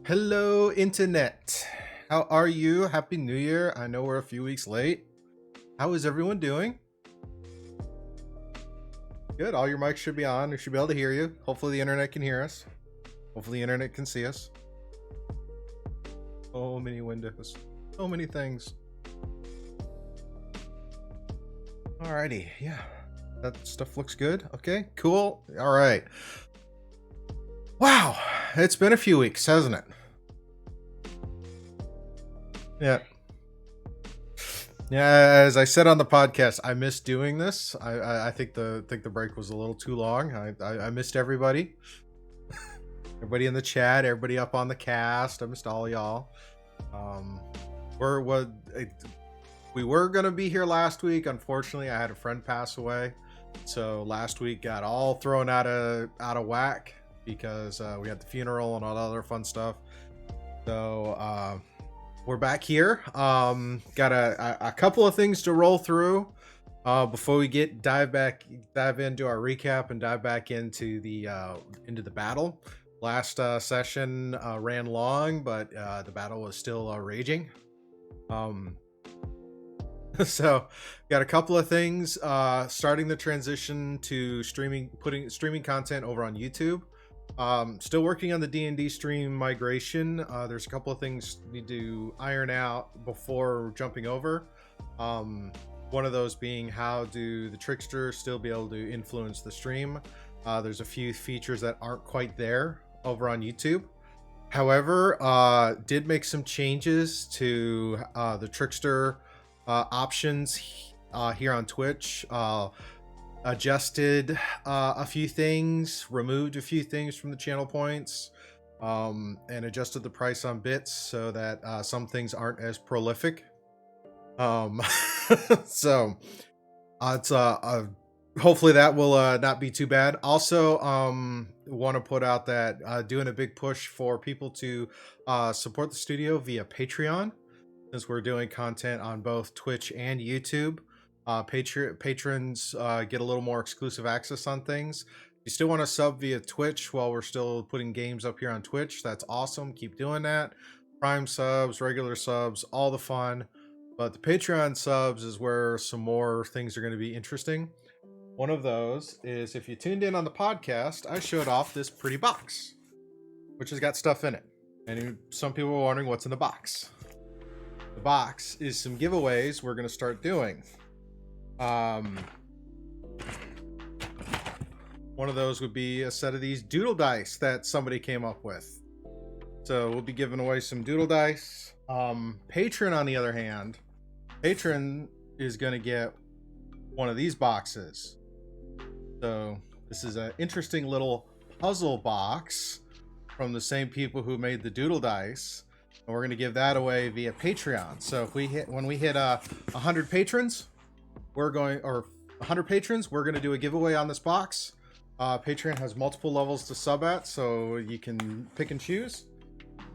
Hello, Internet. How are you? Happy New Year. I know we're a few weeks late. How is everyone doing? Good. All your mics should be on. We should be able to hear you. Hopefully the internet can hear us. Hopefully the internet can see us. So many windows. So many things. Alrighty. Yeah. That stuff looks good. Okay, cool. All right. Wow. It's been a few weeks, hasn't it? Yeah. Yeah, as I said on the podcast, I missed doing this. I think the break was a little too long. I missed everybody. Everybody in the chat, everybody up on the cast. I missed all y'all. We were gonna be here last week. Unfortunately, I had a friend pass away, so last week got all thrown out of whack because we had the funeral and all that other fun stuff. So we're back here. Got a couple of things to roll through before we dive into our recap and dive back into the battle. Last session ran long, but the battle was still raging. So got a couple of things. Starting the transition to streaming content over on YouTube. Still working on the D&D stream migration. There's a couple of things need to iron out before jumping over. One of those being, how do the tricksters still be able to influence the stream? There's a few features that aren't quite there over on YouTube. However, did make some changes to the trickster options here on Twitch. Adjusted a few things, removed a few things from the channel points, and adjusted the price on bits so that some things aren't as prolific. So it's hopefully that will not be too bad. Also, want to put out that doing a big push for people to support the studio via Patreon, since we're doing content on both Twitch and YouTube. Patrons get a little more exclusive access on things. If you still want to sub via Twitch while we're still putting games up here on Twitch, that's awesome. Keep doing that. Prime subs, regular subs, all the fun. But the Patreon subs is where some more things are going to be interesting. One of those is, if you tuned in on the podcast, I showed off this pretty box, which has got stuff in it. And some people were wondering what's in the box. The box is some giveaways we're going to start doing. One of those would be a set of these doodle dice that somebody came up with. So we'll be giving away some doodle dice. Patron, on the other hand, Patron is going to get one of these boxes. So this is an interesting little puzzle box from the same people who made the doodle dice. And we're going to give that away via Patreon. So if when we hit 100 patrons, we're going to do a giveaway on this box. Patreon has multiple levels to sub at, so you can pick and choose,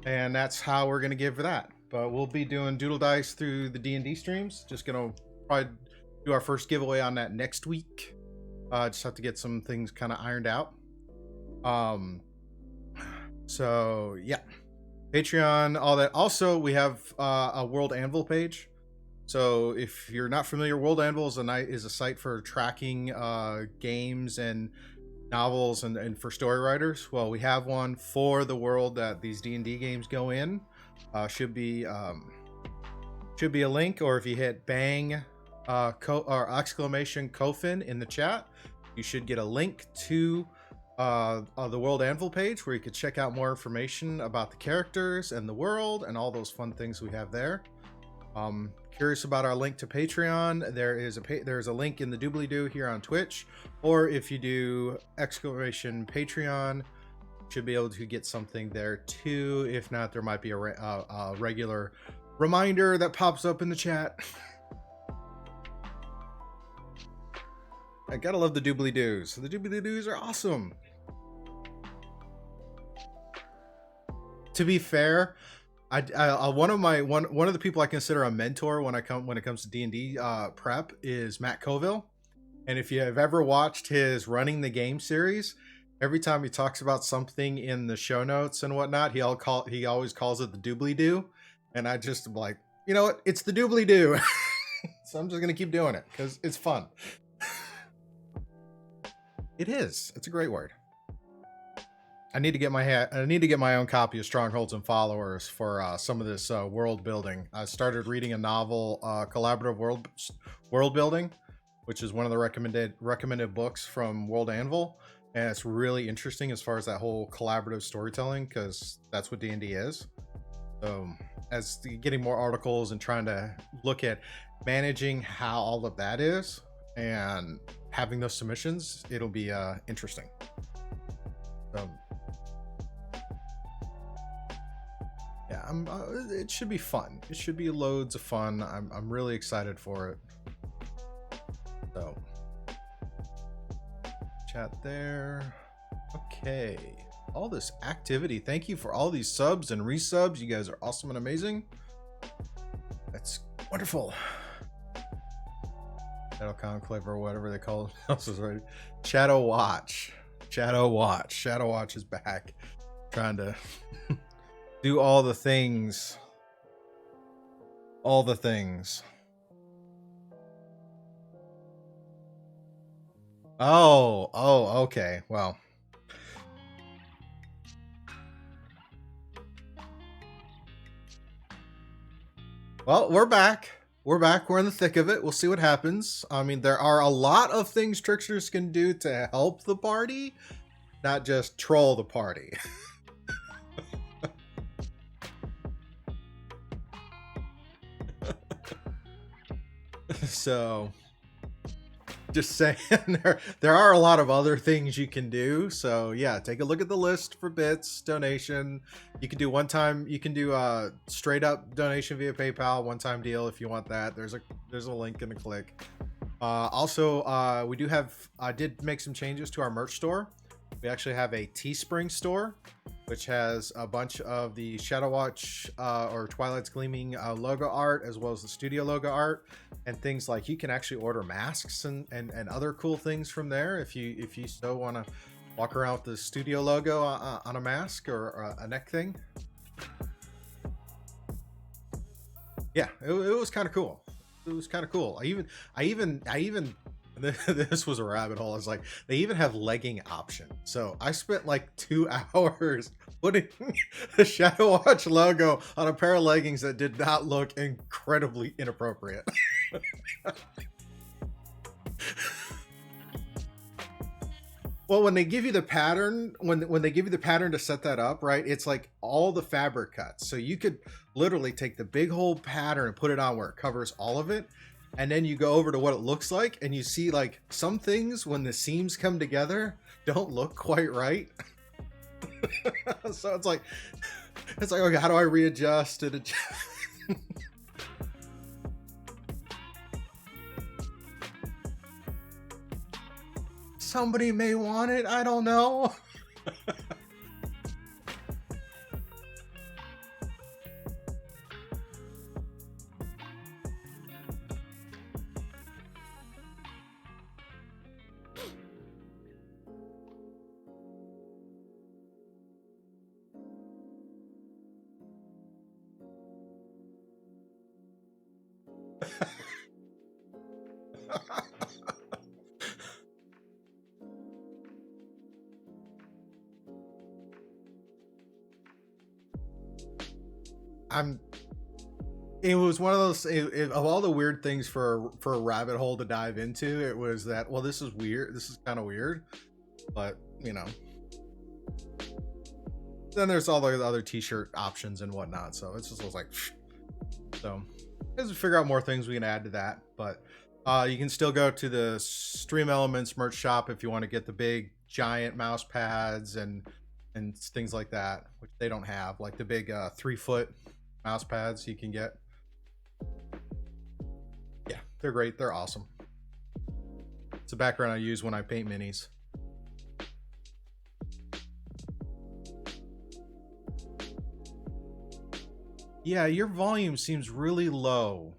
and that's how we're going to give that. But we'll be doing doodle dice through the D&D streams. Just gonna probably do our first giveaway on that next week. Just have to get some things kind of ironed out. So yeah, Patreon, all that. Also, we have a World Anvil page. So if you're not familiar, World Anvil is a site for tracking games and novels and for story writers. Well, we have one for the world that these D&D games go in. Should be a link, or if you hit bang or exclamation Kofin in the chat, you should get a link to the World Anvil page where you could check out more information about the characters and the world and all those fun things we have there. Curious about our link to Patreon, there is a link in the doobly-doo here on Twitch, or if you do exclamation Patreon, should be able to get something there too. If not, there might be a regular reminder that pops up in the chat. I gotta love the doobly-doos. The doobly-doos are awesome. To be fair, one of the people I consider a mentor when it comes to D&D prep is Matt Colville. And if you have ever watched his Running the Game series, every time he talks about something in the show notes and whatnot, he always calls it the doobly doo, and I just am like, you know what? It's the doobly doo. So I'm just gonna keep doing it because it's fun. It is. It's a great word. I need to get my own copy of Strongholds and Followers for some of this world building. I started reading a novel, collaborative world building, which is one of the recommended books from World Anvil, and it's really interesting as far as that whole collaborative storytelling, because that's what D&D is. So as getting more articles and trying to look at managing how all of that is and having those submissions, it'll be interesting. So yeah, it should be fun. It should be loads of fun. I'm really excited for it. So chat there. Okay, all this activity. Thank you for all these subs and resubs. You guys are awesome and amazing. That's wonderful. Shadow Conclave or whatever they call it. Right. Shadow Watch is back, trying to do all the things. Oh, okay. Well, we're back. We're in the thick of it. We'll see what happens. I mean, there are a lot of things tricksters can do to help the party, not just troll the party. So just saying, there are a lot of other things you can do. So yeah, take a look at the list for bits donation. You can do straight up donation via PayPal, one-time deal if you want that. There's a link in the click. Also, I did make some changes to our merch store. We actually have a Teespring store, which has a bunch of the Shadow Watch or Twilight's Gleaming logo art, as well as the studio logo art, and things like you can actually order masks and other cool things from there if you still want to walk around with the studio logo on a mask or a neck thing. Yeah, it was kind of cool. I even this was a rabbit hole. I was like, they even have legging option. So I spent like 2 hours putting the Shadow Watch logo on a pair of leggings that did not look incredibly inappropriate. Well, when they give you the pattern, when they give you the pattern to set that up, right? It's like all the fabric cuts. So you could literally take the big whole pattern and put it on where it covers all of it. And then you go over to what it looks like, and you see like some things when the seams come together don't look quite right. So it's like, okay, how do I readjust it? Somebody may want it. I don't know. It was one of those of all the weird things for a rabbit hole to dive into. It was that, well, this is weird. This is kind of weird, but you know, then there's all the other t-shirt options and whatnot. So it's just, I was like, pfft. So as we figure out more things we can add to that, but you can still go to the Stream Elements merch shop if you want to get the big giant mouse pads and things like that, which they don't have, like the big 3-foot mouse pads you can get. Yeah, they're great. They're awesome. It's a background I use when I paint minis. Yeah, your volume seems really low.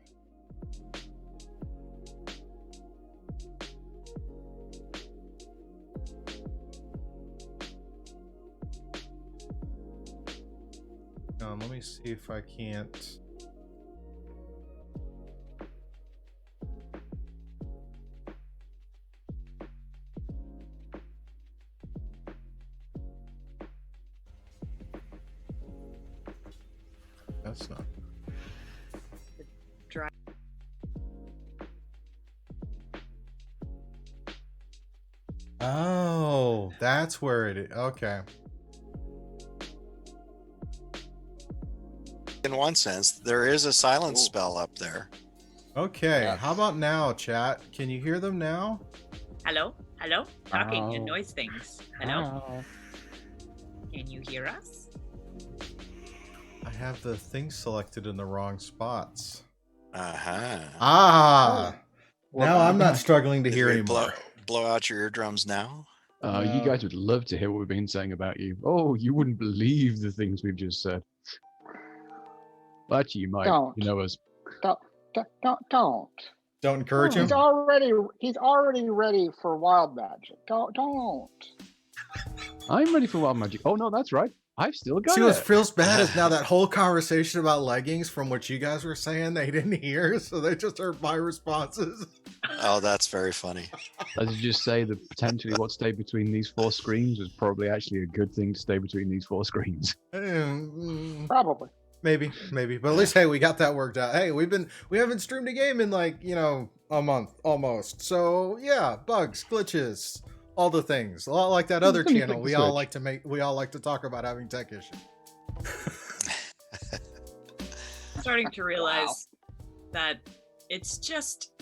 Let me see if I can't. That's not. Dry. Oh, that's where it is. Okay. In one sense, there is a silence spell up there. Okay. Yeah. How about now, chat? Can you hear them now? Hello? Hello? Talking and Ow. noise things. Hello? Ow. Can you hear us? I have the thing selected in the wrong spots. Uh-huh. Ah. Well, Now I'm not struggling to Did hear we anymore. blow out your eardrums now? You No. guys would love to hear what we've been saying about you. Oh, you wouldn't believe the things we've just said. Well, actually, you might. Don't. You know us. Don't. Don't encourage him. He's already ready for wild magic. Don't. I'm ready for wild magic. Oh no, that's right. I've still got See, it. what feels bad is now that whole conversation about leggings from what you guys were saying, they didn't hear, so they just heard my responses. Oh, that's very funny. Let's just say that potentially what stayed between these four screens was probably actually a good thing to stay between these four screens. Probably. Maybe, but at least, hey, we got that worked out. Hey, we haven't streamed a game in like, a month almost. So yeah, bugs, glitches, all the things. A lot like that other Let me channel. flick the We all like to talk about having tech issues. Starting to realize that it's just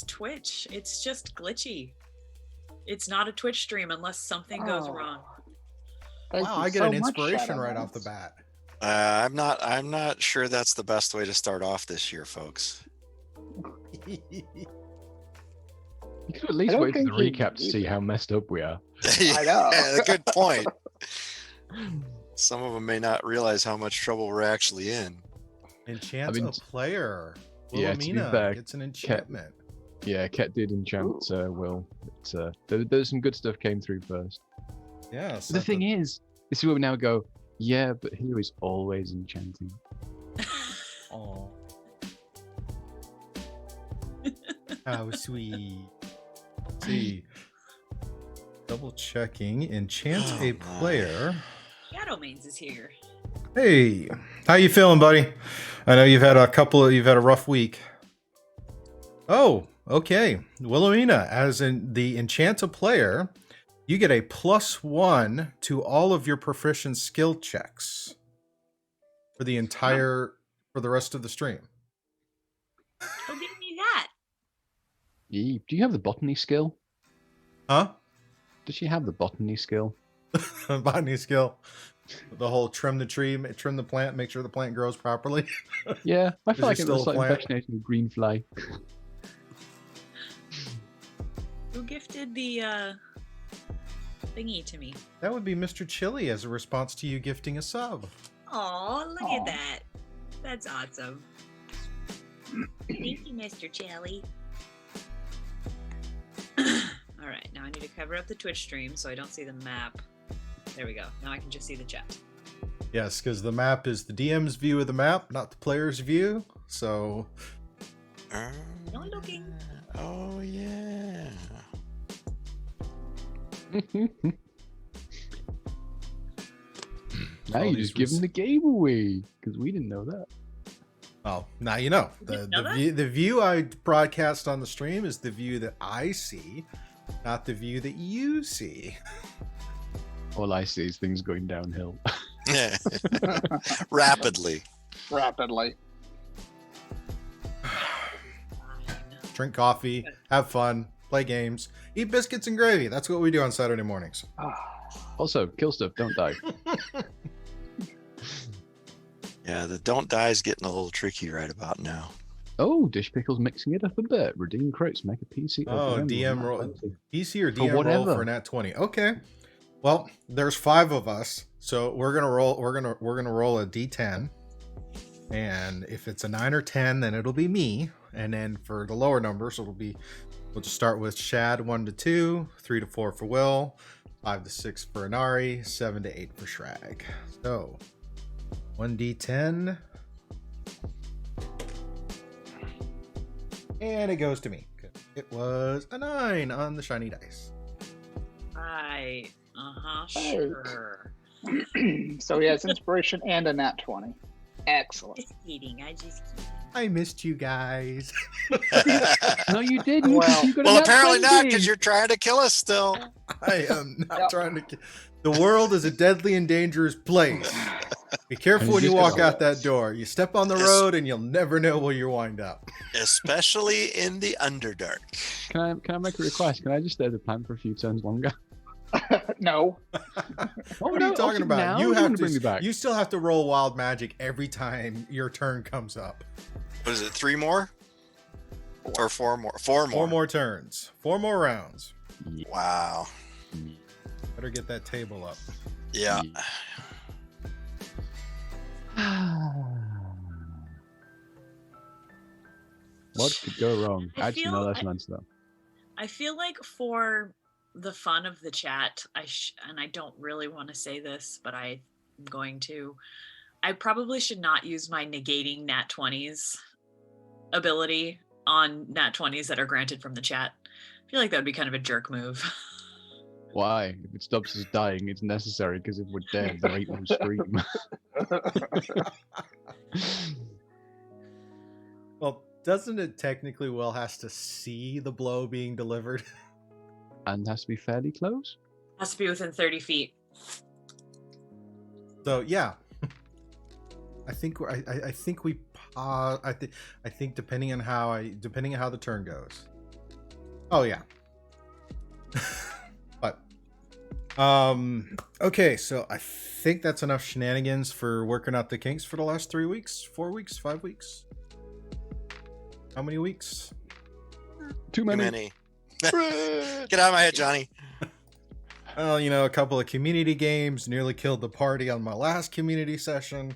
Twitch. It's just glitchy. It's not a Twitch stream unless something goes Oh. wrong. Thank Wow, you I get so an much, inspiration Shadow right off the Knights. bat. I'm not sure that's the best way to start off this year, folks. You could at least I don't wait for the think you recap to need see that. how messed up we are. I know. Yeah, good point. Some of them may not realize how much trouble we're actually in. Enchant I mean, a player. yeah, to be Wilhelmina fair, gets an enchantment. Yeah, Ket did enchant Will. But, there's some good stuff came through first. Yeah. But the thing is, this is where we now go, yeah, but Hillary's always enchanting. Oh. How sweet. Let's see. Double checking. Enchant Oh, a my. player. Shadow Mains is here. Hey, how you feeling, buddy? I know you've had a rough week. Oh, okay. Wilhelmina, as in the enchant a player, you get a +1 to all of your proficient skill checks for the rest of the stream. Who gave me that? Do you have the botany skill? Huh? Does she have the botany skill? Botany skill. The whole trim the tree, trim the plant, make sure the plant grows properly. Yeah, I Is feel like he it still was a like plant? impersonating a green fly. Who gifted the thingy to me? That would be Mr. Chili as a response to you gifting a sub. Oh, look Aw. at that. That's awesome. Thank you, Mr. Jelly. All right, now I need to cover up the Twitch stream so I don't see the map. There we go. Now I can just see the chat. Yes, because the map is the DM's view of the map, not the player's view. So, No looking. Oh yeah. Now all you're these just giving the game away because we didn't know that. well, now you know. You The didn't know the view I broadcast on the stream is the view that I see, not the view that you see. All I see is things going downhill. Rapidly. Rapidly. Drink coffee, have fun, play games, eat biscuits and gravy. That's what we do on Saturday mornings. Also, kill stuff, don't die. Yeah, the don't die is getting a little tricky right about now. Oh, Dish Pickle's mixing it up a bit. Redeem crates, make a PC. Oh, open DM them, roll, not fancy. PC or For DM roll whatever. for nat 20. Okay. Well, there's 5 of us, so we're gonna roll. We're gonna roll a D10, and if it's a 9 or 10, then it'll be me. And then for the lower numbers, we'll just start with Shad 1 to 2, 3 to 4 for Will, 5 to 6 for Inari, 7 to 8 for Shrag. So 1d10. And it goes to me. It was a 9 on the shiny dice. Right. Right. Sure. So he has inspiration and a nat 20. Excellent. Just kidding. I just kidding. I missed you guys. No, you didn't. Well- You got a Well, nat apparently not, 20. because you're trying to kill us still. I am not Yep. trying to. The world is a deadly and dangerous place. Be careful when you walk out that door. You step on the Yes. road and you'll never know where you wind up. Especially in the Underdark. Can I make a request? Can I just stay the plan for a few turns longer? No. What are you talking about? Now? You have wanna bring me to. back. You still have to roll wild magic every time your turn comes up. What is it, 3 more? Or 4 more? 4 more. 4 more turns. 4 more rounds. Wow. Better get that table up. Yeah. What could go wrong? I Actually, no, feel- that's an answer though. I feel like for the fun of the chat, and I don't really want to say this, but I'm going to. I probably should not use my negating nat 20s ability on nat 20s that are granted from the chat. I feel like that would be kind of a jerk move. Why? If it stops us dying, it's necessary because if we're dead, there ain't no scream. Well, doesn't it technically Will has to see the blow being delivered? And has to be fairly close. Has to be within 30 feet. So yeah, I think I think we pause. I think depending on how the turn goes. Oh yeah. But okay, so I think that's enough shenanigans for working out the kinks for the last 3 weeks, 4 weeks, 5 weeks. How many weeks? Too Too many. many. Get out of my head, Johnny. Well, you know, a couple of community games, nearly killed the party on my last community session.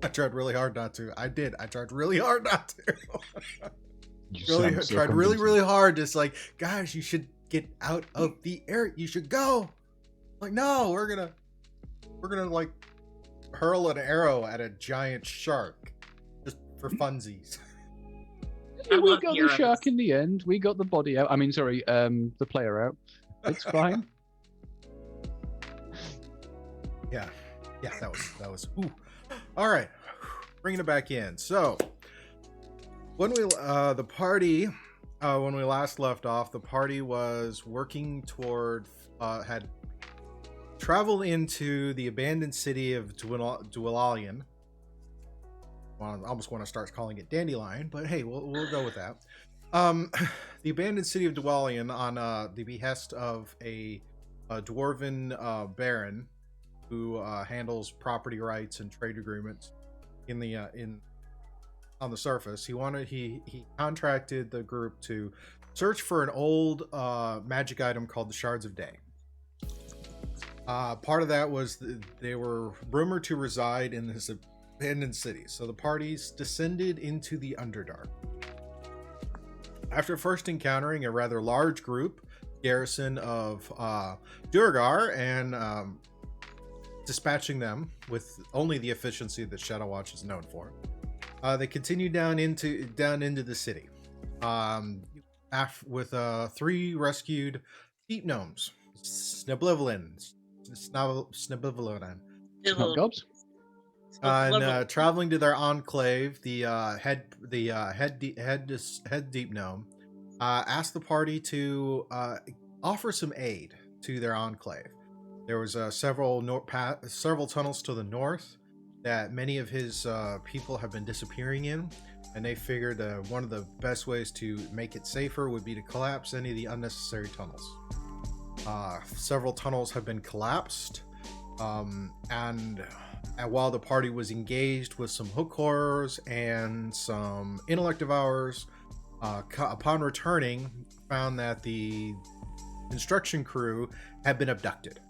I tried really hard not to. I did. I tried really hard not to. You Really sound so tried really, convincing. really hard. Just like, guys, you should get out of the air. You should go. Like, no, we're gonna like hurl an arrow at a giant shark just for funsies. I We love got the heroes. shark in the end. We got the body out. I mean, sorry, the player out. It's fine. Yeah, that was. Ooh. All right, bringing it back in. So when we the party when we last left off, the party was working toward had traveled into the abandoned city of Dualian. Well, I almost want to start calling it Dandelion, but hey, we'll go with that. The abandoned city of Dualian on the behest of a dwarven baron who handles property rights and trade agreements in the on the surface. He contracted the group to search for an old magic item called the Shards of Day. Part of that was they were rumored to reside in this abandoned city, so the parties descended into the Underdark. After first encountering a rather large group garrison of Durgar and dispatching them with only the efficiency that Shadow Watch is known for, they continued down into the city with 3 rescued deep gnomes, Sneblivelin, Not gobs. and traveling to their enclave. The head deep gnome asked the party to offer some aid to their enclave. There was several tunnels to the north that many of his people have been disappearing in, and they figured one of the best ways to make it safer would be to collapse any of the unnecessary tunnels. Several tunnels have been collapsed, and while the party was engaged with some hook horrors and some intellect devourers, upon returning, found that the construction crew had been abducted.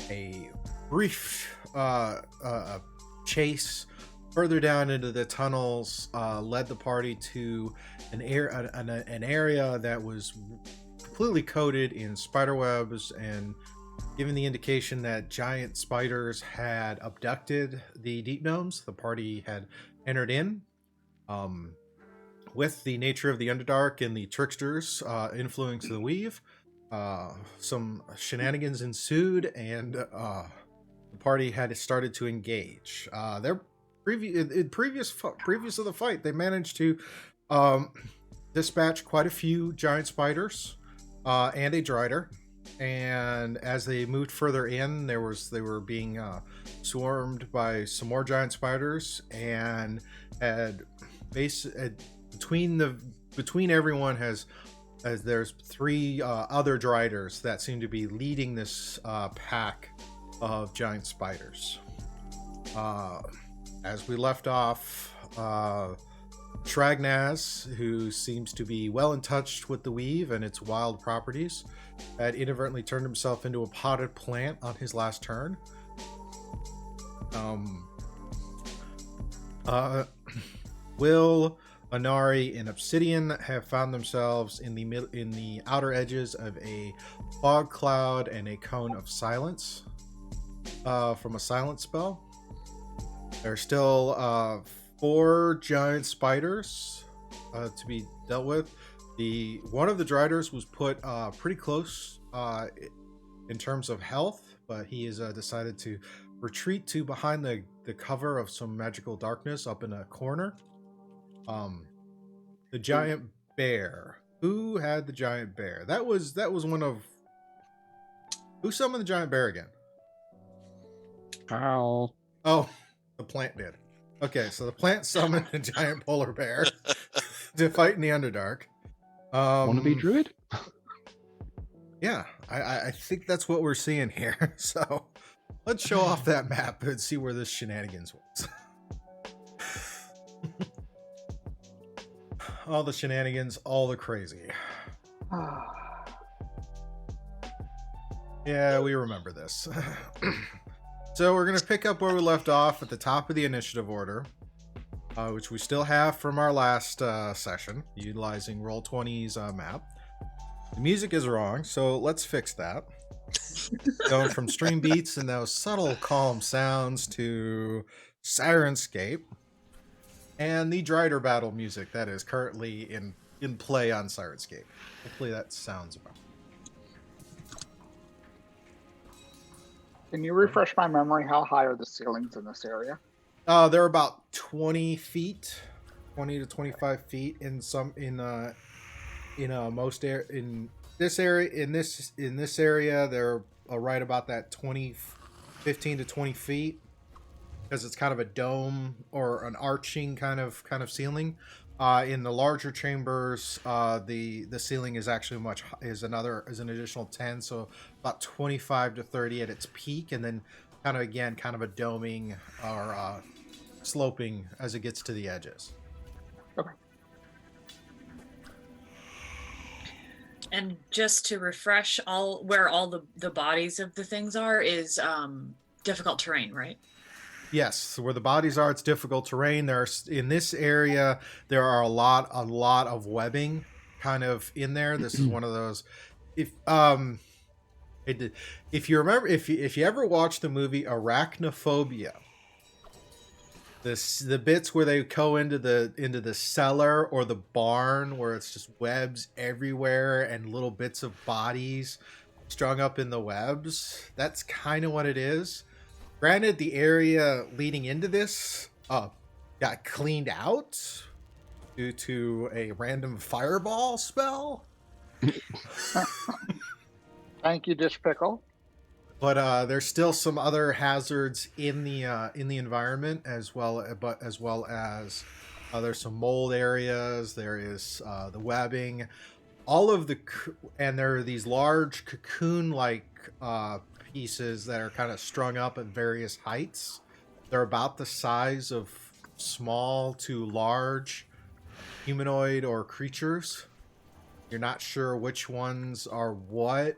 A brief chase further down into the tunnels led the party to an area that was completely coated in spider webs and Given the indication that giant spiders had abducted the deep gnomes, the party had entered in. With the nature of the Underdark and the tricksters influencing the weave, some shenanigans ensued, and the party had started to engage. Previous to the fight, they managed to dispatch quite a few giant spiders and a Drider. And as they moved further in, they were being swarmed by some more giant spiders, and had between everyone as there's 3 other Driders that seem to be leading this pack of giant spiders. As we left off, Shragnaz, who seems to be well in touch with the weave and its wild properties, had inadvertently turned himself into a potted plant on his last turn. Will, Anari, and Obsidian have found themselves in the outer edges of a fog cloud and a cone of silence from a silence spell. There are still 4 giant spiders to be dealt with. One of the Driders was put pretty close in terms of health, but he has decided to retreat to behind the cover of some magical darkness up in a corner. The giant bear. Who had the giant bear? That was one of... Who summoned the giant bear again? How? Oh, the plant did. Okay, so the plant summoned a giant polar bear to fight in the Underdark. Wannabe druid? Yeah, I think that's what we're seeing here. So let's show off that map and see where this shenanigans was. All the shenanigans, all the crazy. Yeah, we remember this. So we're going to pick up where we left off at the top of the initiative order, which we still have from our last session, utilizing Roll20's map. The music is wrong, so let's fix that. Going from stream beats and those subtle, calm sounds to Syrinscape, and the Drider battle music that is currently in play on Syrinscape. Hopefully that sounds about. Can you refresh my memory? How high are the ceilings in this area? They're about 20 feet, 20 to 25 feet in this area. They're right about that 15 to 20 feet, because it's kind of a dome or an arching kind of ceiling. In the larger chambers, the ceiling is actually is an additional 10, so about 25 to 30 at its peak, and then kind of a doming or sloping as it gets to the edges. Okay. And just to refresh, where all the bodies of the things are is difficult terrain, right? Yes, so where the bodies are, it's difficult terrain. In this area, there are a lot of webbing kind of in there. This is one of those. If you remember, if you ever watched the movie Arachnophobia, the bits where they go into the cellar or the barn where it's just webs everywhere and little bits of bodies strung up in the webs, that's kind of what it is. Granted, the area leading into this got cleaned out due to a random fireball spell. There's you, Dish Pickle. But there's still some other hazards in the environment as well as there's some mold areas. There is the webbing, and there are these large cocoon-like pieces that are kind of strung up at various heights. They're about the size of small to large humanoid or creatures. You're not sure which ones are what,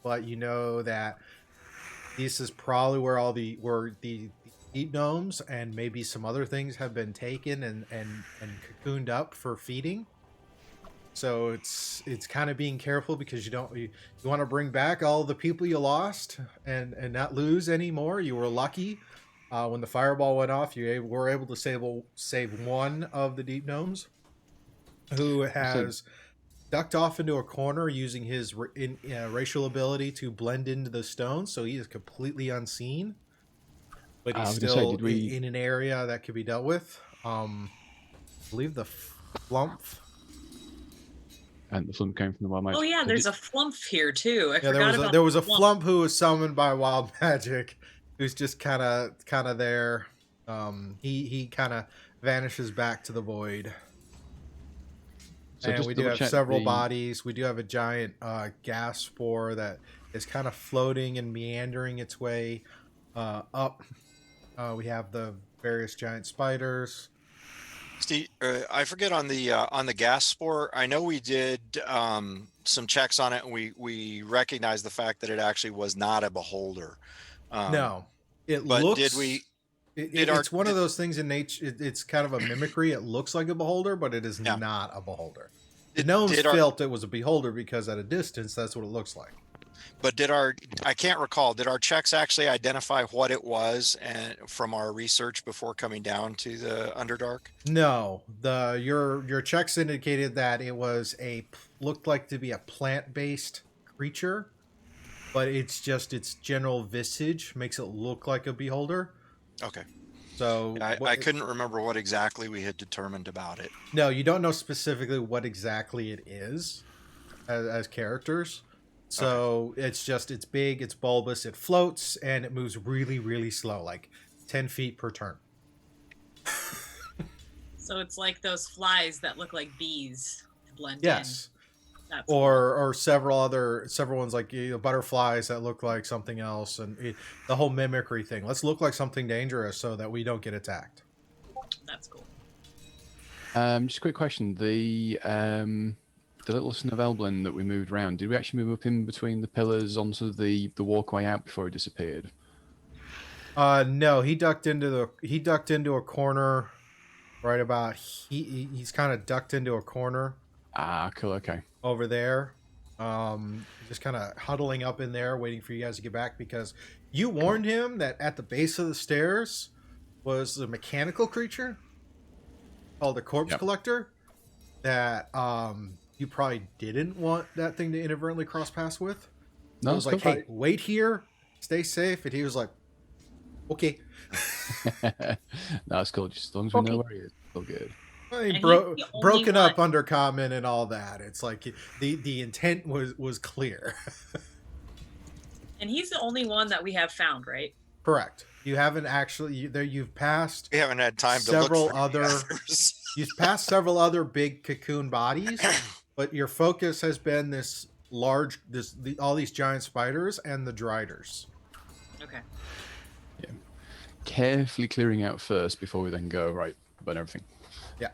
but you know that this is probably where the deep gnomes and maybe some other things have been taken and cocooned up for feeding. So it's kind of being careful because you want to bring back all the people you lost and not lose anymore. You were lucky when the fireball went off. Were able to save one of the deep gnomes who has ducked off into a corner using his racial ability to blend into the stones, so he is completely unseen. But he's still in an area that could be dealt with. I believe the flump. And the flump came from the wild magic. Oh yeah, there's a flump here too. I forgot about there was a flump who was summoned by wild magic, who's just kind of there. He kind of vanishes back to the void. So and we do have several bodies. We do have a giant gas spore that is kind of floating and meandering its way up. We have the various giant spiders. Steve, I forget on the gas spore. I know we did some checks on it, and we recognized the fact that it actually was not a beholder. No, it but looks. Did we? It's one of those things in nature. It's kind of a mimicry. It looks like a beholder, but it is not a beholder. The gnomes felt it was a beholder because at a distance, that's what it looks like. But I can't recall, did our checks actually identify what it was and from our research before coming down to the Underdark? No, your checks indicated that it was looked like to be a plant-based creature, but it's just its general visage makes it look like a beholder. Okay. So I couldn't remember what exactly we had determined about it. No, you don't know specifically what exactly it is as characters. So it's big, it's bulbous, it floats, and it moves really, really slow, like 10 feet per turn. So it's like those flies that look like bees blend in. Yes. Or several ones like butterflies that look like something else, and the whole mimicry thing. Let's look like something dangerous so that we don't get attacked. That's cool. Just a quick question. The little Snevelblin that we moved around, did we actually move up in between the pillars onto the walkway out before he disappeared? No, he ducked into a corner right about he's kind of ducked into a corner. Ah, cool, okay. Over there. Just kind of huddling up in there waiting for you guys to get back because you warned him that at the base of the stairs was a mechanical creature called a corpse collector that you probably didn't want that thing to inadvertently cross paths with. No, I was like, hey, wait here, stay safe. And he was like, okay. No, it's cool. Just as long as we know where he is, it's all good. I mean, broken up undercommon and all that. It's like the intent was clear. And he's the only one that we have found, right? Correct. You haven't actually you've passed. We haven't had time to look for other. You've passed several other big cocoon bodies, but your focus has been all these giant spiders and the Driders. Okay. Yeah. Carefully clearing out first before we then go burn everything. Yeah.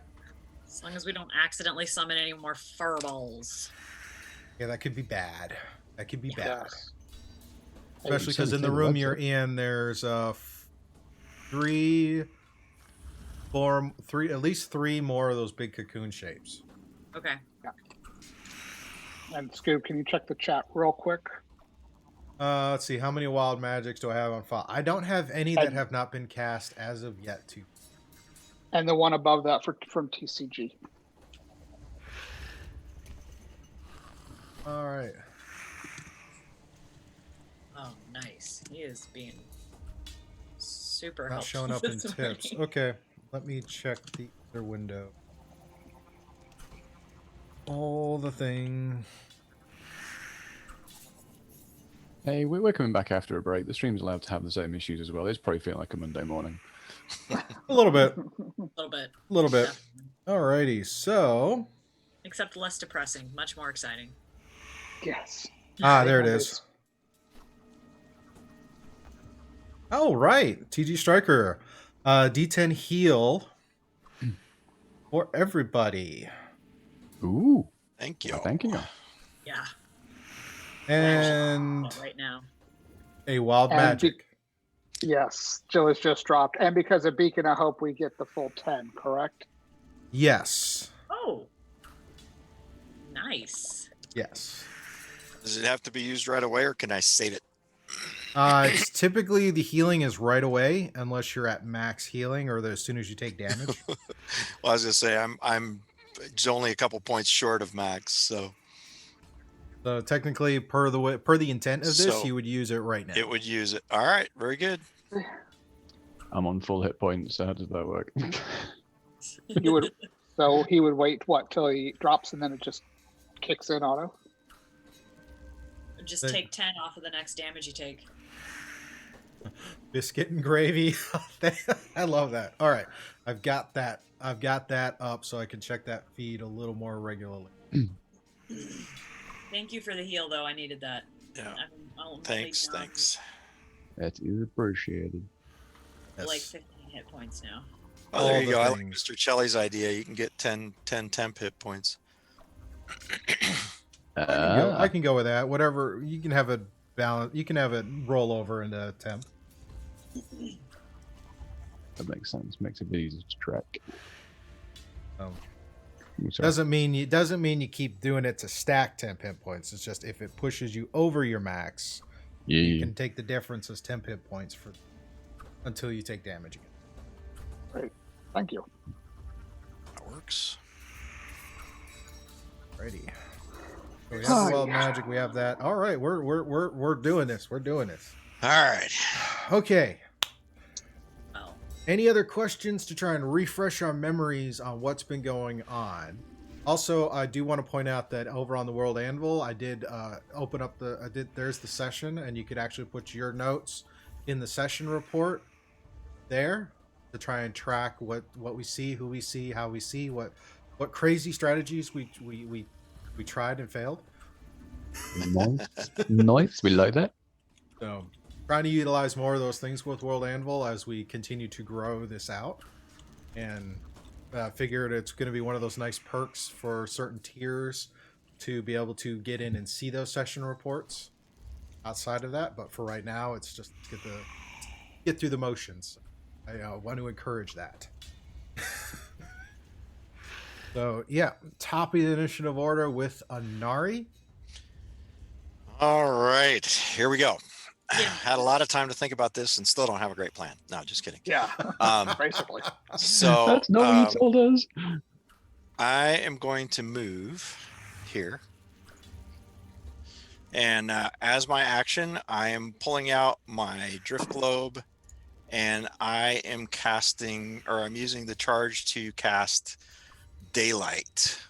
As long as we don't accidentally summon any more furballs. Yeah, that could be bad. That could be bad. Yes. Especially because in the room you're in, there's at least three more of those big cocoon shapes. Okay. Yeah. And Scoop, can you check the chat real quick? Let's see. How many wild magics do I have on file? I don't have any that have not been cast as of yet. And the one above that from TCG. All right. Oh, nice. He is being super not helpful. Showing up in tips. Okay, let me check the other window. All the thing. Hey, we're coming back after a break. The stream's allowed to have the same issues as well. It's probably feeling like a Monday morning. A little bit. A little bit. A little bit. Yeah. Alrighty, so. Except less depressing, much more exciting. Yes. There it is. Oh, right. TG Striker. D10 heal for everybody. Ooh. Thank you. Thank you. Yeah. And right now. A wild magic. Yes. Jill has just dropped. And because of Beacon of Hope, we get the full 10, correct? Yes. Oh. Nice. Yes. Does it have to be used right away, or can I save it? It's typically the healing is right away, unless you're at max healing or as soon as you take damage. Well, I was gonna say I'm just only a couple points short of max, so So technically, per the intent of this, So, you would use it right now. it would use it. All right, very good. I'm on full hit points, so how does that work? You would. So he would wait what till he drops, and then it just kicks in auto. Just take 10 off of the next damage you take. Biscuit and gravy. I love that. All right, I've got that up, so I can check that feed a little more regularly. Thank you for the heal, though. I needed that. Yeah. I'll Thanks. lay down That is appreciated. like 15 hit points now. Oh, there All you the go. I like things. Mr. Chelly's idea. You can get 10 temp hit points. I can go with that. Whatever, you can have it balance. You can have it roll over into temp. That makes sense. Makes it easier to track. Um, I'm sorry. doesn't mean you keep doing it to stack temp hit points. It's just if it pushes you over your max, you Yeah. can take the difference as temp hit points for until you take damage again. Great. Thank you. That works. Righty. So we have the wild magic. We have that. All right, we're doing this. We're doing this. All right. Okay. Oh. Any other questions to try and refresh our memories on what's been going on? Also, I do want to point out that over on the World Anvil, I did open up there's the session, and you could actually put your notes in the session report there to try and track what we see, who we see, how we see, what crazy strategies we tried and failed. Nice. We like that. So trying to utilize more of those things with World Anvil as we continue to grow this out, and figured it's going to be one of those nice perks for certain tiers to be able to get in and see those session reports outside of that. But for right now, it's just get through the motions. I want to encourage that. So yeah, top of the initiative order with Anari. All right. Here we go. Yeah. Had a lot of time to think about this and still don't have a great plan. No, just kidding. Yeah. Basically. So That's not what you told us. I am going to move here. And as my action, I am pulling out my drift globe, and I am I'm using the charge to cast daylight.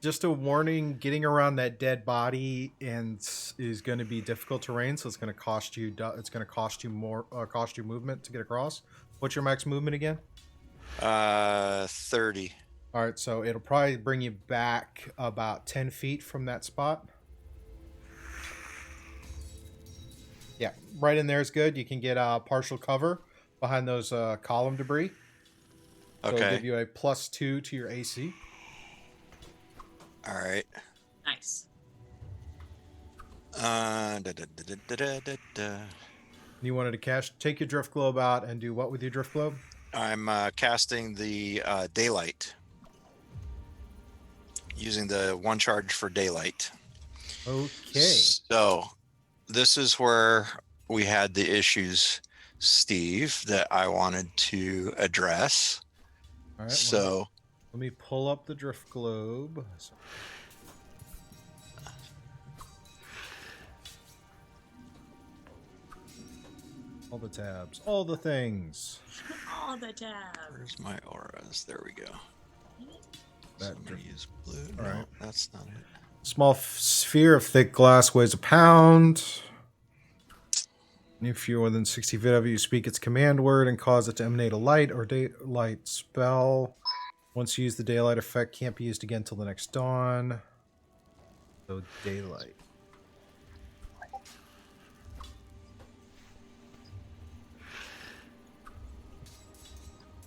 Just a warning: getting around that dead body is going to be difficult terrain, so it's going to cost you. It's going to cost you more. Cost you movement to get across. What's your max movement again? 30. All right, so it'll probably bring you back about 10 feet from that spot. Yeah, right in there is good. You can get partial cover behind those column debris. So it'll Okay. give you a +2 to your AC. All right. Nice. You wanted to take your drift globe out and do what with your drift globe? I'm casting the daylight, using the one charge for daylight. Okay. So this is where we had the issues, Steve, that I wanted to address. All right. So Let me pull up the drift globe. All the tabs, all the things. All the tabs. where's my auras? There we go. That So I'm gonna use blue. All No, right. that's not it. Small sphere of thick glass weighs a pound. If you're within 60 feet of it, you speak its command word and cause it to emanate a light or daylight spell. Once you use the daylight effect, can't be used again until the next dawn. So daylight.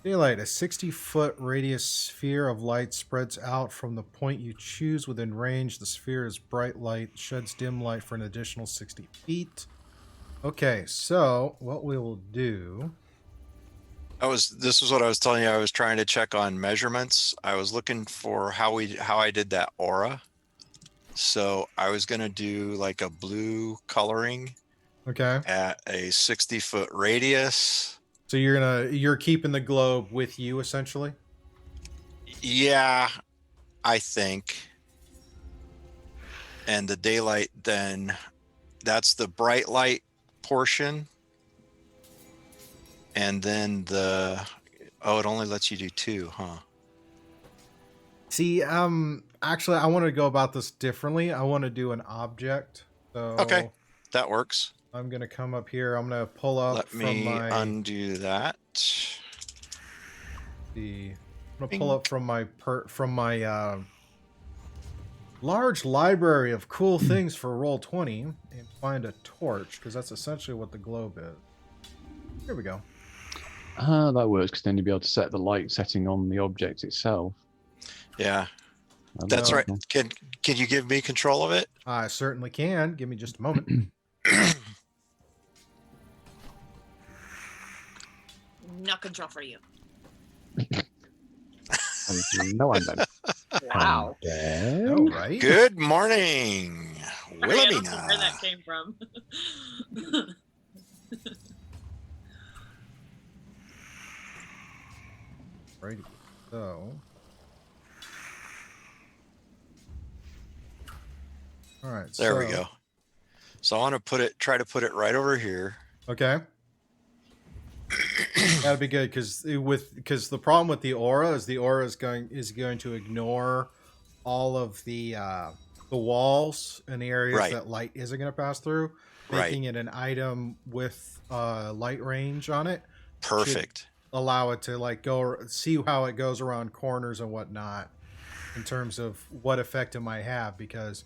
Daylight, a 60-foot radius sphere of light spreads out from the point you choose within range. The sphere is bright light, sheds dim light for an additional 60 feet. Okay, so what we will do... This was what I was telling you. I was trying to check on measurements. I was looking for how I did that aura. So I was gonna do like a blue coloring Okay. at a 60-foot radius. So you're keeping the globe with you essentially. Yeah, I think. And the daylight, then that's the bright light portion. And then it only lets you do 2, huh? See, actually, I want to go about this differently. I want to do an object. So Okay, that works. I'm gonna come up here. I'm gonna pull up Let from me my undo that. I'm gonna pull up from my large library of cool things for Roll20 and find a torch, because that's essentially what the globe is. Here we go. That works, because then you'll be able to set the light setting on the object itself. Yeah, I that's like right. that. Can you give me control of it? I certainly can. Give me just a moment. No control for you. No, I don't. Wow. All right. Good morning, Sorry, I don't know Wilhelmina. where that came from. Righty. So. All right. There we go. So I want to try to put it right over here. Okay. That'd be good, because the problem with the aura is going to ignore all of the walls and the areas Right. that light isn't going to pass through, making it an item with light range on it. Perfect. Allow it to like go see how it goes around corners and whatnot in terms of what effect it might have, because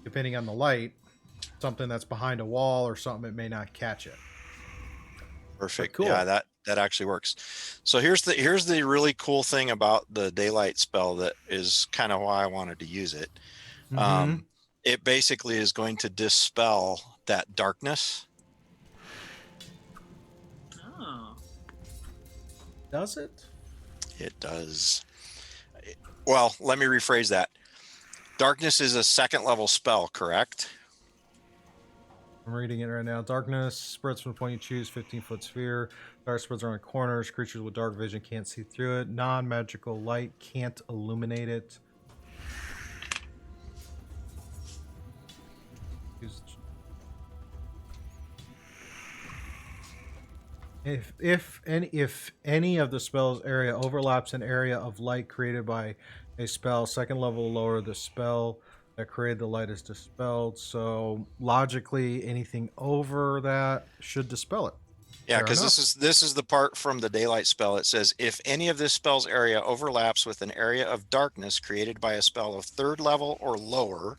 depending on the light, something that's behind a wall or something, it may not catch it. Perfect. Cool. Yeah, that actually works. So here's the really cool thing about the daylight spell that is kind of why I wanted to use it. It basically is going to dispel that darkness. Oh. Does it? It does. Well, let me rephrase that. Darkness is a 2nd level spell, correct? I'm reading it right now. Darkness spreads from the point you choose, 15-foot sphere. Dark spreads around corners. Creatures with dark vision can't see through it. Non-magical light can't illuminate it. If any of the spell's area overlaps an area of light created by a spell, 2nd level or lower, the spell that created the light is dispelled. So logically, anything over that should dispel it. Yeah, Fair because enough. this is the part from the daylight spell. It says if any of this spell's area overlaps with an area of darkness created by a spell of 3rd level or lower,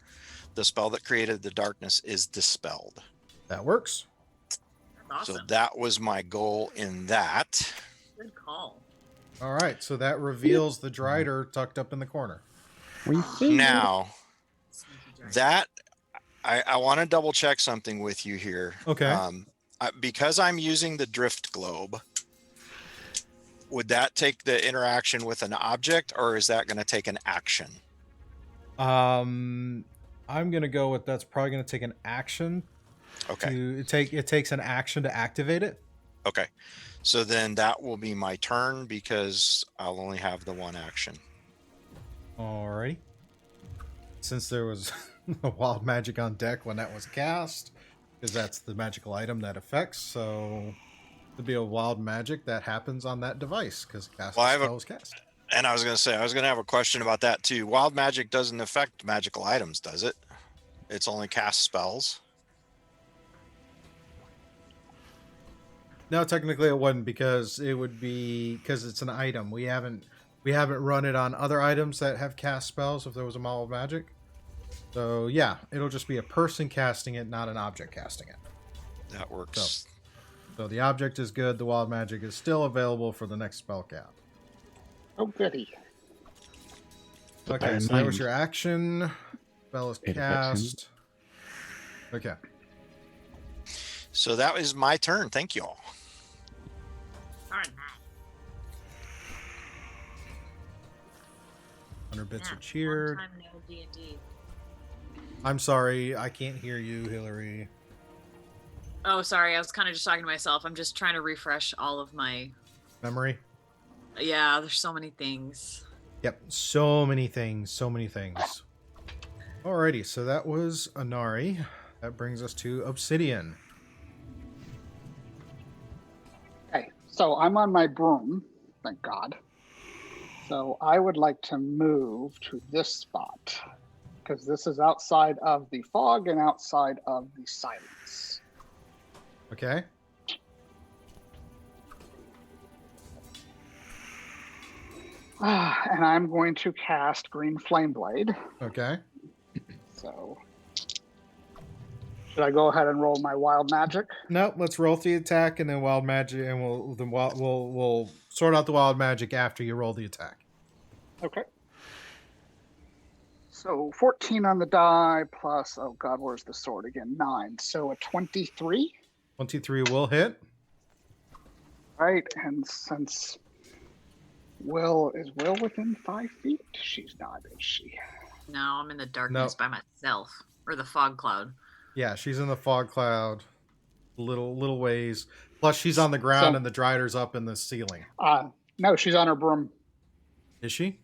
the spell that created the darkness is dispelled. That works. Awesome. So that was my goal in that. Good call. All right, so that reveals the Drider tucked up in the corner. We see. Now, Sneaky giant. that I want to double check something with you here. Okay. Because I'm using the drift globe, would that take the interaction with an object, or is that going to take an action? I'm gonna go with that's probably gonna take an action. Okay. It takes an action to activate it. Okay. So then that will be my turn, because I'll only have the one action. Alrighty. Since there was a wild magic on deck when that was cast, because that's the magical item that affects, so it'd be a wild magic that happens on that device because spell was cast. And I was going to have a question about that too. Wild magic doesn't affect magical items, does it? It's only cast spells. No, technically it wouldn't, because it's an item. We haven't run it on other items that have cast spells if there was a wild magic. So yeah, it'll just be a person casting it, not an object casting it. That works. So the object is good. The wild magic is still available for the next spell cap. Oh, goody. Okay, so that was your action. Spell is cast. Okay. So that was my turn. Thank you all. Darn 100 bits Yeah, are cheered. long time no D&D. I'm sorry, I can't hear you, Hillary. Oh, sorry. I was kind of just talking to myself. I'm just trying to refresh all of my... Memory? Yeah, there's so many things. Yep, so many things, so many things. Alrighty, so that was Anari. That brings us to Obsidian. Okay, so I'm on my broom, thank God. So I would like to move to this spot because this is outside of the fog and outside of the silence. Okay. And I'm going to cast Green Flame Blade. Okay. So should I go ahead and roll my wild magic? No, let's roll the attack and then wild magic, and we'll sort out the wild magic after you roll the attack. Okay. So 14 on the die plus, oh God, where's the sword again? 9. So a 23. 23 will hit. Right, and since Will within 5 feet? She's not, is she? No, I'm in the darkness by myself. Or the fog cloud. Yeah, she's in the fog cloud. Little ways. Plus, she's on the ground and the Drider's up in the ceiling. No, she's on her broom. Is she?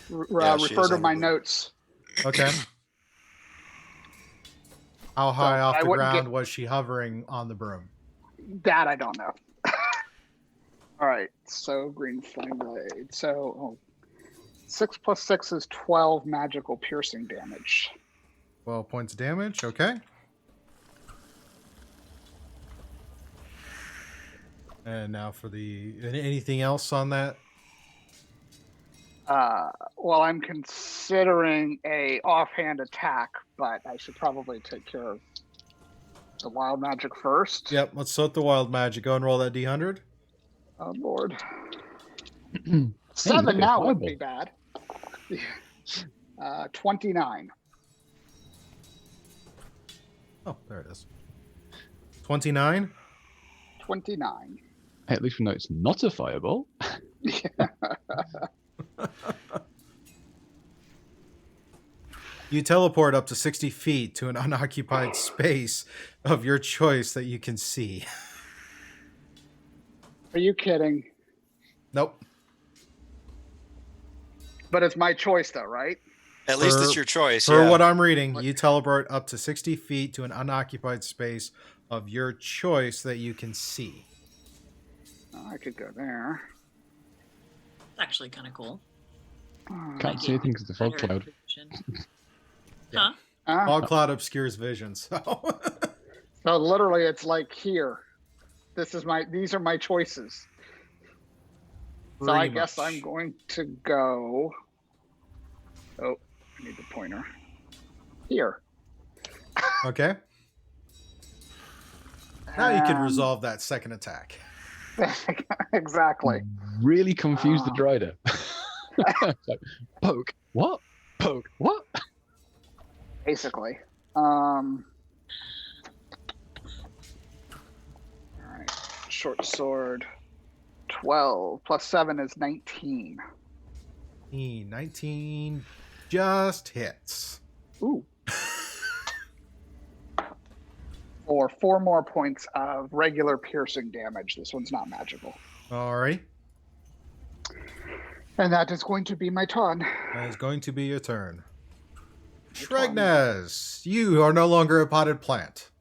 Refer to my notes. Okay. How high off the ground was she hovering on the broom? That I don't know. All right, so Green Flame Blade. So 6 plus 6 is 12 magical piercing damage. 12 points of damage, okay. And now for anything else on that? Well, I'm considering a offhand attack, but I should probably take care of the wild magic first. Yep, let's sort the wild magic. Go and roll that D100. Oh, Lord. 7 now wouldn't be bad. 29. Oh, there it is. 29? 29. Hey, at least we know it's not a fireball. You teleport up to 60 feet to an unoccupied space of your choice that you can see. Are you kidding? Nope. But it's my choice, though, right? At least it's your choice. For what I'm reading, you teleport up to 60 feet to an unoccupied space of your choice that you can see. Oh, I could go there. It's actually kind of cool. Can't see anything because of the fog cloud. Huh? Fog cloud obscures vision, so... So literally, it's like here. These are my choices. So I guess I'm going to go. Oh, I need the pointer. Here. Okay. Now you can resolve that second attack. Exactly. Really confused the Drider. Like, poke. What? Poke. What? Basically. All right. Short sword. 12 plus 7 is 19. 19 just hits. Ooh. For 4 more points of regular piercing damage. This one's not magical. Alright. And that is going to be my turn. That is going to be your turn. Shragnes, you are no longer a potted plant.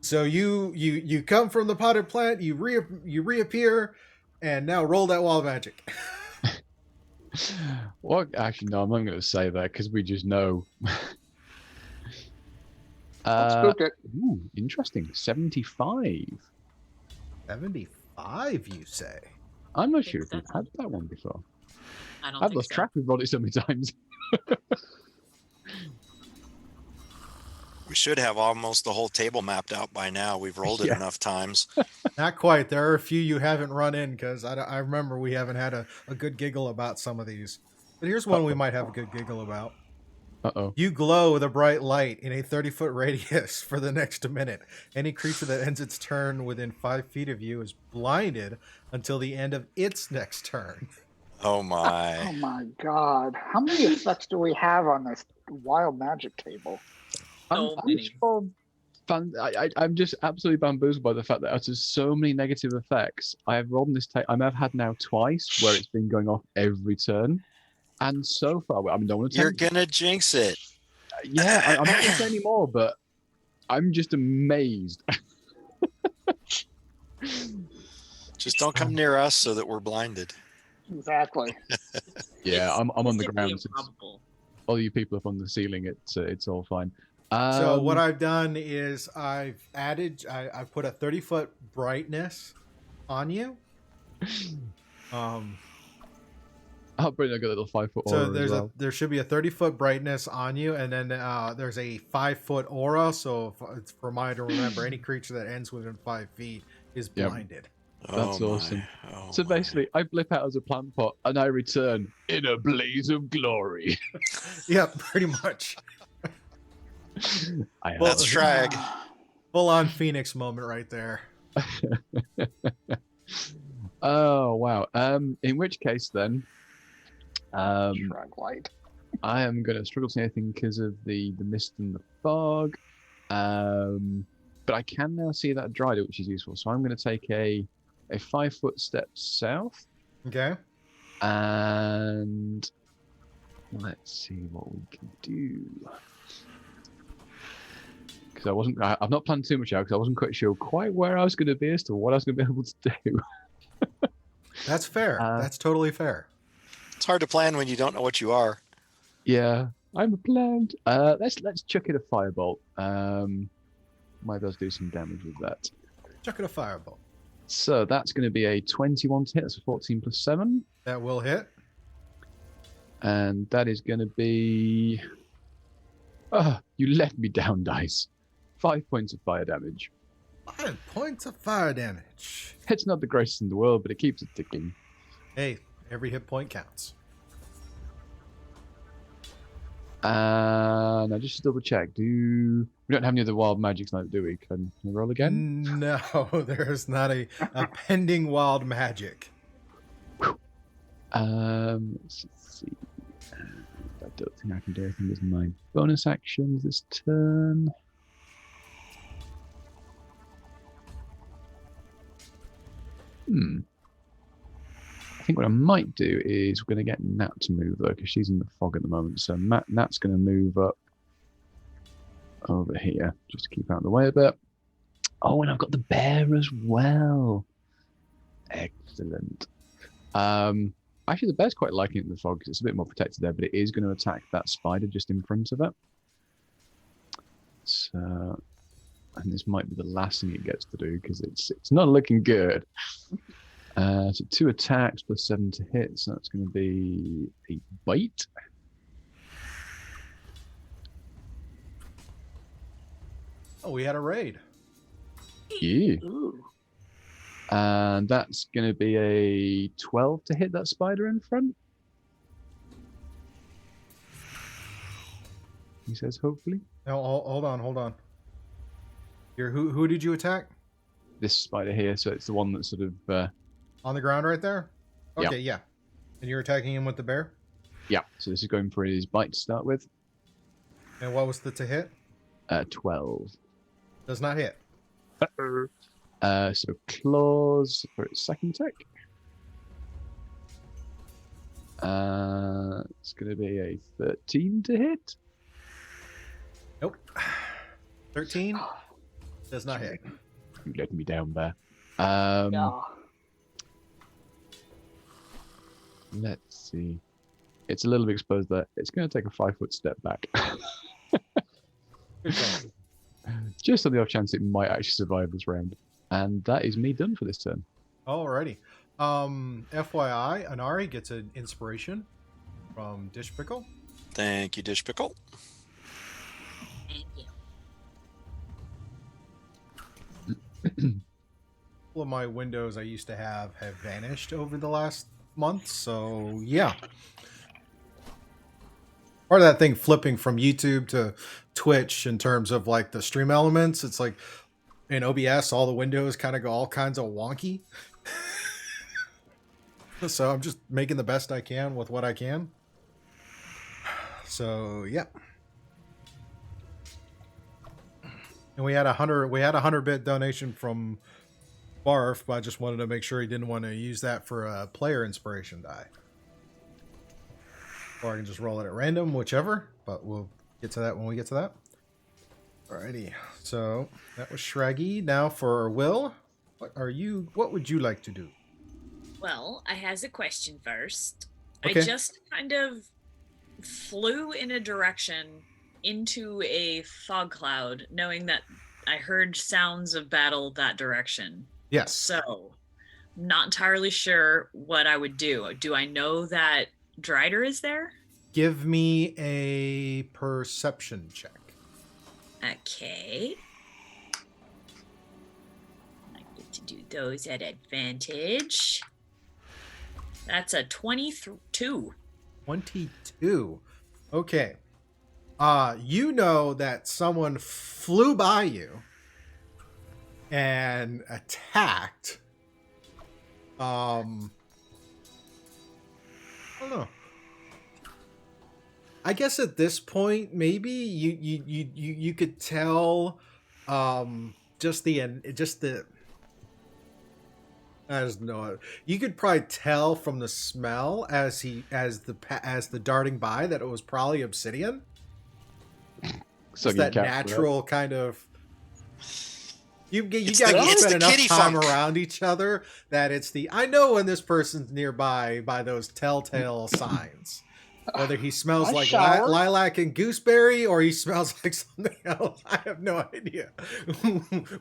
So you come from the potted plant, you reappear, and now roll that wild magic. Well, actually, no, I'm not going to say that because we just know. Spook it. Ooh, interesting. 75. 75, you say? I'm not sure if we've had that one before. I've lost track. We've rolled it so many times. We should have almost the whole table mapped out by now. We've rolled it enough times. Not quite. There are a few you haven't run in because I remember we haven't had a good giggle about some of these. But here's one we might have a good giggle about. Uh-oh. You glow with a bright light in a 30-foot radius for the next minute. Any creature that ends its turn within 5 feet of you is blinded until the end of its next turn. Oh my. Oh my god. How many effects do we have on this wild magic table? So many. I'm just absolutely bamboozled by the fact that out of so many negative effects, I have rolled this I have had now twice where it's been going off every turn. And so far, I mean, don't want to You're gonna jinx it. Yeah, I'm not going to say any more, but I'm just amazed. Just don't come near us so that we're blinded. Exactly. Yeah, I'm on the Simply ground. Since improbable. all you people up on the ceiling, it's all fine. So what I've done is I've put a 30-foot brightness on you. I'll bring a little 5-foot aura. So there should be a 30-foot brightness on you, and then there's a 5-foot aura. So it's for mine to remember, any creature that ends within 5 feet is blinded. That's awesome. Oh So basically, I blip out as a plant pot, and I return in a blaze of glory. Yep, pretty much. That's Shrag. Full-on Phoenix moment right there. Oh wow. In which case then, Shrug light. I am going to struggle to see anything because of the mist and the fog. But I can now see that Drider, which is useful. So I'm going to take a 5-foot step south. Okay. And let's see what we can do. Because I've not planned too much out because I wasn't quite sure quite where I was going to be as to what I was going to be able to do. That's fair. That's totally fair. It's hard to plan when you don't know what you are. Yeah, I'm a plant. Let's chuck it a firebolt. Might as do some damage with that. Chuck it a firebolt. So that's going to be a 21 to hit. That's a 14 plus 7. That will hit. And that is going to be... Oh, you let me down, dice. 5 points of fire damage. 5 points of fire damage. It's not the greatest in the world, but it keeps it ticking. Hey, every hit point counts. And I just double check. We don't have any other wild magics now, do we? Can we roll again? No, there's not a pending wild magic. Let's see. I don't think I can do anything with my bonus actions this turn. I think what I might do is we're going to get Nat to move though, because she's in the fog at the moment. So Nat's going to move up over here just to keep out of the way a bit. Oh, and I've got the bear as well. Excellent. Actually, the bear's quite liking it in the fog because it's a bit more protected there, but it is going to attack that spider just in front of it. So, and this might be the last thing it gets to do because it's not looking good. So 2 attacks plus 7 to hit, so that's going to be a bite. Oh, we had a raid. Yeah. Ooh. And that's going to be a 12 to hit that spider in front. He says, hopefully. No, hold on. Here, who did you attack? This spider here, so it's the one that's sort of... On the ground right there? Yeah. Okay, yeah. And you're attacking him with the bear? Yeah, so this is going for his bite to start with. And what was the to hit? 12. Does not hit. So claws for its second attack. It's going to be a 13 to hit. Nope. 13 does not hit. You let me down there. Yeah. Let's see. It's a little bit exposed there. It's going to take a 5-foot step back. Good going. Just on the off chance it might actually survive this round. And that is me done for this turn. Alrighty. FYI, Anari gets an inspiration from Dish Pickle. Thank you, Dish Pickle. Thank you. All of my windows I used to have vanished over the last month, so yeah. Part of that thing flipping from YouTube to Twitch in terms of like the stream elements, it's like in OBS all the windows kind of go all kinds of wonky. So I'm just making the best I can with what I can. So yeah. And we had a 100-bit donation from Barf, but I just wanted to make sure he didn't want to use that for a player inspiration die. Or I can just roll it at random, whichever, but we'll get to that when we get to that. Alrighty, so that was Shraggy. Now for Will, what would you like to do? Well, I has a question first. Okay. I just kind of flew in a direction into a fog cloud, knowing that I heard sounds of battle that direction. Yes. So, not entirely sure what I would do. Do I know that Drider is there? Give me a perception check. Okay. I get to do those at advantage. That's a 22. 22. Okay. You know that someone flew by you and attacked. I don't know. I guess at this point, maybe you could tell, just the I just know it. You could probably tell from the smell as the darting by that it was probably Obsidian. So It's that natural kind of. You guys spend enough time around each other that it's the. I know when this person's nearby by those telltale signs. Whether he smells like lilac and gooseberry or he smells like something else, I have no idea.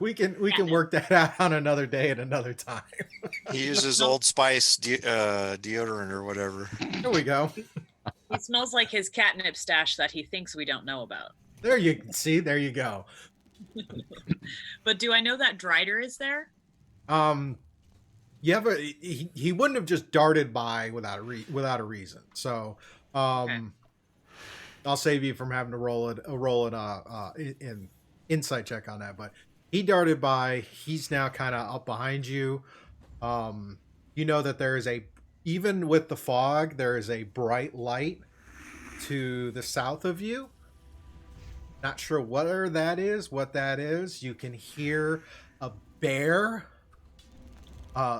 we can work that out on another day at another time. He uses Old Spice deodorant or whatever. There we go. He smells like his catnip stash that he thinks we don't know about. There you see. There you go. But do I know that Drider is there? Yeah, but he wouldn't have just darted by without a reason. So. Okay. I'll save you from having to roll an insight check on that. But he darted by. He's now kind of up behind you. You know that there is even with the fog, there is a bright light to the south of you. Not sure what that is. You can hear a bear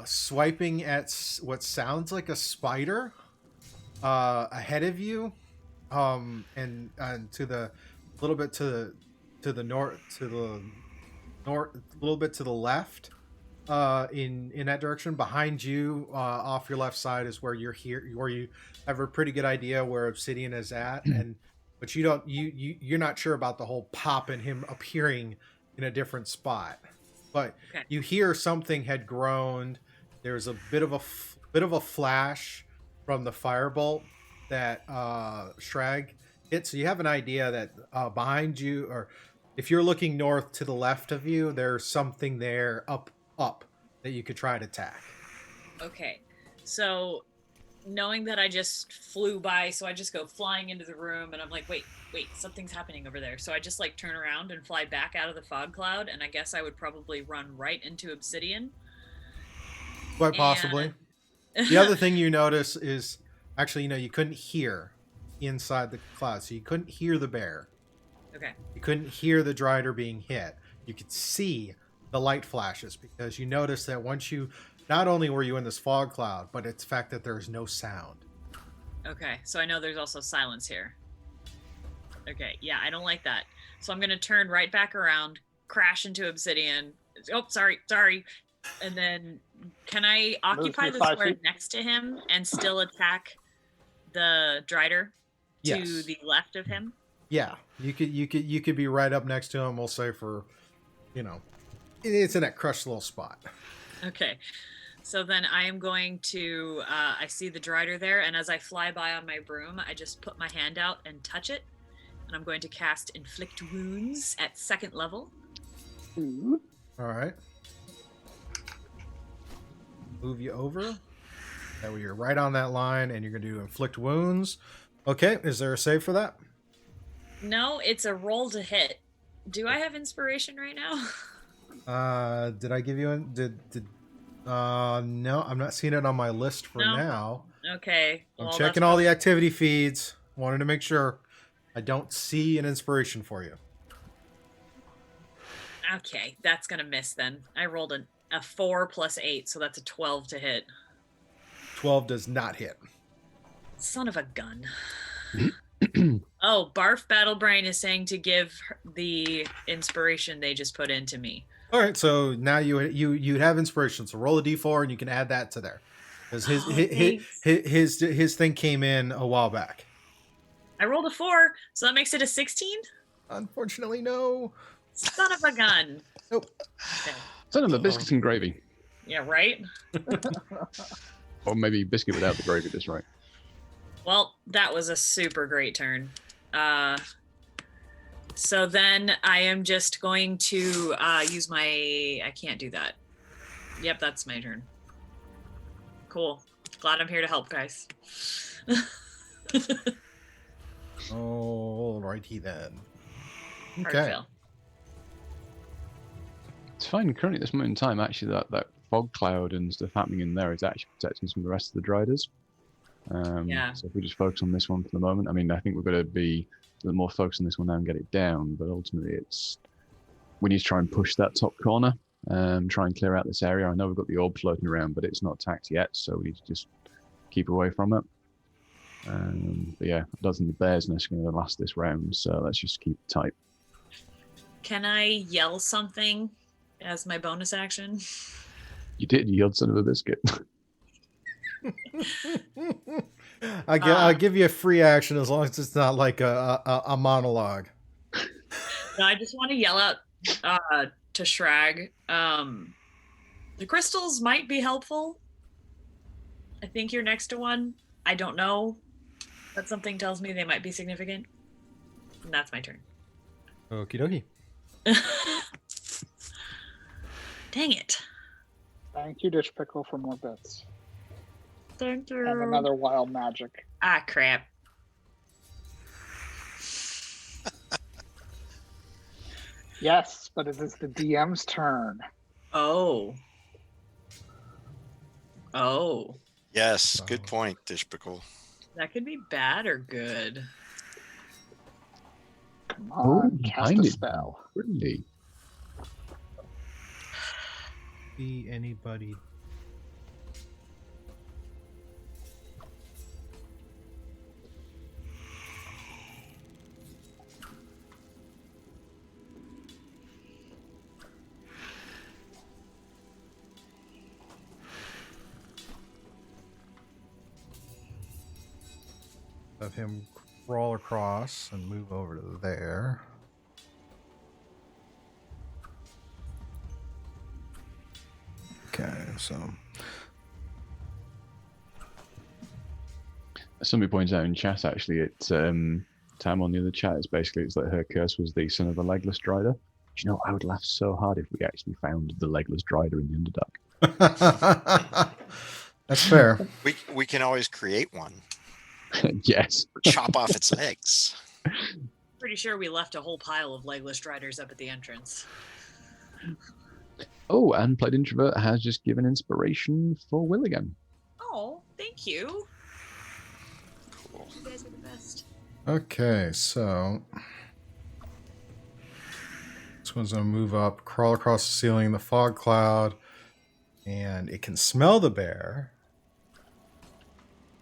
swiping at what sounds like a spider. Ahead of you, and to the little bit to the north, a little bit to the left, in that direction. Behind you, off your left side is where where you have a pretty good idea where Obsidian is at, but you're not sure about the whole pop and him appearing in a different spot. But okay. You hear something had grown. There's a bit of a flash from the firebolt that Shrag hit. So you have an idea that behind you, or if you're looking north to the left of you, there's something there up that you could try to attack. Okay. So knowing that I just flew by, so I just go flying into the room and I'm like, wait, something's happening over there. So I just like turn around and fly back out of the fog cloud, and I guess I would probably run right into Obsidian. Quite possibly. The other thing you notice is actually, you couldn't hear inside the cloud, so you couldn't hear the bear. Okay. You couldn't hear the Drider being hit. You could see the light flashes because you noticed that not only were you in this fog cloud, but it's the fact that there's no sound. Okay, so I know there's also silence here. Okay, yeah, I don't like that. So I'm going to turn right back around, crash into Obsidian. Oh, sorry. And then can I occupy the square next to him and still attack the Drider to the left of him? Yeah, you could be right up next to him. We'll say for, it's in that crushed little spot. Okay, so then I am going to. I see the Drider there, and as I fly by on my broom, I just put my hand out and touch it, and I'm going to cast Inflict Wounds at 2nd level. Ooh. All right. Move you over. That way you're right on that line, and you're going to do Inflict Wounds. Okay, is there a save for that? No, it's a roll to hit. Do I have inspiration right now? Did I give you No, I'm not seeing it on my list for No? now. Okay. I'm Well, checking all the activity feeds. Wanted to make sure. I don't see an inspiration for you. Okay, that's gonna miss then. I rolled a 4 plus 8, so that's a 12 to hit. 12 does not hit. Son of a gun. Oh, Barf Battlebrain is saying to give the inspiration they just put into me. All right, so now you have inspiration. So roll a d4 and you can add that to there, because his thing came in a while back. I rolled a 4, so that makes it a 16. Unfortunately, no. Son of a gun. Nope. Okay. Son of a biscuits and gravy, Yeah, right. or maybe biscuit without the gravy. That's right. Well, that was a super great turn. So then I am just going to use my... I can't do that. Yep, that's my turn. Cool. Glad I'm here to help, guys. Alrighty then. Hard Okay. fail. It's fine. Currently, at this moment in time, actually, that fog cloud and stuff happening in there is actually protecting some of the rest of the Driders. Yeah. So if we just focus on this one for the moment, I mean, I think we're going to be a little more focused on this one now and get it down. But ultimately, we need to try and push that top corner, try and clear out this area. I know we've got the orb floating around, but it's not attacked yet, so we need to just keep away from it. But yeah, I don't think the bear's nest is going to last this round, so let's just keep tight. Can I yell something as my bonus action? You did, you old son of a biscuit. I'll give you a free action as long as it's not like a monologue. No, I just want to yell out to Shrag. The crystals might be helpful. I think you're next to one. I don't know, but something tells me they might be significant. And that's my turn. Okie dokie. Dang it. Thank you, Dish Pickle, for more bits. Thank you. And another wild magic. Ah, crap. Yes, but it is the DM's turn. Oh. Oh. Yes, good point, Dishpickle. That could be bad or good. Come on, cast a it. spell. Really? Be anybody. Have him crawl across and move over to there. Okay, so Somebody points out in chat, actually, Tam on the other chat, it's like her curse was the son of a legless Drider. Do you know, I would laugh so hard if we actually found the legless Drider in the Underdark. That's fair. We can always create one. Yes. Chop off its legs. Pretty sure we left a whole pile of legless Driders up at the entrance. Oh, and Played Introvert has just given inspiration for Will again. Oh, thank you. Cool. You guys are the best. Okay, so this one's gonna move up, crawl across the ceiling in the fog cloud, and it can smell the bear.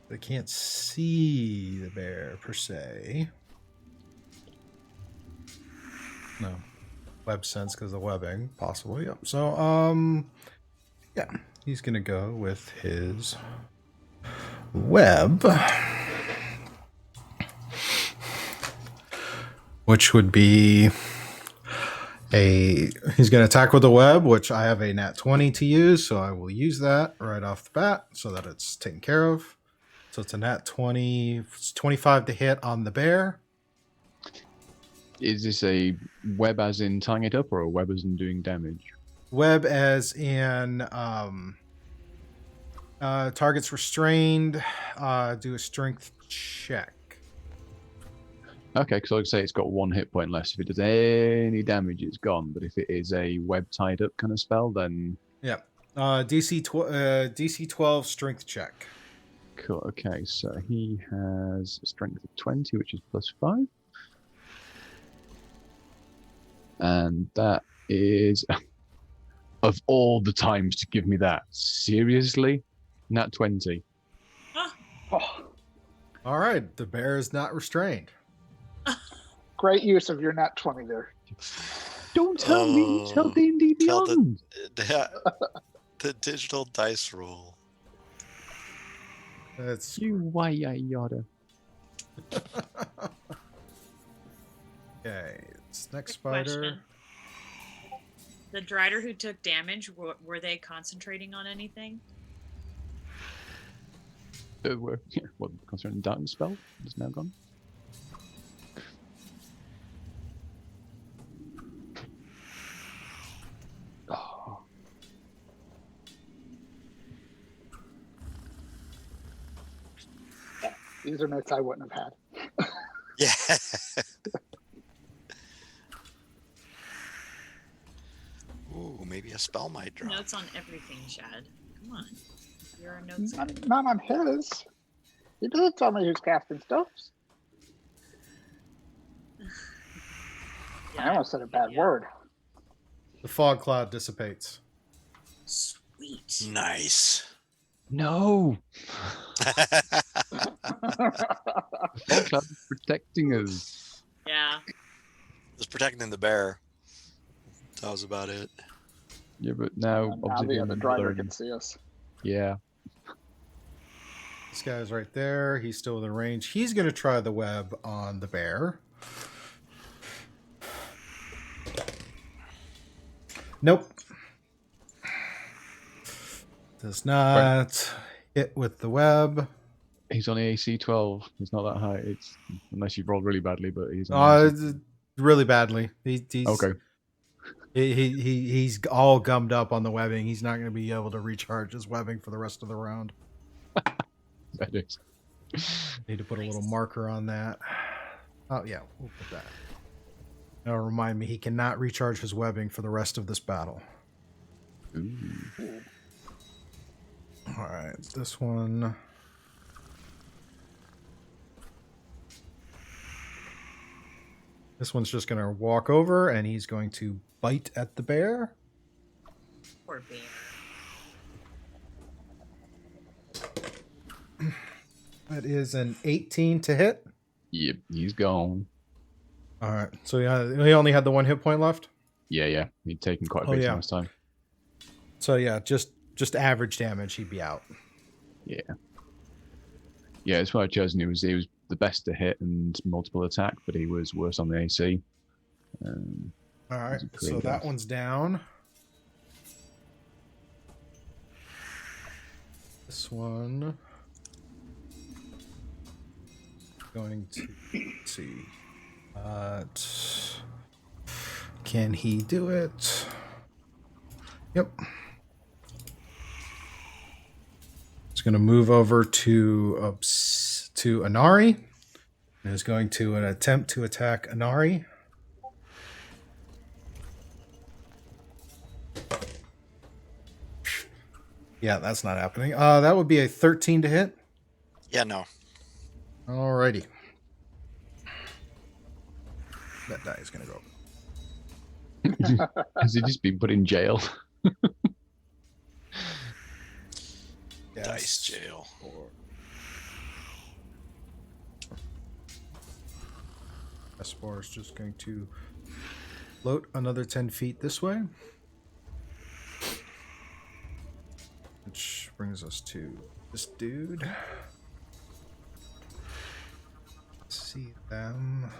They can't see the bear per se. No. Web sense because of the webbing, possibly. Yep. So, yeah, he's gonna go with his web, which would be he's gonna attack with the web, which I have a nat 20 to use, so I will use that right off the bat so that it's taken care of. So it's a nat 20, it's 25 to hit on the bear. Is this a web as in tying it up, or a web as in doing damage? Web as in targets restrained, do a strength check. Okay, because I'd say it's got 1 hit point less. If it does any damage, it's gone. But if it is a web tied up kind of spell, then Yeah. DC 12 strength check. Cool. Okay, so he has a strength of 20, which is +5. And that is, of all the times to give me that, seriously? Nat 20. Oh, All right, the bear is not restrained. great use of your nat 20 there. Don't tell me, tell D&D Tell Beyond. the digital dice roll. That's You yada. okay. It's next Quick spider. question. The Drider who took damage, were they concentrating on anything? What, concerning darkness spell is now gone? Oh. These are notes I wouldn't have had. Yeah. Ooh, maybe a spell might drop. Notes on everything, Chad. Come on. You're a notes. Not on his. He doesn't tell me who's casting stuff. I almost said a bad word. The fog cloud dissipates. Sweet. Nice. No! Fog cloud is protecting us. Yeah. It's protecting the bear. That was about it. Yeah, but now Now the Obsidian other and driver Learn. can see us. Yeah. This guy's right there. He's still within range. He's going to try the web on the bear. Nope. Does not hit with the web. He's on AC 12. He's not that high. It's unless you've rolled really badly, but he's on AC. Really badly. He's Okay. He's all gummed up on the webbing. He's not going to be able to recharge his webbing for the rest of the round. That is. Need to put a little marker on that. Oh yeah, we'll put that. Now remind me, he cannot recharge his webbing for the rest of this battle. Ooh. All right, this one. This one's just going to walk over, and he's going to bite at the bear. Poor bear. That is an 18 to hit. Yep, he's gone. All right, so he only had the 1 hit point left. Yeah. He'd taken quite a bit last time. So yeah, just average damage, he'd be out. Yeah. Yeah, it's why I chosen. He was the best to hit and multiple attack, but he was worse on the AC. All right, so that one's down. This one going to see. Can he do it? Yep. It's going to move over to Inari. And is going to attempt to attack Inari. Yeah, that's not happening. That would be a 13 to hit. Yeah, no. Alrighty. That die is going to go. Has he just been put in jail? Yes. Dice jail. Espar is just going to float another 10 feet this way. Which brings us to this dude. See them.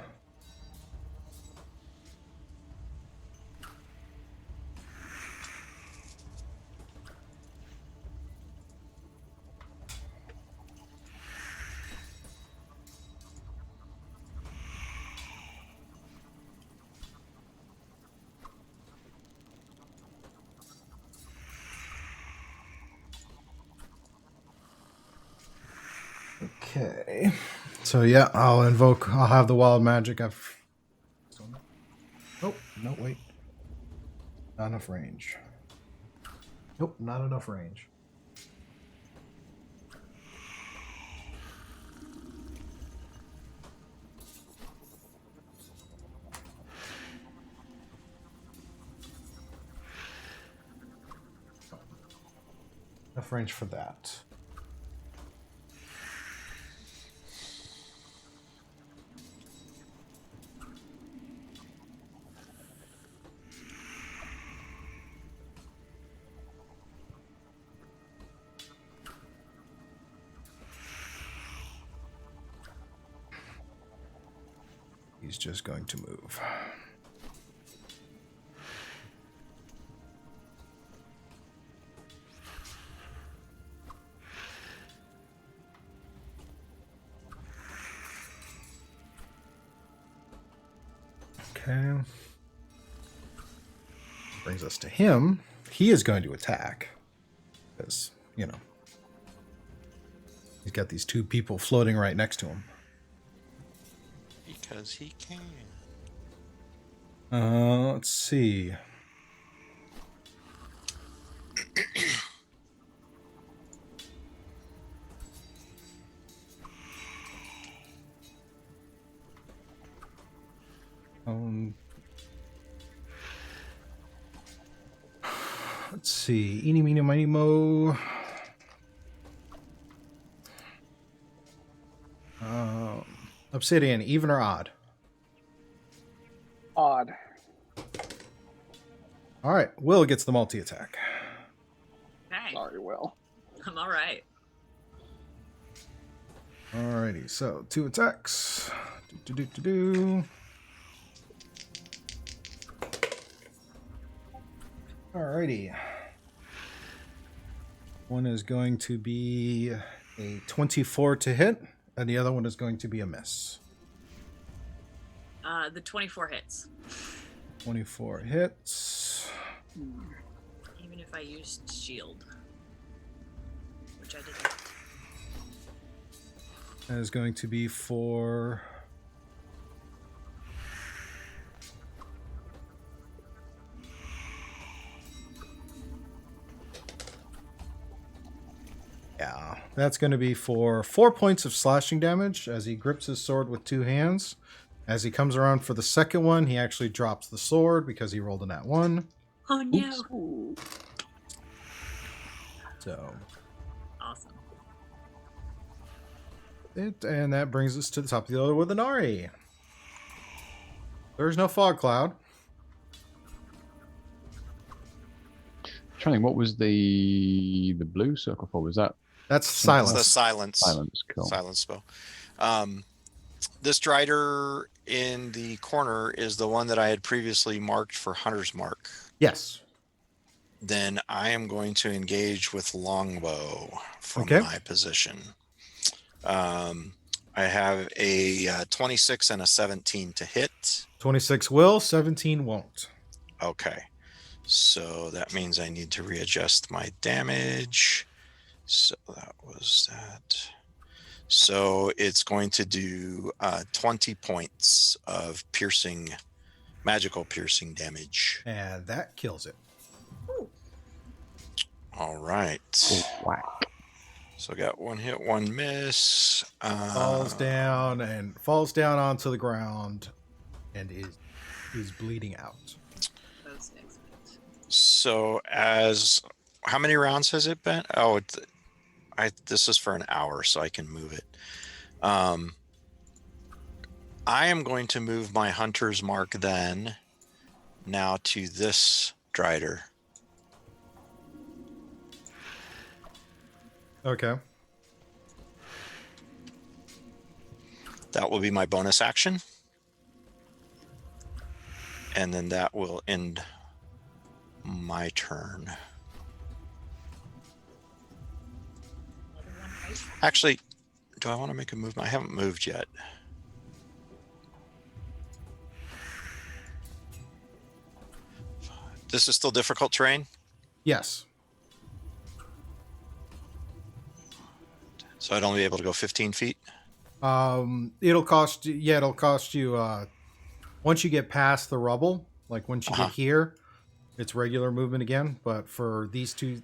Okay. So yeah, I'll have the wild magic. Nope, no, wait. Not enough range. Nope, not enough range. Enough range for that. He's just going to move. Okay. Brings us to him. He is going to attack. Because, you know, he's got these two people floating right next to him. Because he can. Let's see. Let's see. Eeny, meeny, miny, mo. Obsidian, even or odd? Odd. All right. Will gets the multi-attack. Okay. Sorry, Will. I'm all right. Alrighty. So 2 attacks. Do. Alrighty. One is going to be a 24 to hit, and the other one is going to be a miss. The 24 hits. 24 hits. Even if I used shield. Which I didn't. That is going to be for... Yeah, that's going to be for 4 points of slashing damage as he grips his sword with 2 hands. As he comes around for the second one, he actually drops the sword because he rolled a nat 1. Oh no. Oops. So, Awesome. and that brings us to the top of the order with Inari. There's no fog cloud. Trying to think, what was the blue circle for? Was that That's It's silence. the silence. silence? Cool. Silence spell. This Drider in the corner is the one that I had previously marked for Hunter's Mark. Yes. Then I am going to engage with longbow from Okay. my position. I have a 26 and a 17 to hit. 26 will, 17 won't. Okay. So that means I need to readjust my damage. So that was that. So it's going to do 20 points of piercing, magical piercing damage. And that kills it. All right. Whack. So I got 1 hit, 1 miss. Falls down onto the ground and is bleeding out. That's excellent. So how many rounds has it been? Oh, this is for an hour, so I can move it. I am going to move my Hunter's Mark then now to this Drider. Okay. That will be my bonus action. And then that will end my turn. Actually, do I want to make a move? I haven't moved yet. This is still difficult terrain? Yes. So I'd only be able to go 15 feet? It'll cost you, once you get past the rubble, like once you get here, It's regular movement again, but for these two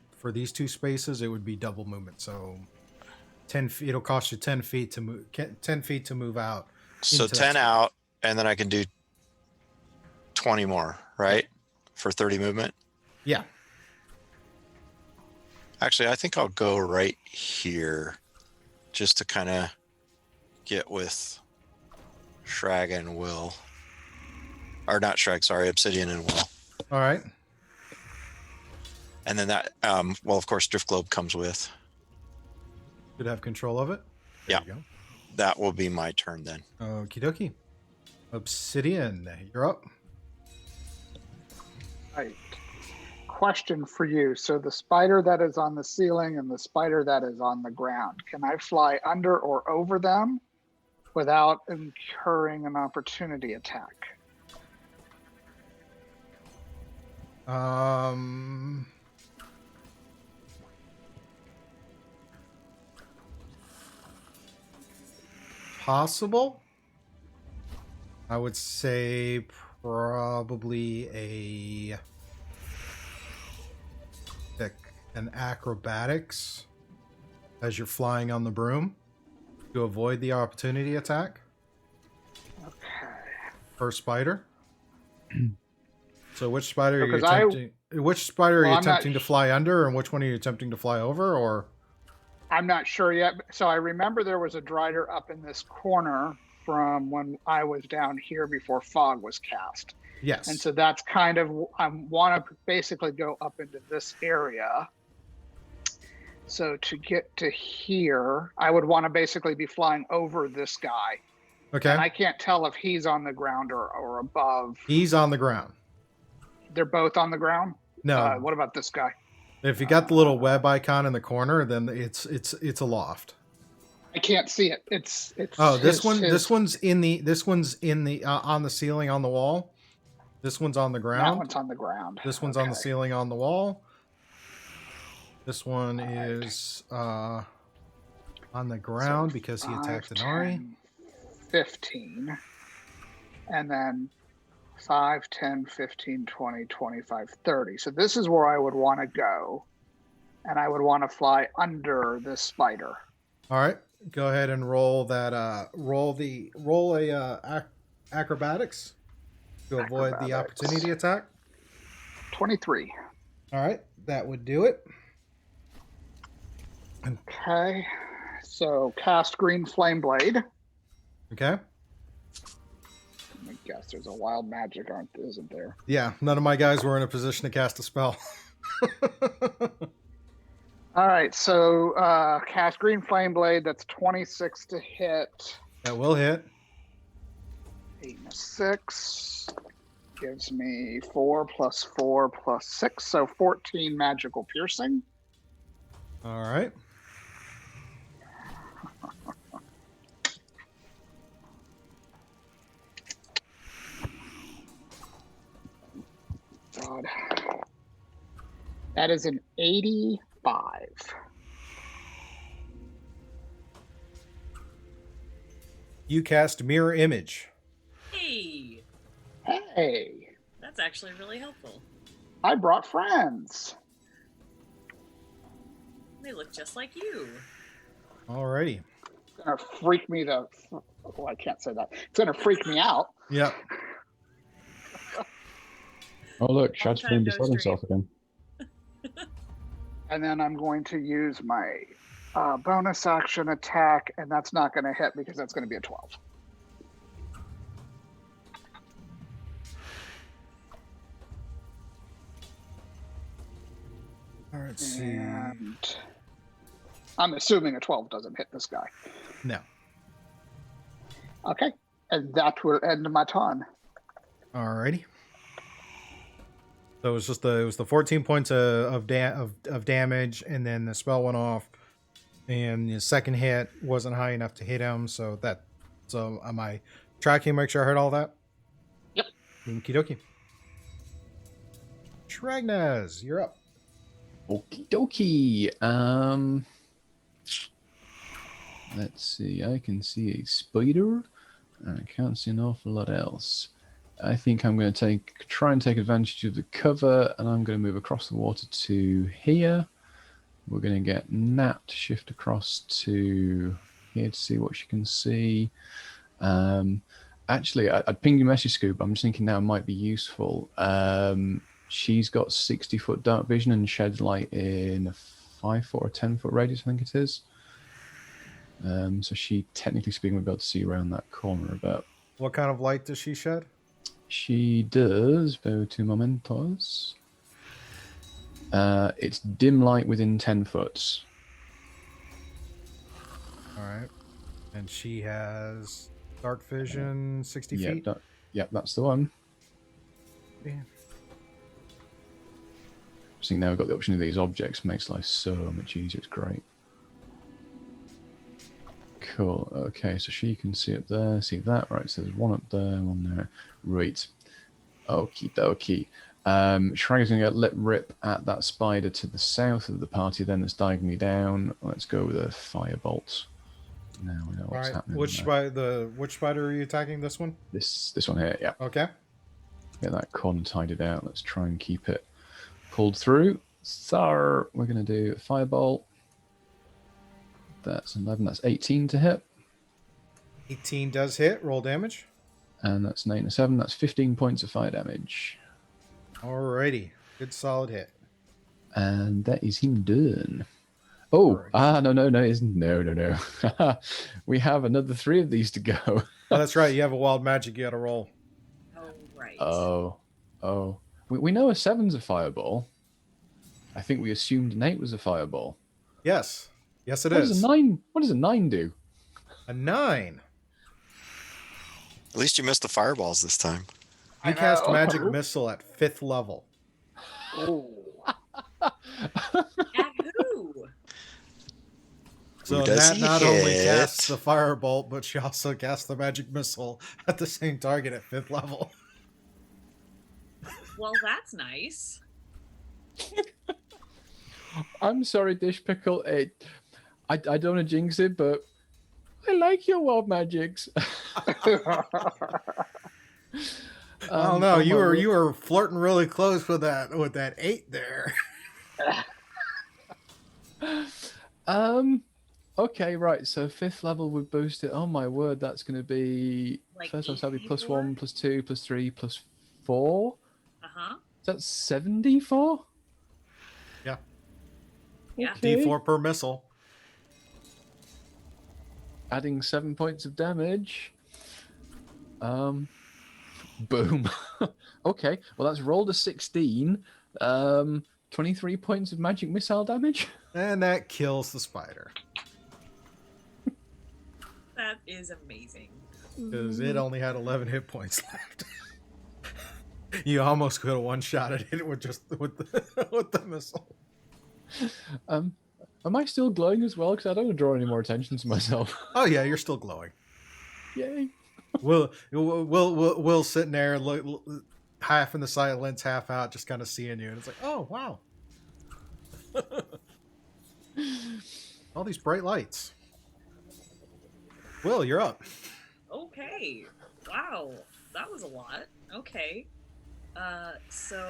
spaces, it would be double movement. So 10 feet. It'll cost you 10 feet to move. 10 feet to move out. So into 10 that out, and then I can do 20 more, right? For 30 movement. Yeah. Actually, I think I'll go right here, just to kind of get with Shrag and Will. Or not Shrag, sorry, Obsidian and Will. All right. And then that, well, of course, Drift Globe comes with. Should have control of it. There you go. That will be my turn then. Okie dokie. Obsidian, you're up. Right. Question for you. So the spider that is on the ceiling and the spider that is on the ground, can I fly under or over them without incurring an opportunity attack? Possible. I would say probably an acrobatics as you're flying on the broom to avoid the opportunity attack. Okay. For spider. So which spider are you Because I- attempting? Which spider are Well, you I'm not attempting to fly under, and which one are you attempting to fly over? Or I'm not sure yet. So I remember there was a Drider up in this corner from when I was down here before fog was cast. yes, And so that's kind of, I want to basically go up into this area. So to get to here, I would want to basically be flying over this guy. okay. And I can't tell if he's on the ground or above. He's on the ground. They're both on the ground? No, What about this guy? if you got the little web icon in the corner, then it's aloft. I can't see it. It's Oh, this his- one. his- This one's in the on the ceiling on the wall. This one's on the That ground. one's on the ground. This one's on the Okay. ceiling on the wall. This one is on the ground So because he 5, attacked an Ari. 10, 15. And then 5, 10, 15, 20, 25, 30. So this is where I would want to go. And I would want to fly under this spider. All right, go ahead and roll that. Roll acrobatics to avoid the Acrobatics. opportunity attack. 23. All right, that would do it. Okay. So cast Green Flame Blade. Okay. I guess there's a wild magic, isn't there? Yeah, none of my guys were in a position to cast a spell. All right. So cast Green Flame Blade. That's 26 to hit. That will hit. 8 and a 6 gives me 4 plus 4 plus 6, so 14 magical piercing. All right. God, that is an 85. You cast Mirror Image. Hey, Hey, that's actually really helpful. I brought friends. They look just like you. Alrighty. It's gonna freak me the. Well, I can't say that. It's gonna freak me out. Yep. Oh look, Shad's time playing no beside himself again. And then I'm going to use my bonus action attack, and that's not going to hit because that's going to be a 12. All right, let's see. And I'm assuming a 12 doesn't hit this guy. No. Okay. And that will end my turn. Alrighty. So it was just the 14 points of damage, and then the spell went off, and the second hit wasn't high enough to hit him. So am I tracking? Make sure I heard all that. Yep. Okie dokie. Shragnas, you're up. Okie dokie. Let's see. I can see a spider. I can't see an awful lot else. I think I'm going to try and take advantage of the cover, and I'm going to move across the water to here. We're going to get Nat to shift across to here to see what she can see. Actually, I'd ping you message, Scoop. I'm just thinking now it might be useful. She's got 60-foot dark vision and sheds light in a 5-foot or 10-foot radius, I think it is. So she, technically speaking, would be able to see around that corner a bit. What kind of light does she shed? She does, bear 2 momentos. It's dim light within 10 foot. All right. And she has dark vision, 60 feet? Yep, that's the one. Yeah. I think now we've got the option of these objects. Makes life so much easier. It's great. Cool. Okay, so she can see up there. See that? Right, so there's one up there, one there. Right. Okie dokie. Shrag's going to get let rip at that spider to the south of the party, then that's diagonally down. Let's go with a firebolt. Now we know what's happening. Which spider are you attacking? This one? This one here, yeah. Okay. Get that corner tidied out. Let's try and keep it pulled through. So we're going to do a firebolt. That's 11. That's 18 to hit. 18 does hit. Roll damage. And that's an 8 and a 7. That's 15 points of fire damage. Alrighty. Good solid hit. And that is him done. Oh, no, it isn't. No. We have another 3 of these to go. Oh, that's right. You have a wild magic you got to roll. Oh, right. Oh. We know a 7's a fireball. I think we assumed an 8 was a fireball. Yes, it is. What does a 9 do? A 9. At least you missed the fireballs this time. You cast magic missile at 5th level. Oh. At who? So does Nat he not only hit? casts the firebolt, but she also casts the magic missile at the same target at 5th level. Well, that's nice. I'm sorry, Dish Pickle. I don't want to jinx it, but I like your wild magics. Oh no, you were flirting really close with that 8 there. Okay, right. So 5th level would boost it. Oh my word, that's going to be Like first off, that'll be +1, 84? +2, +3, +4. Uh-huh. Is that 74? Yeah. Yeah. Okay. D4 per missile. Adding 7 points of damage. Boom. Okay, well that's rolled a 16. 23 points of magic missile damage. And that kills the spider. That is amazing. Because it only had 11 hit points left. You almost could have one-shotted it with the missile. Am I still glowing as well? Because I don't want to draw any more attention to myself. Oh yeah, you're still glowing. Yay. We'll sitting there, look, half in the silence, half out, just kind of seeing you, and it's like, oh wow, all these bright lights. Will, you're up. Okay. Wow. That was a lot. Okay. So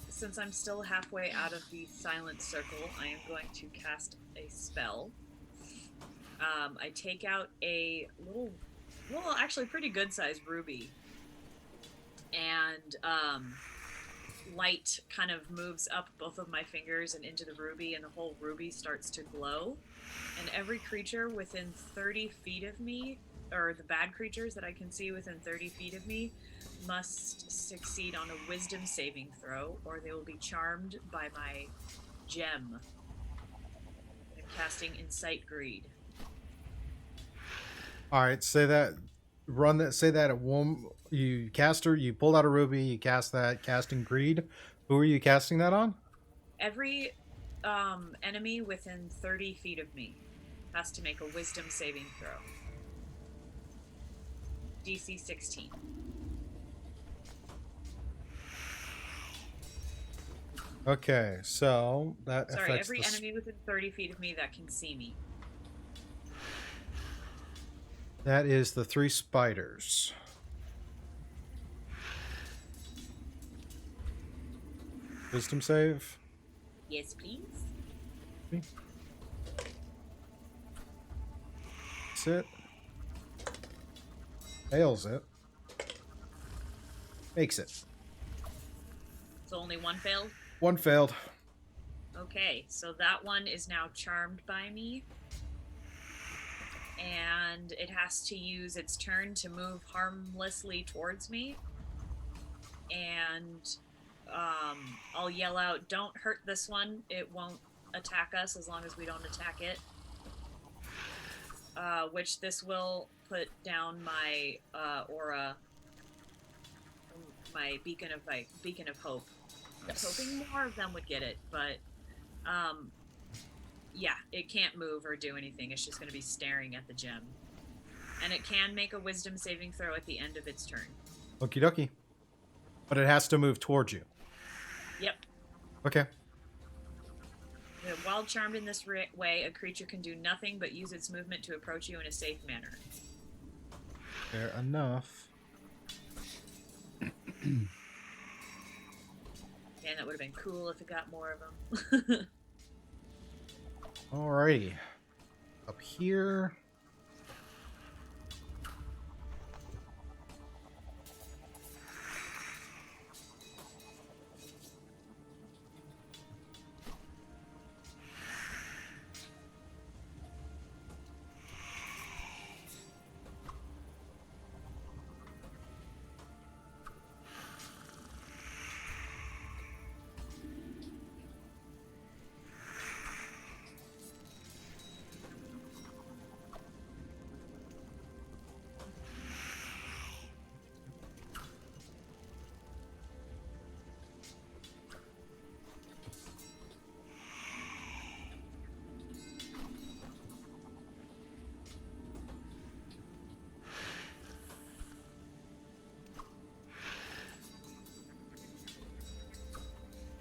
since I'm still halfway out of the silent circle, I am going to cast a spell. I take out a little, well, actually pretty good sized ruby. And light kind of moves up both of my fingers and into the ruby, and the whole ruby starts to glow. And every creature within 30 feet of me, or the bad creatures that I can see within 30 feet of me, must succeed on a wisdom saving throw, or they will be charmed by my gem. I'm casting Incite Greed. All right, say that. Say that at one. You cast her. You pulled out a ruby. You cast that. Casting Greed. Who are you casting that on? Every enemy within 30 feet of me has to make a wisdom saving throw. DC 16. Okay, so that Sorry, affects every enemy within 30 feet of me that can see me. That is the 3 spiders. Wisdom save. Yes, please. That's it. Fails it. Makes it. So only one failed? One failed. Okay, so that one is now charmed by me. And it has to use its turn to move harmlessly towards me. And I'll yell out, "Don't hurt this one. It won't attack us as long as we don't attack it." Which this will put down my aura, my beacon of hope. Yes. I was hoping more of them would get it, but yeah, it can't move or do anything. It's just going to be staring at the gem. And it can make a wisdom saving throw at the end of its turn. Okie dokie. But it has to move towards you. Yep. Okay. While charmed in this way, a creature can do nothing but use its movement to approach you in a safe manner. Fair enough. Man, that would have been cool if it got more of them. Alrighty. Up here.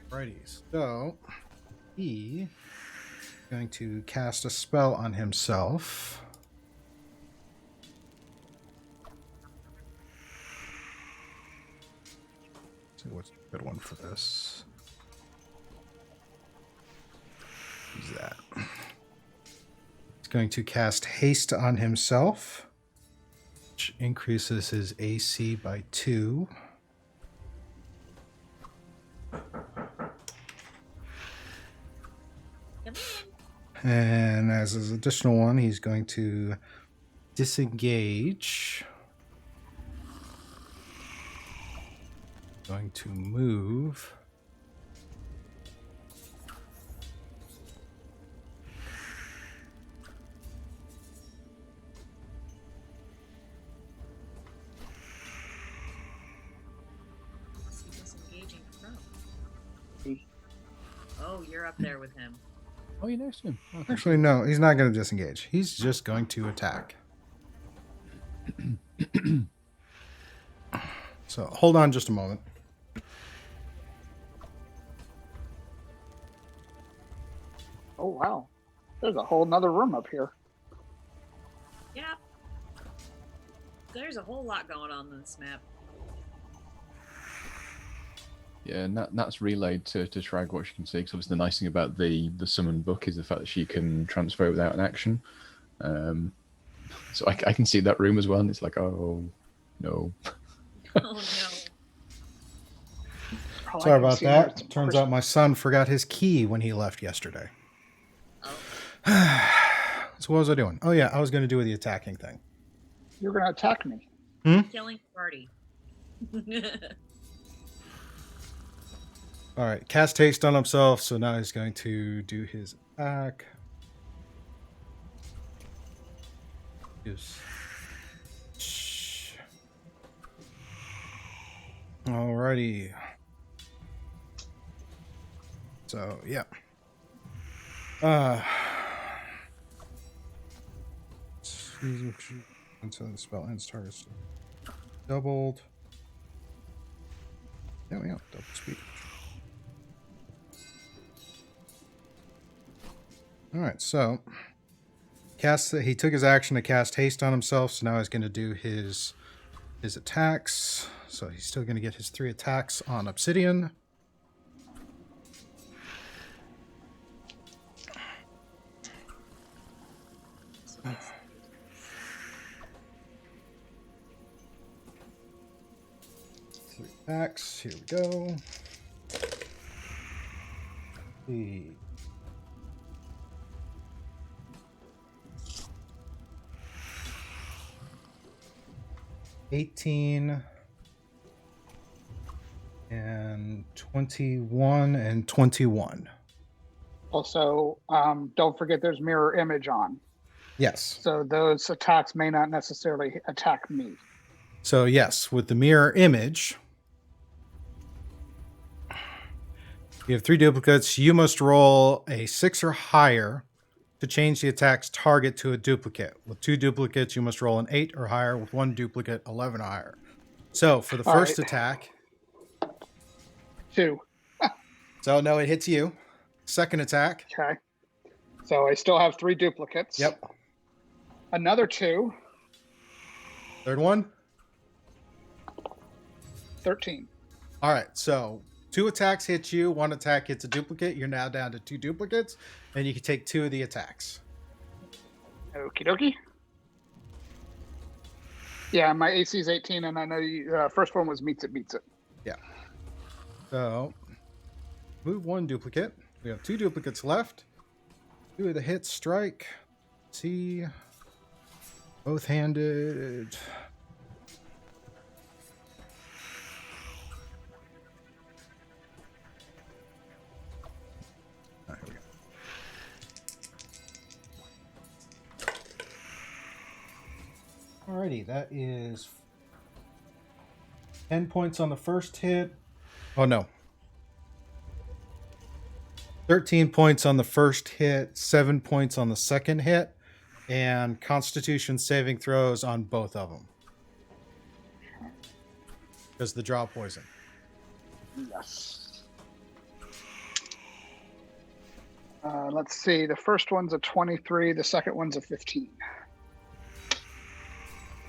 Alrighty, so he is going to cast a spell on himself. Let's see what's a good one for this. Use that. He's going to cast haste on himself, which increases his AC by 2. And as his additional one, he's going to disengage. Going to move. What's he disengaging from? Oh, you're up there with him. Oh, you're next to him. Okay. Actually, no, he's not going to disengage. He's just going to attack. So hold on just a moment. Oh, wow. There's a whole nother room up here. Yeah. There's a whole lot going on in this map. Yeah, and that's relayed to Shrag what she can see. Because obviously the nice thing about the summon book is the fact that she can transfer without an action. So I can see that room as well, and it's like, oh no. Oh no. All I Sorry can about see here is that. some Turns crystal- out my son forgot his key when he left yesterday. Oh. So what was I doing? Oh yeah, I was going to do the attacking thing. You're going to attack me. Killing party. All right, cast haste on himself, so now he's going to do his attack. Alrighty. So yeah. Until the spell ends, targets doubled. There we go. Double speed. All right, so he took his action to cast haste on himself, so now he's going to do his attacks. So he's still going to get his 3 attacks on Obsidian. 3 attacks. Here we go. The 18 and 21 and 21. Also, don't forget there's mirror image on. Yes. So those attacks may not necessarily attack me. So yes, with the mirror image, you have 3 duplicates. You must roll a 6 or higher to change the attack's target to a duplicate. With 2 duplicates, you must roll an 8 or higher. With 1 duplicate, 11 or higher. So for the first attack, 2. So no, it hits you. Second attack. Okay. So I still have 3 duplicates. Yep. Another 2. Third one. 13. All right. So 2 attacks hit you. 1 attack hits a duplicate. You're now down to 2 duplicates, and you can take 2 of the attacks. Okie dokie. Yeah, my AC is 18, and I know you, first one was meets it, beats it. Yeah. So move 1 duplicate. We have 2 duplicates left. 2 of the hits strike. See. Both handed. Here we go. Alrighty, that is 10 points on the first hit. Oh no. 13 points on the first hit, 7 points on the second hit, and Constitution saving throws on both of them. Because the draw poison. Yes. Let's see. The first one's a 23. The second one's a 15.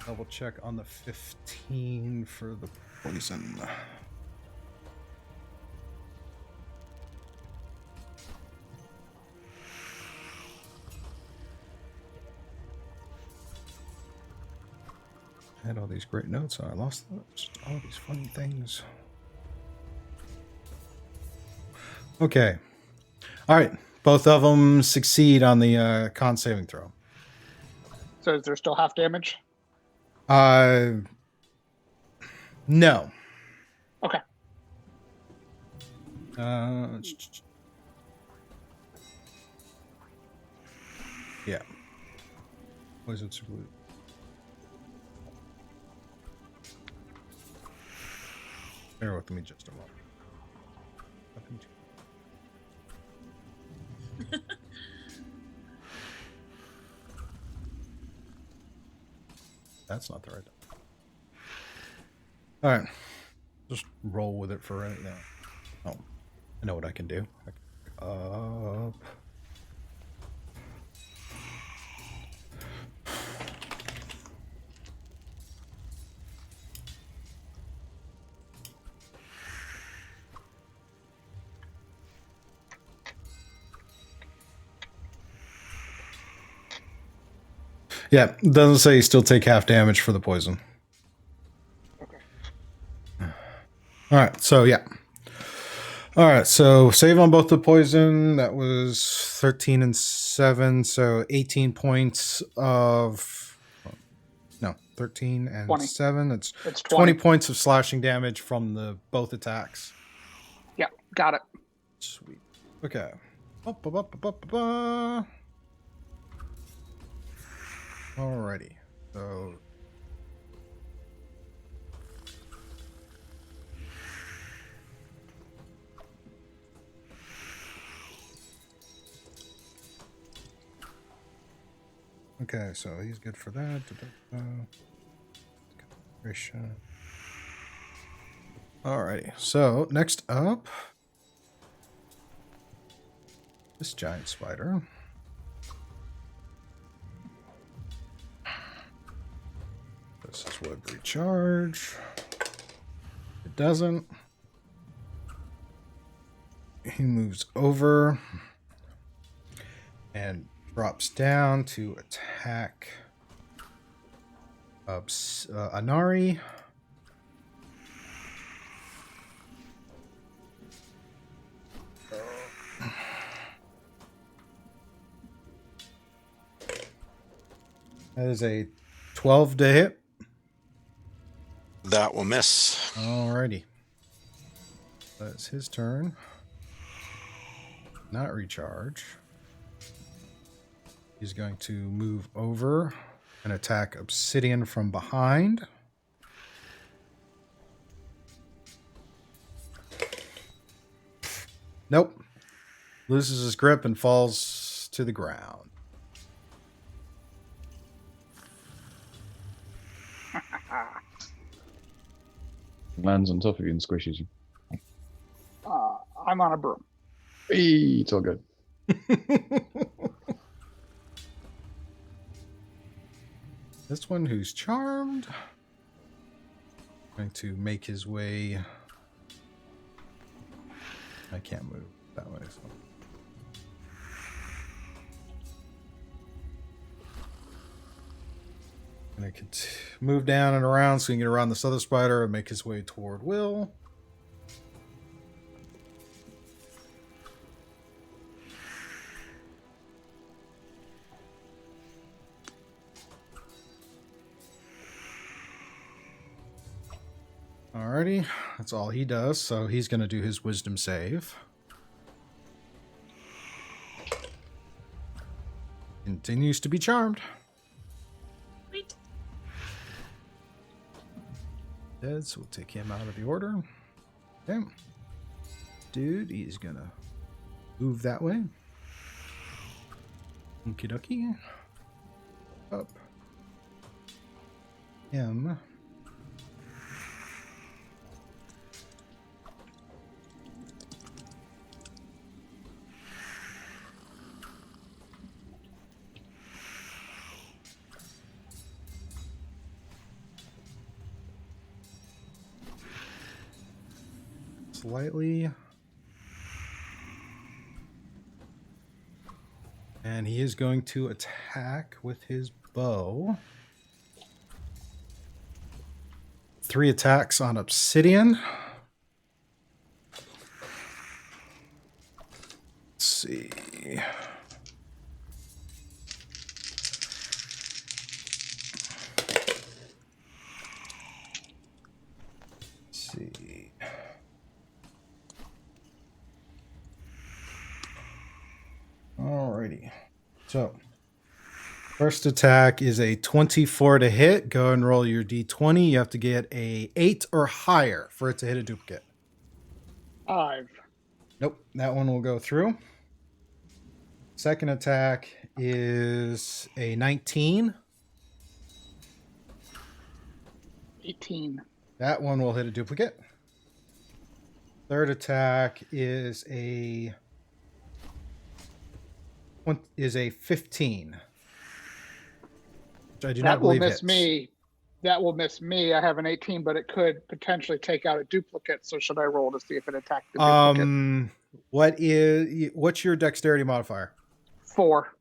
Double check on the 15 for the poison. I had all these great notes, and I lost all these funny things. Okay. All right. Both of them succeed on the con saving throw. So is there still half damage? No. Okay. Yeah. Poison super. Bear with me just a moment. That's not the right. All right, just roll with it for right now. Oh, I know what I can do. Up. Yeah, it doesn't say you still take half damage for the poison. Okay. All right, so yeah. All right, so save on both the poison. That was 13 and 7, so 18 points of... No, 13 and 20. 7. It's 20 points of slashing damage from the both attacks. Yeah, got it. Sweet. Okay. Ba-ba-ba-ba-ba-ba. Alrighty, so okay, so he's good for that. Alrighty, so next up, this giant spider. This is web recharge. It doesn't. He moves over and drops down to attack Anari. That is a 12 to hit. That will miss. Alrighty. That's his turn. Not recharge. He's going to move over and attack Obsidian from behind. Nope. Loses his grip and falls to the ground. Lands on top of you and squishes you. I'm on a broom. Hey, it's all good. This one who's charmed. Going to make his way. I can't move that way. So. Gonna move down and around so he can get around this other spider and make his way toward Will. Alrighty, that's all he does, so he's going to do his wisdom save. Continues to be charmed. Sweet. Dead, so we'll take him out of the order. Okay. Dude, he's going to move that way. Okie dokie. Up. Him. Slightly. And he is going to attack with his bow. 3 attacks on Obsidian. Let's see. Alrighty. So, first attack is a 24 to hit. Go and roll your d20. You have to get a 8 or higher for it to hit a duplicate. 5. Nope, that one will go through. Second attack is a 19. 18. That one will hit a duplicate. Third attack is a 15. Which I do not believe hits. That will miss me. I have an 18, but it could potentially take out a duplicate. So should I roll to see if it attacked the duplicate? What's your dexterity modifier? 4.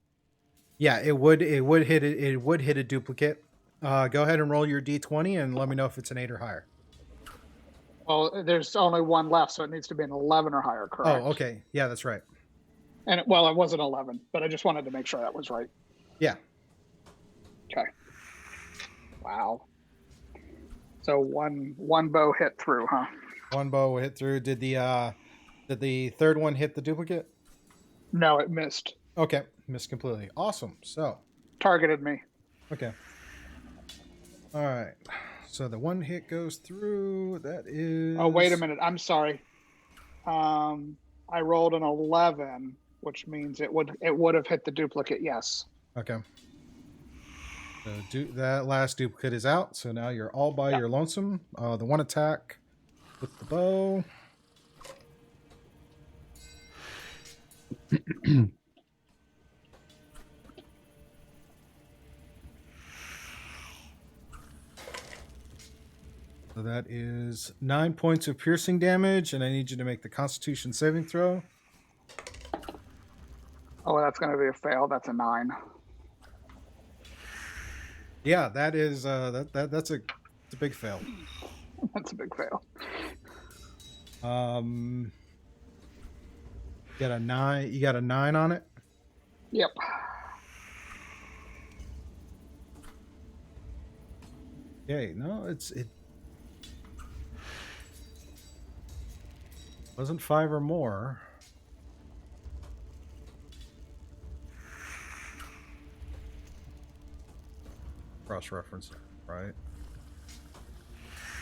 Yeah, it would hit a duplicate. Go ahead and roll your d20 and let me know if it's an 8 or higher. Well, there's only one left, so it needs to be an 11 or higher, correct? Oh, okay. Yeah, that's right. And it was an 11, but I just wanted to make sure that was right. Yeah. Okay. Wow. So one bow hit through, huh? One bow hit through. Did the third one hit the duplicate? No, it missed. Okay, missed completely. Awesome. So targeted me. Okay. All right. So the one hit goes through. That is. Oh, wait a minute. I'm sorry. I rolled an 11, which means it would have hit the duplicate. Yes. Okay. So that last duplicate is out. So now you're all by your lonesome. The one attack with the bow. So that is 9 points of piercing damage, and I need you to make the Constitution saving throw. Oh, that's going to be a fail. That's a 9. Yeah, that is that's a big fail. That's a big fail. You got a 9. You got a 9 on it. Yep. Okay, no, it wasn't 5 or more. Cross-reference, right?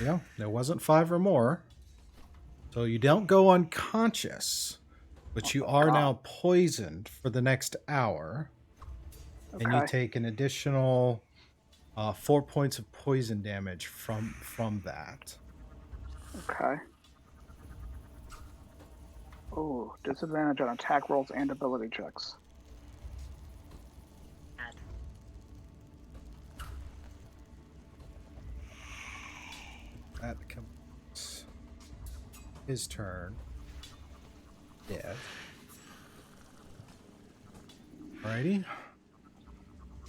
Yeah, it wasn't 5 or more. So you don't go unconscious, but you are now poisoned for the next hour. Okay. And you take an additional 4 points of poison damage from that. Okay. Oh, disadvantage on attack rolls and ability checks. Bad. That comes his turn. Death. Alrighty.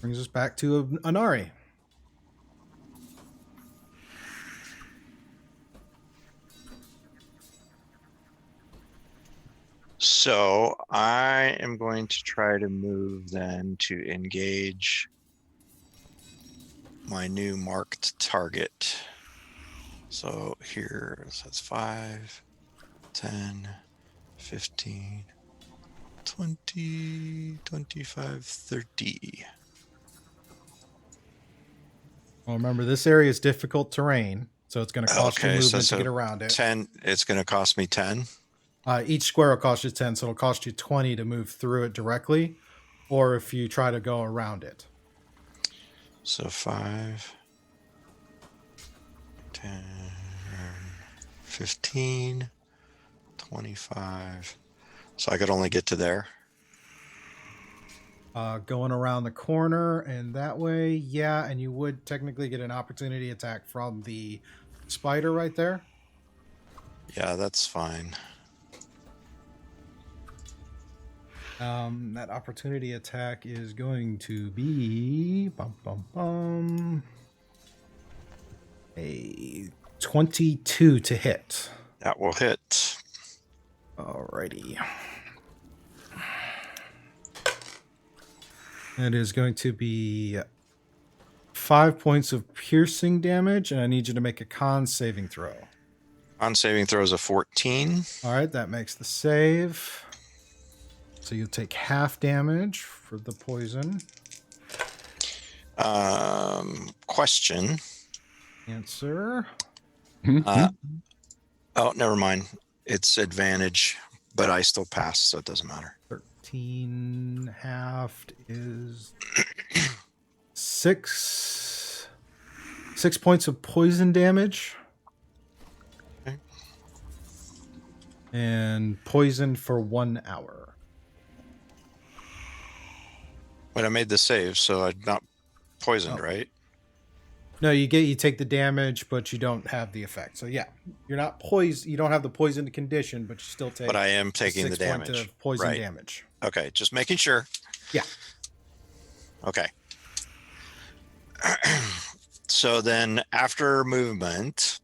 Brings us back to Anari. So I am going to try to move then to engage my new marked target. So here, so that's 5, 10, 15, 20, 25, 30. Well, remember, this area is difficult terrain, so it's going to cost you movement to get around it. 10, it's going to cost me 10. Each square will cost you 10, so it'll cost you 20 to move through it directly, or if you try to go around it. So 5, 10, 15, 25. So I could only get to there. Going around the corner and that way, yeah, and you would technically get an opportunity attack from the spider right there. Yeah, that's fine. That opportunity attack is going to be a 22 to hit. That will hit. Alrighty. That is going to be 5 points of piercing damage, and I need you to make a con saving throw. Con saving throw is a 14. All right, that makes the save. So you'll take half damage for the poison. Question. Answer. Oh, never mind. It's advantage, but I still pass, so it doesn't matter. 13 halved is 6 points of poison damage. Okay. And poison for 1 hour. But I made the save, so I'm not poisoned, right? No, you take the damage, but you don't have the effect. So yeah, you're not poisoned. You don't have the poisoned condition, but you still take. But I am taking the 6 point damage. of poison Right. damage. Okay, just making sure. Yeah. Okay. So then after movement,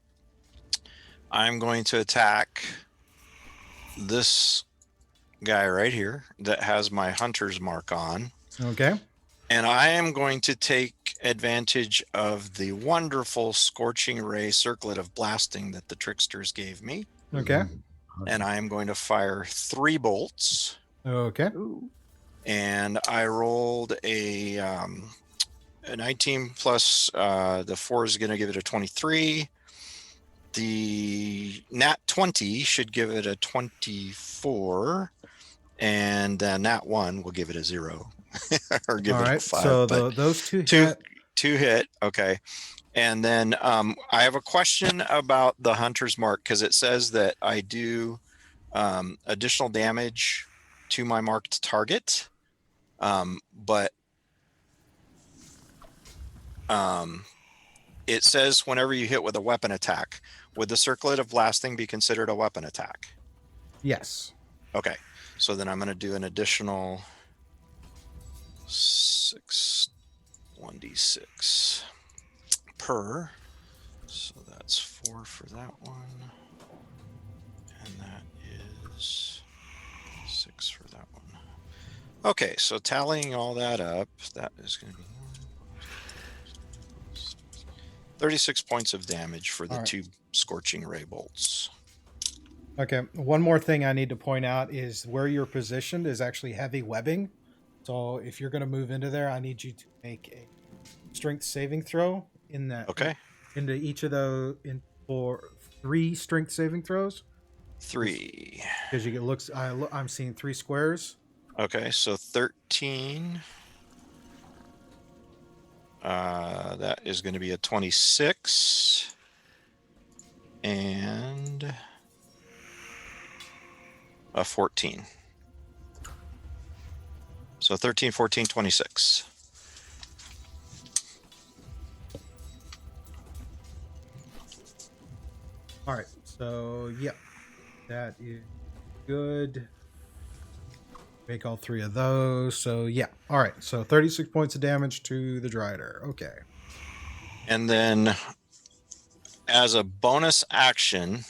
I'm going to attack this guy right here that has my hunter's mark on. Okay. And I am going to take advantage of the wonderful scorching ray circlet of blasting that the tricksters gave me. Okay. And I am going to fire 3 bolts. Okay. Ooh. And I rolled a 19 plus the 4 is going to give it a 23. The nat 20 should give it a 24. And nat 1 will give it a 0. Or give All it right. a 5. So but those two hit. two hit. Okay. And then I have a question about the hunter's mark, because it says that I do additional damage to my marked target. But it says whenever you hit with a weapon attack, would the circlet of blasting be considered a weapon attack? Yes. Okay. So then I'm going to do an additional 1d6 per. So that's 4 for that one. And that is 6 for that one. Okay, so tallying all that up, that is going to be 36 points of damage for the All right. 2 scorching ray bolts. Okay. One more thing I need to point out is where you're positioned is actually heavy webbing. So if you're going to move into there, I need you to make a strength saving throw in that. Okay. Into each of those for 3 strength saving throws. 3. Because you get looks. I'm seeing 3 squares. Okay, so 13. That is going to be a 26. And a 14. So 13, 14, 26. All right. So, yeah. That is good. Make all 3 of those. So, yeah. All right. So, 36 points of damage to the Drider. Okay. And then as a bonus action,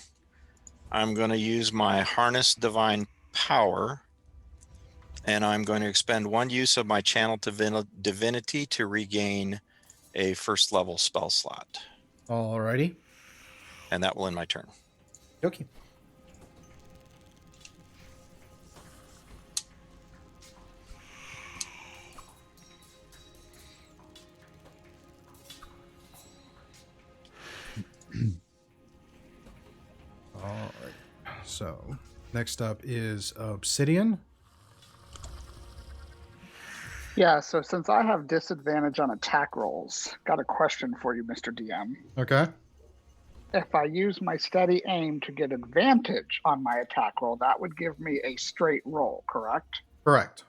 I'm going to use my Harness Divine Power, and I'm going to expend 1 use of my Channel Divinity to regain a first level spell slot. All righty. And that will end my turn. Okay. All right. So, next up is Obsidian. Yeah, so since I have disadvantage on attack rolls, got a question for you, Mr. DM. Okay. If I use my steady aim to get advantage on my attack roll, that would give me a straight roll, correct? Correct.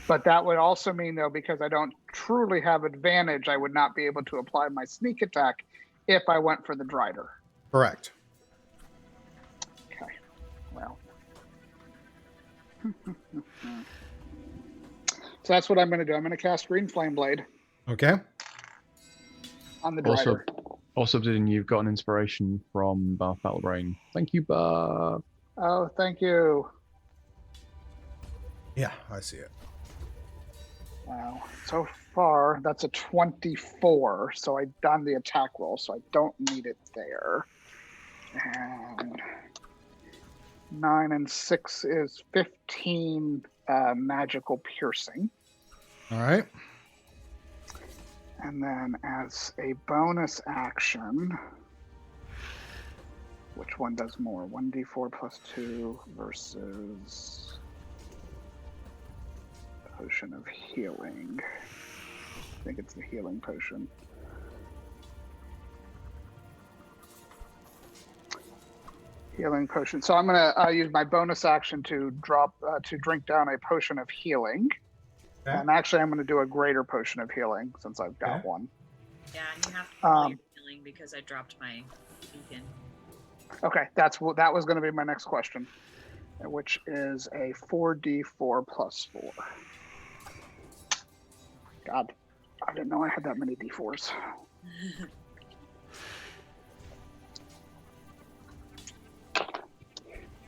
But that would also mean, though, because I don't truly have advantage, I would not be able to apply my sneak attack if I went for the Drider. Correct. Okay, well. So that's what I'm going to do. I'm going to cast Green Flame Blade Okay. on the Drider. Also, Obsidian, you've got an inspiration from Bath Battlebrain. Thank you, Bath. Oh, thank you. Yeah, I see it. Wow. So far, that's a 24. So I've done the attack roll, so I don't need it there. And 9 and 6 is 15 magical piercing. All right. And then as a bonus action, which one does more? 1d4 plus 2 versus Potion of Healing. I think it's the healing potion. Healing potion. So I'm going to use my bonus action to drink down a potion of healing. Okay. And actually, I'm going to do a greater potion of healing since I've got Okay. one. Yeah, and you have to roll your healing because I dropped my beacon. Okay, that was going to be my next question, which is a 4d4 plus 4. God, I didn't know I had that many d4s.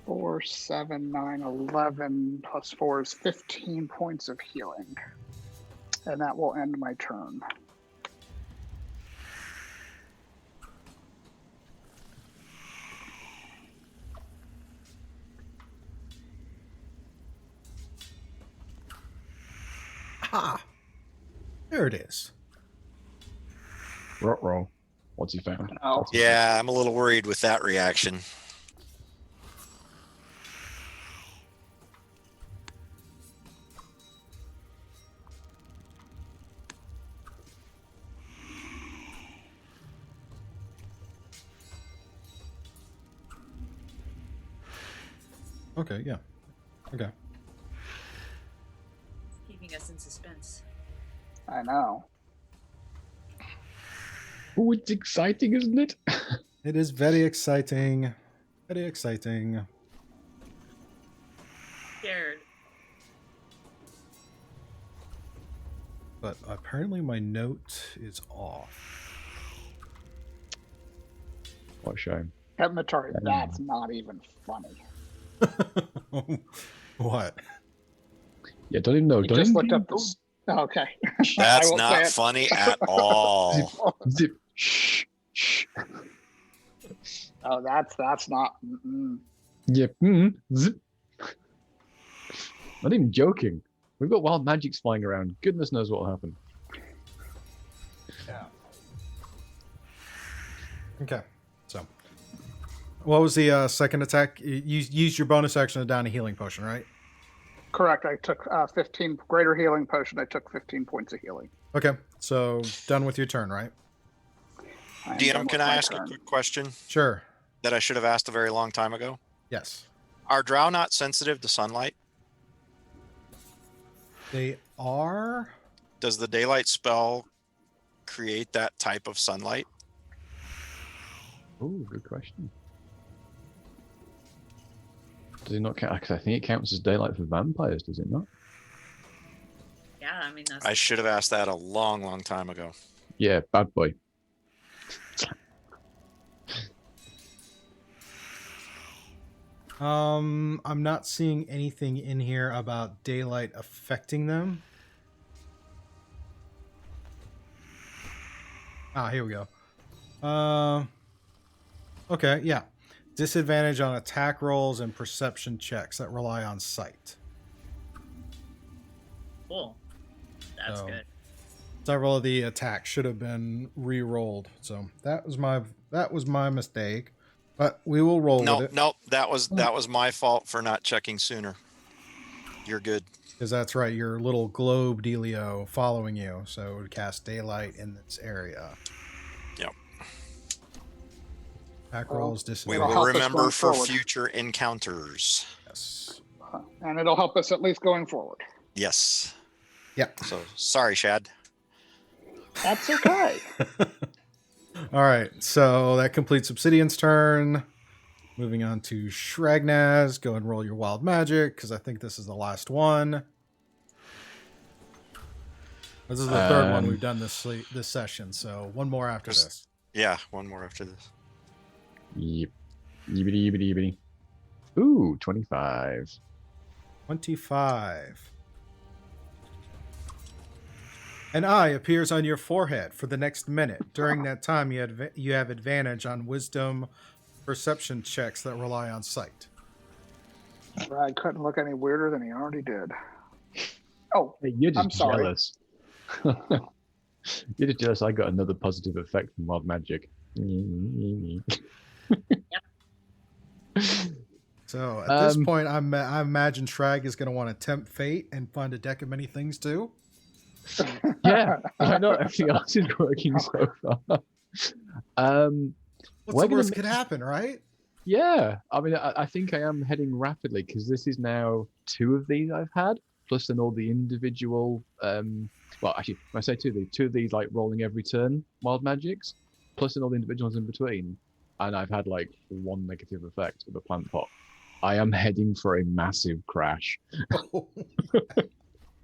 4, 7, 9, 11 plus 4 is 15 points of healing. And that will end my turn. Ah. There it is. Ruh-roh. What's he found? Oh. Yeah, I'm a little worried with that reaction. Okay, yeah. Okay. Keeping us in suspense. I know. Oh, it's exciting, isn't it? It is very exciting. Very exciting. Scared. But apparently my note is off. What a shame. Hypnotory, that's not even funny. What? Yeah, don't even know. You Don't just even looked up this. Okay. That's I won't not say it. funny at all. Zip, Shh. Oh, that's not. Yep. Zip. Not even joking. We've got wild magics flying around. Goodness knows what will happen. Yeah. Okay. So, what was the second attack? You used your bonus action to down a healing potion, right? Correct. I took 15 greater healing potion. I took 15 points of healing. Okay. So done with your turn, right? DM, can I ask a quick question Sure. that I should have asked a very long time ago? Yes. Are drow not sensitive to sunlight? They are. Does the daylight spell create that type of sunlight? Oh, good question. Does it not count? Because I think it counts as daylight for vampires, does it not? Yeah, I mean that's. I should have asked that a long, long time ago. Yeah, bad boy. I'm not seeing anything in here about daylight affecting them. Here we go. Okay, yeah. Disadvantage on attack rolls and perception checks that rely on sight. Cool. That's So, good. Several of the attacks should have been re-rolled, so that was my mistake. But we will roll with it. Nope. That was my fault for not checking sooner. You're good. Because that's right, your little globe dealio following you, so it would cast daylight in this area. Yep. Attack rolls, We disadvantage. will remember for forward. future encounters. Yes. And it'll help us at least going forward. Yes. Yeah. So sorry, Shad. That's okay. All right, so that completes Obsidian's turn. Moving on to Shragnaz. Go and roll your wild magic, because I think this is the last one. This is the third one we've done this session, so one more after this. Yeah, one more after this. Yep. Yibbity yibbity yibbity. Ooh, 25. 25. An eye appears on your forehead for the next minute. During that time, you have advantage on wisdom perception checks that rely on sight. Brad couldn't look any weirder than he already did. Oh, Hey, you're just I'm sorry. jealous. You're just jealous I got another positive effect from wild magic. So at this point, I imagine Shrag is going to want to tempt fate and find a deck of many things too. Yeah, I know everything else is working so far. What's the worst could happen, right? Yeah, I mean, I think I am heading rapidly because this is now 2 of these I've had, plus then all the individual. Well, actually, when I say 2 of these like rolling every turn wild magics, plus then all the individuals in between, and I've had like 1 negative effect of a plant pot. I am heading for a massive crash.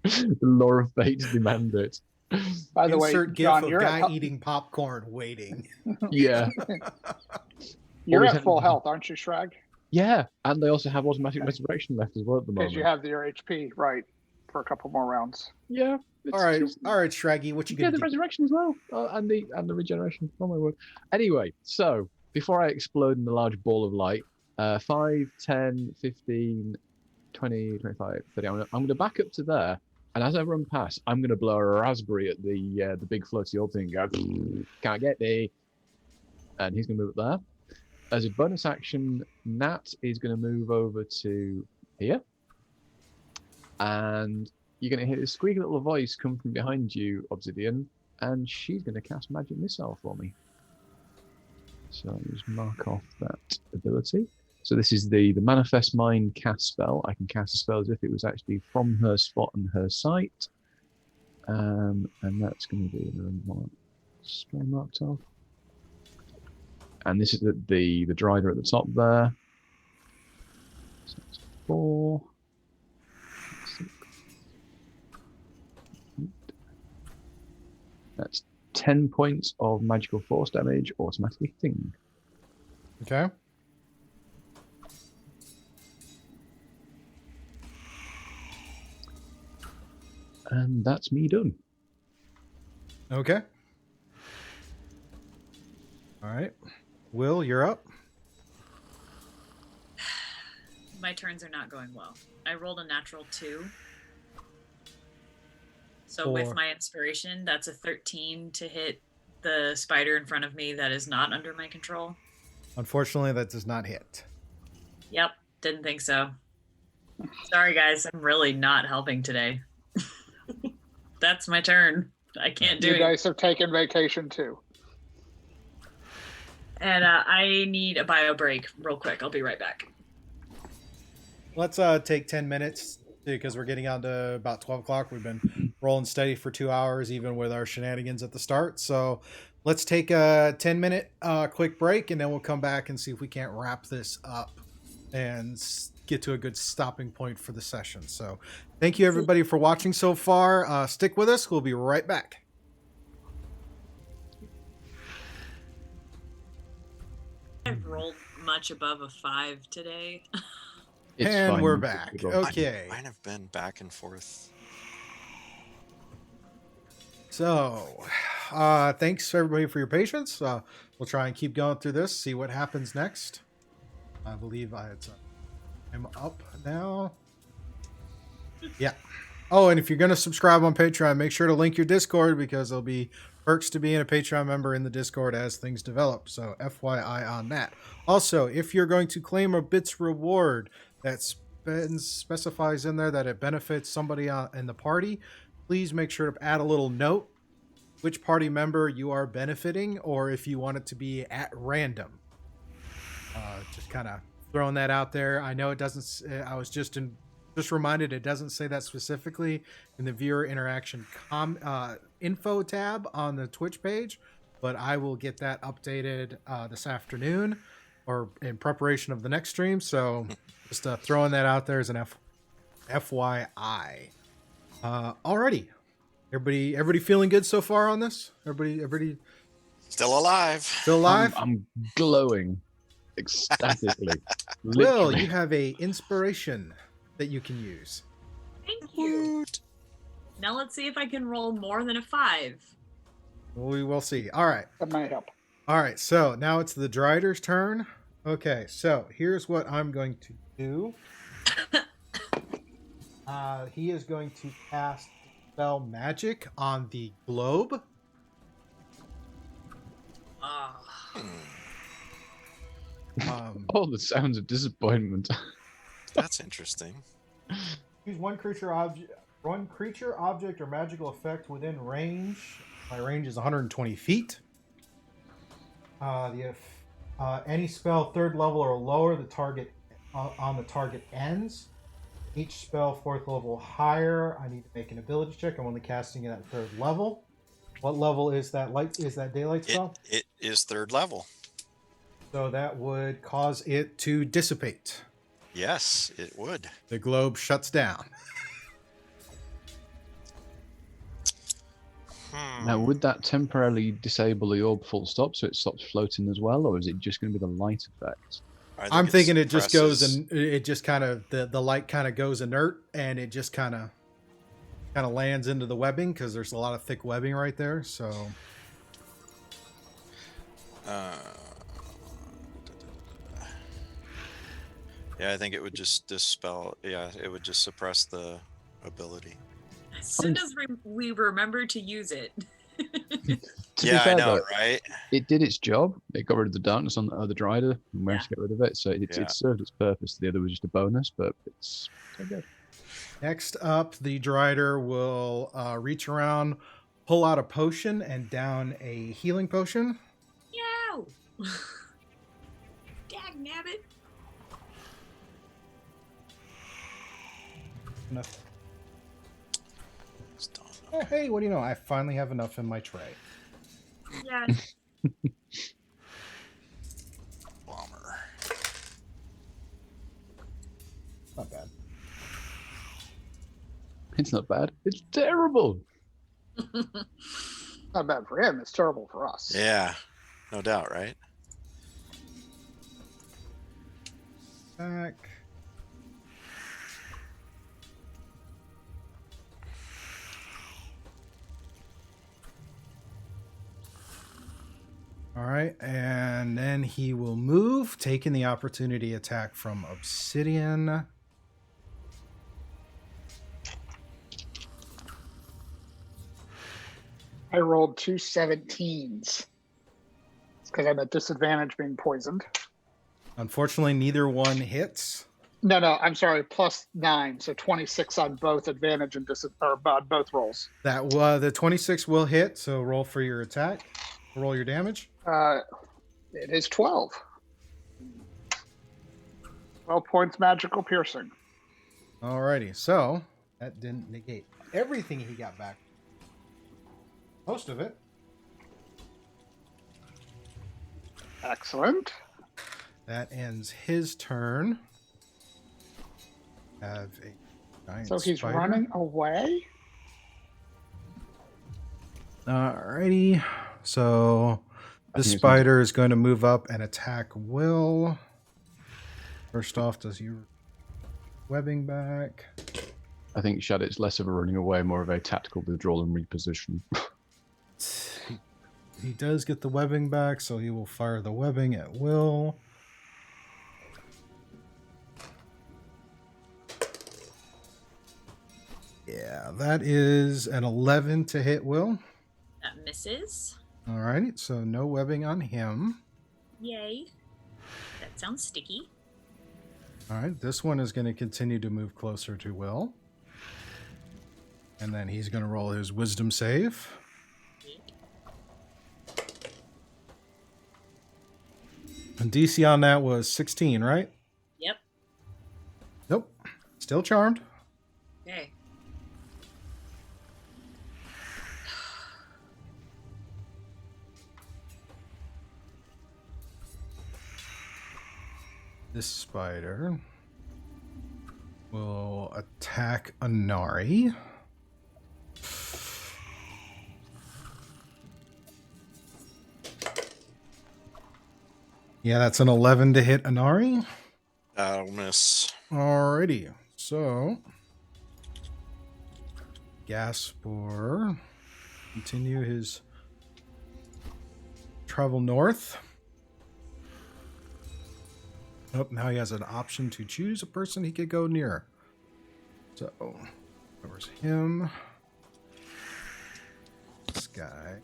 The law of fate demand it. by the Insert way, gif John, of you're guy at, eating popcorn waiting. Yeah. you're Always at full health, aren't you, Shrag? Yeah, and they also have automatic resurrection left as well at the Because moment. you have your HP, right, for a couple more rounds. Yeah. All right, Shraggy, what you Yeah, gonna the do? resurrection as well, and the regeneration. Oh my word! Anyway, so before I explode in the large ball of light, 5, 10, 15, 20, 25, 30. I'm gonna back up to there, and as I run past, I'm gonna blow a raspberry at the big floaty old thing. Go, can't get me, and he's gonna move it there. As a bonus action, Nat is gonna move over to here, and you're going to hear a squeaky little voice come from behind you, Obsidian, and she's going to cast Magic Missile for me. So I'll just mark off that ability. So this is the Manifest Mind cast spell. I can cast a spell as if it was actually from her spot and her sight. And that's going to be another one spell marked off. And this is the Drider at the top there. So that's 4. That's 10 points of magical force damage automatically hitting. Okay. And that's me done. Okay. All right. Will, you're up. My turns are not going well. I rolled a natural 2. So with 4. my inspiration, that's a 13 to hit the spider in front of me that is not under my control. Unfortunately, that does not hit. Yep, didn't think so. Sorry, guys. I'm really not helping today. That's my turn. I can't do You it. guys have taken vacation too. And I need a bio break real quick. I'll be right back. Let's take 10 minutes because we're getting on to about 12 o'clock. We've been rolling steady for 2 hours, even with our shenanigans at the start. So let's take a 10-minute quick break, and then we'll come back and see if we can't wrap this up and get to a good stopping point for the session. So thank you, everybody, for watching so far. Stick with us. We'll be right back. I've rolled much above a 5 today. It's And fine. we're back. Roll. Okay. Mine have been back and forth. So, thanks everybody for your patience. We'll try and keep going through this, see what happens next. I believe I'm up now. Yeah. Oh, and if you're going to subscribe on Patreon, make sure to link your Discord because there'll be perks to being a Patreon member in the Discord as things develop. So FYI on that. Also, if you're going to claim a bits reward that specifies in there that it benefits somebody in the party, please make sure to add a little note which party member you are benefiting, or if you want it to be at random. Just kind of throwing that out there. I know it doesn't. I was just reminded it doesn't say that specifically in the viewer interaction info tab on the Twitch page, but I will get that updated this afternoon or in preparation of the next stream. So just throwing that out there as an FYI. Alrighty. Everybody feeling good so far on this? Everybody Still alive. still alive? I'm glowing ecstatically. Will, Literally. you have a inspiration that you can use. Thank you. Now let's see if I can roll more than a 5. We will see. All right. That might help. All right. So now it's the Drider's turn. Okay. So here's what I'm going to do. He is going to cast spell magic on the globe. All the sounds of disappointment. That's interesting. Use one creature, object, or magical effect within range. My range is 120 feet. Any spell 3rd level or lower, the target on the target ends. Each spell 4th level or higher, I need to make an ability check. I'm only casting it at 3rd level. What level is that daylight spell? It is 3rd level. So that would cause it to dissipate. Yes, it would. The globe shuts down. Now, would that temporarily disable the orb full stop so it stops floating as well, or is it just going to be the light effect? I'm thinking it just goes and it just kind of the light kind of goes inert and it just kind of lands into the webbing because there's a lot of thick webbing right there. So yeah, I think it would just dispel. Yeah, it would just suppress the ability. As soon as we remember to use it. To Yeah, be fair, I know, though, right? it did its job. It got rid of the darkness on the other Drider and managed to get rid of it. So Yeah. it served its purpose. The other was just a bonus, but it's so good. next up, the Drider will reach around, pull out a potion, and down a healing potion. Yow! Dag nabbit. Enough. Stop. Oh, hey, what do you know? I finally have enough in my tray. Yeah. Bomber. Not bad. It's not bad. It's terrible. Not bad for him. It's terrible for us. Yeah, no doubt, right? Back. All right. right, and then he will move, taking the opportunity attack from Obsidian. I rolled 2 17s. It's because I'm at disadvantage being poisoned. Unfortunately, neither one hits. No, I'm sorry. +9, so 26 on both advantage and on both rolls. That the 26 will hit. So roll for your attack. Roll your damage. It is 12. 12 points magical piercing. Alrighty, so that didn't negate everything he got back. Most of it. Excellent. That ends his turn. Have a giant So he's spider. running away? Alrighty. So I this think it's spider is going to move up and attack Will. First off, does your webbing back? I think Shad, it's less of a running away, more of a tactical withdrawal and reposition. He does get the webbing back, so he will fire the webbing at Will. Yeah, that is an 11 to hit Will. That misses. Alrighty, so no webbing on him. Yay. That sounds sticky. Alright, this one is going to continue to move closer to Will. And then he's going to roll his wisdom save. And DC on that was 16, right? Yep. Nope. Still charmed. Okay. This spider will attack Anari. Yeah, that's an 11 to hit Anari. That'll miss. Alrighty, so Gaspor continue his travel north. Oh, now he has an option to choose a person he could go near. So, where's him? This guy.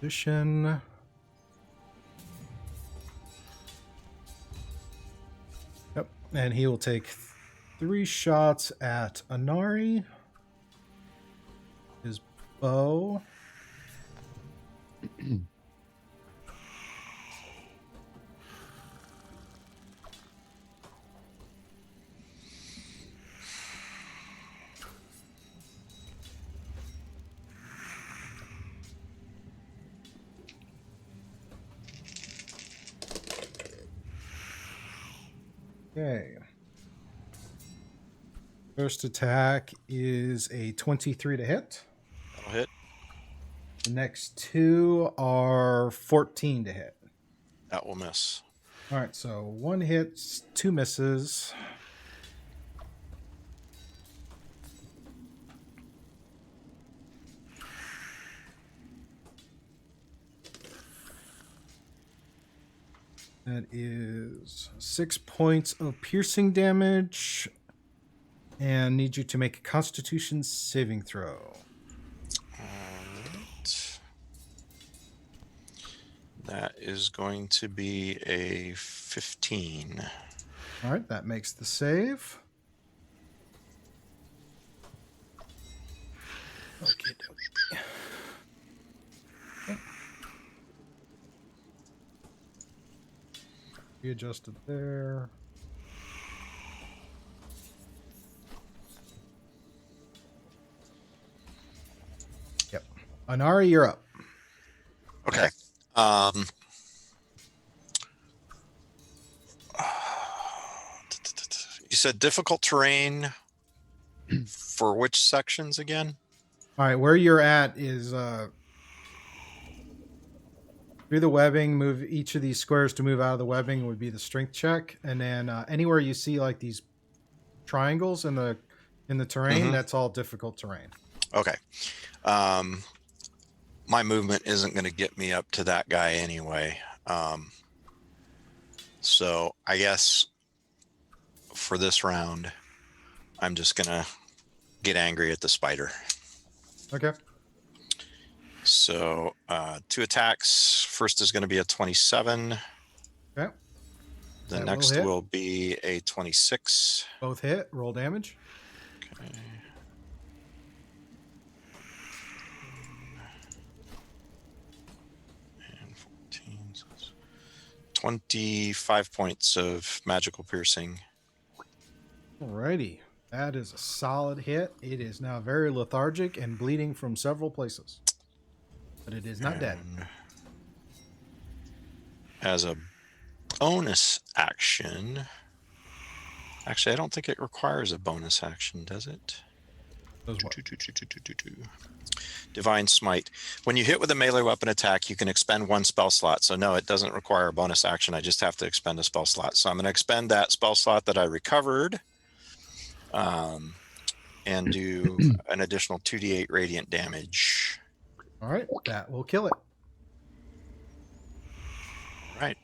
Position. Yep, and he will take 3 shots at Anari. His bow. Okay. First attack is a 23 to hit. That'll hit. The next 2 are 14 to hit. That will miss. All right, so 1 hits, 2 misses. That is 6 points of piercing damage. And need you to make a Constitution saving throw. Alright. That is going to be a 15. All right, that makes the save. Okay. Be adjusted there. Yep. Anari, you're up. Okay. You said difficult terrain for which sections again? All right, where you're at is through the webbing. Move each of these squares to move out of the webbing would be the strength check, and then anywhere you see like these triangles in the terrain, that's all difficult terrain. Okay. My movement isn't going to get me up to that guy anyway. So I guess for this round, I'm just going to get angry at the spider. Okay. So 2 attacks. First is going to be a 27. Okay. The That next will will be a 26. Both hit. Roll damage. Okay. And 14. So it's 25 points of magical piercing. Alrighty. That is a solid hit. It is now very lethargic and bleeding from several places. But it is not dead. As a bonus action, actually, I don't think it requires a bonus action, does it? Divine Smite. When you hit with a melee weapon attack, you can expend 1 spell slot. So no, it doesn't require a bonus action. I just have to expend a spell slot. So I'm going to expend that spell slot that I recovered, and do an additional 2d8 radiant damage. All right, that will kill it. Right.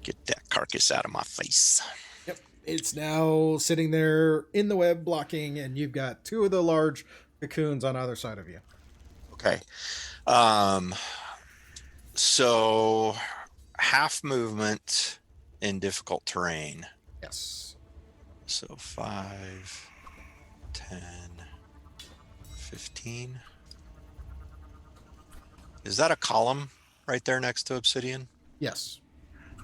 Get that carcass out of my face. Yep. It's now sitting there in the web blocking, and you've got 2 of the large cocoons on either side of you. Okay. So half movement in difficult terrain. Yes. So 5, 10, 15. Is that a column right there next to Obsidian? Yes.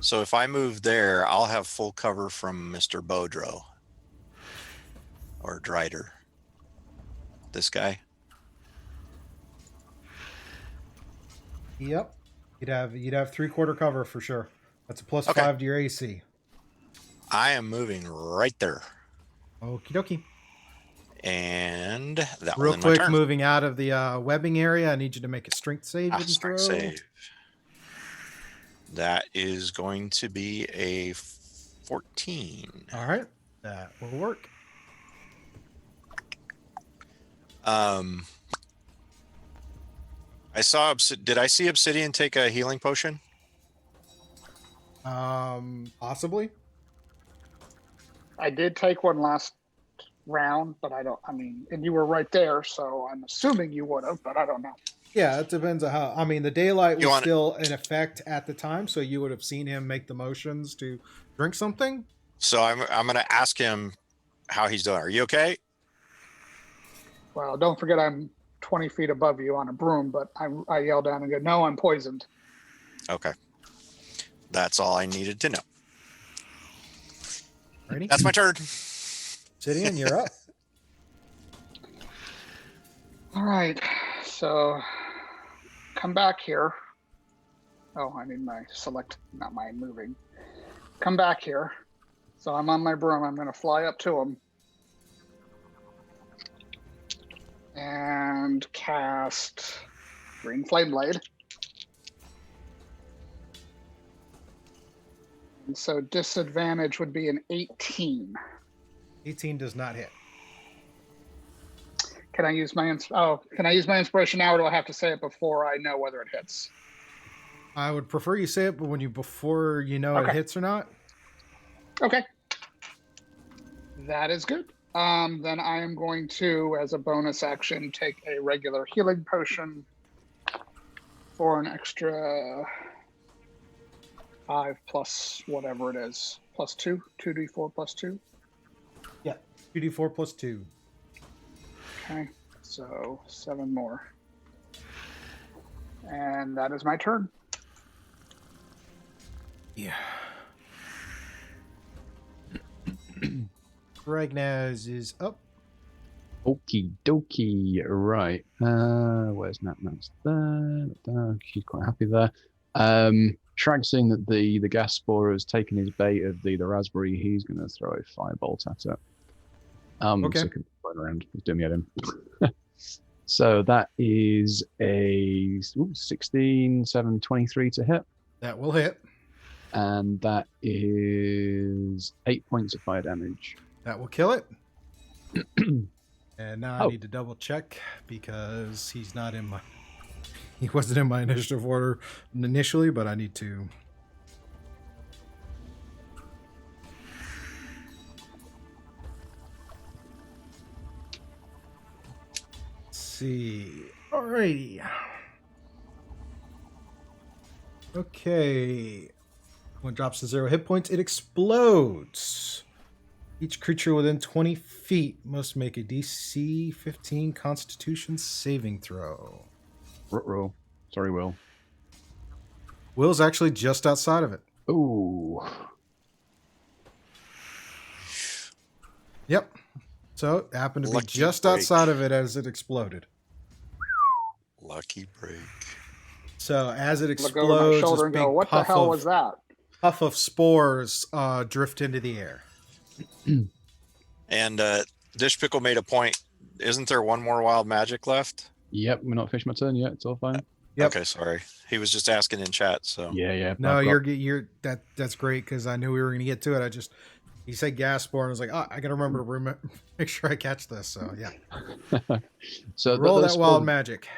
So if I move there, I'll have full cover from Mr. Bodro. Or Drider. This guy. Yep. You'd have 3/4 cover for sure. That's a plus Okay. 5 to your AC. I am moving right there. Okie dokie. And that Real was in my quick, turn. moving out of the webbing area, I need you to make a strength save. Strength save. That is going to be a 14. All right, that will work. I saw. Did I see Obsidian take a healing potion? Possibly. I did take one last round, but and you were right there, so I'm assuming you would have, but I don't know. Yeah, it depends on how. I mean, the daylight You was want it- still in effect at the time, so you would have seen him make the motions to drink something. So I'm going to ask him how he's doing. Are you okay? Well, don't forget I'm 20 feet above you on a broom, but I yell down and go, "No, I'm poisoned." Okay. That's all I needed to know. Ready? That's my turn. Obsidian, you're up. All right, so come back here. Oh, I need my select, not my moving. Come back here. So I'm on my broom. I'm going to fly up to him and cast Green Flame Blade. And so disadvantage would be an 18. 18 does not hit. Can I use my inspiration now, or do I have to say it before I know whether it hits? I would prefer you say it, but before you know it Okay. hits or not. Okay. That is good. Then I am going to, as a bonus action, take a regular healing potion for an extra 5 plus whatever it is. Plus 2? 2d4 plus 2? Yeah. 2d4 plus 2. Okay. So 7 more. And that is my turn. Yeah. Ragnaz is up. Okie dokie. Right. Where's Nat? Nat's there. She's quite happy there. Shrag, seeing that the gas spore has taken his bait of the raspberry, he's going to throw a firebolt at it. Okay. So can run around. He's doing me at him. So that is a 16, 7, 23 to hit. That will hit. And that is 8 points of fire damage. That will kill it. And now I Oh. need to double check because he wasn't in my initiative order initially, but I need to. Let's see. Alrighty. Okay. When it drops to 0 hit points, it explodes. Each creature within 20 feet must make a DC 15 Constitution saving throw. Ruh-roh. Sorry, Will. Will's actually just outside of it. Ooh. Yep. So it happened to be Lucky just break. outside of it as it exploded. Lucky break. So as it Look over my explodes, shoulder this and big go, what the hell was that? puff of spores drift into the air. And Dish Pickle made a point. Isn't there one more wild magic left? Yep, we're not finished my turn yet. It's all fine. Yep. Okay, sorry. He was just asking in chat. So Yeah. No, I've got- you're that's great because I knew we were going to get to it. He said gas spore, and I was like, oh, I got to remember to make sure I catch this. So yeah, So roll those that wild spores- magic.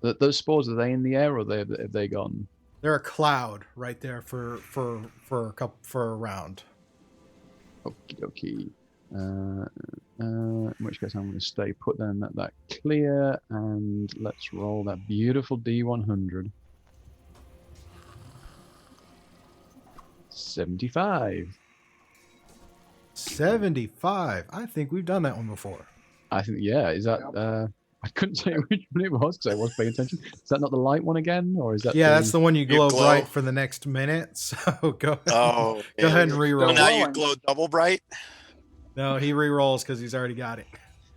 Those spores, are they in the air or have they gone? They're a cloud right there for a round. Okie dokie. In which case I'm going to stay put then, let that clear, and let's roll that beautiful D100. 75. 75. I think we've done that one before. I think, yeah, is that, I couldn't say which one it was because I was paying attention. Is that not the light one again, or is that? Yeah, that's the one you glow, glow. bright for the next minute. So go oh, go ahead and Still re-roll. now you glowing. glow double bright. No, he re-rolls because he's already got it.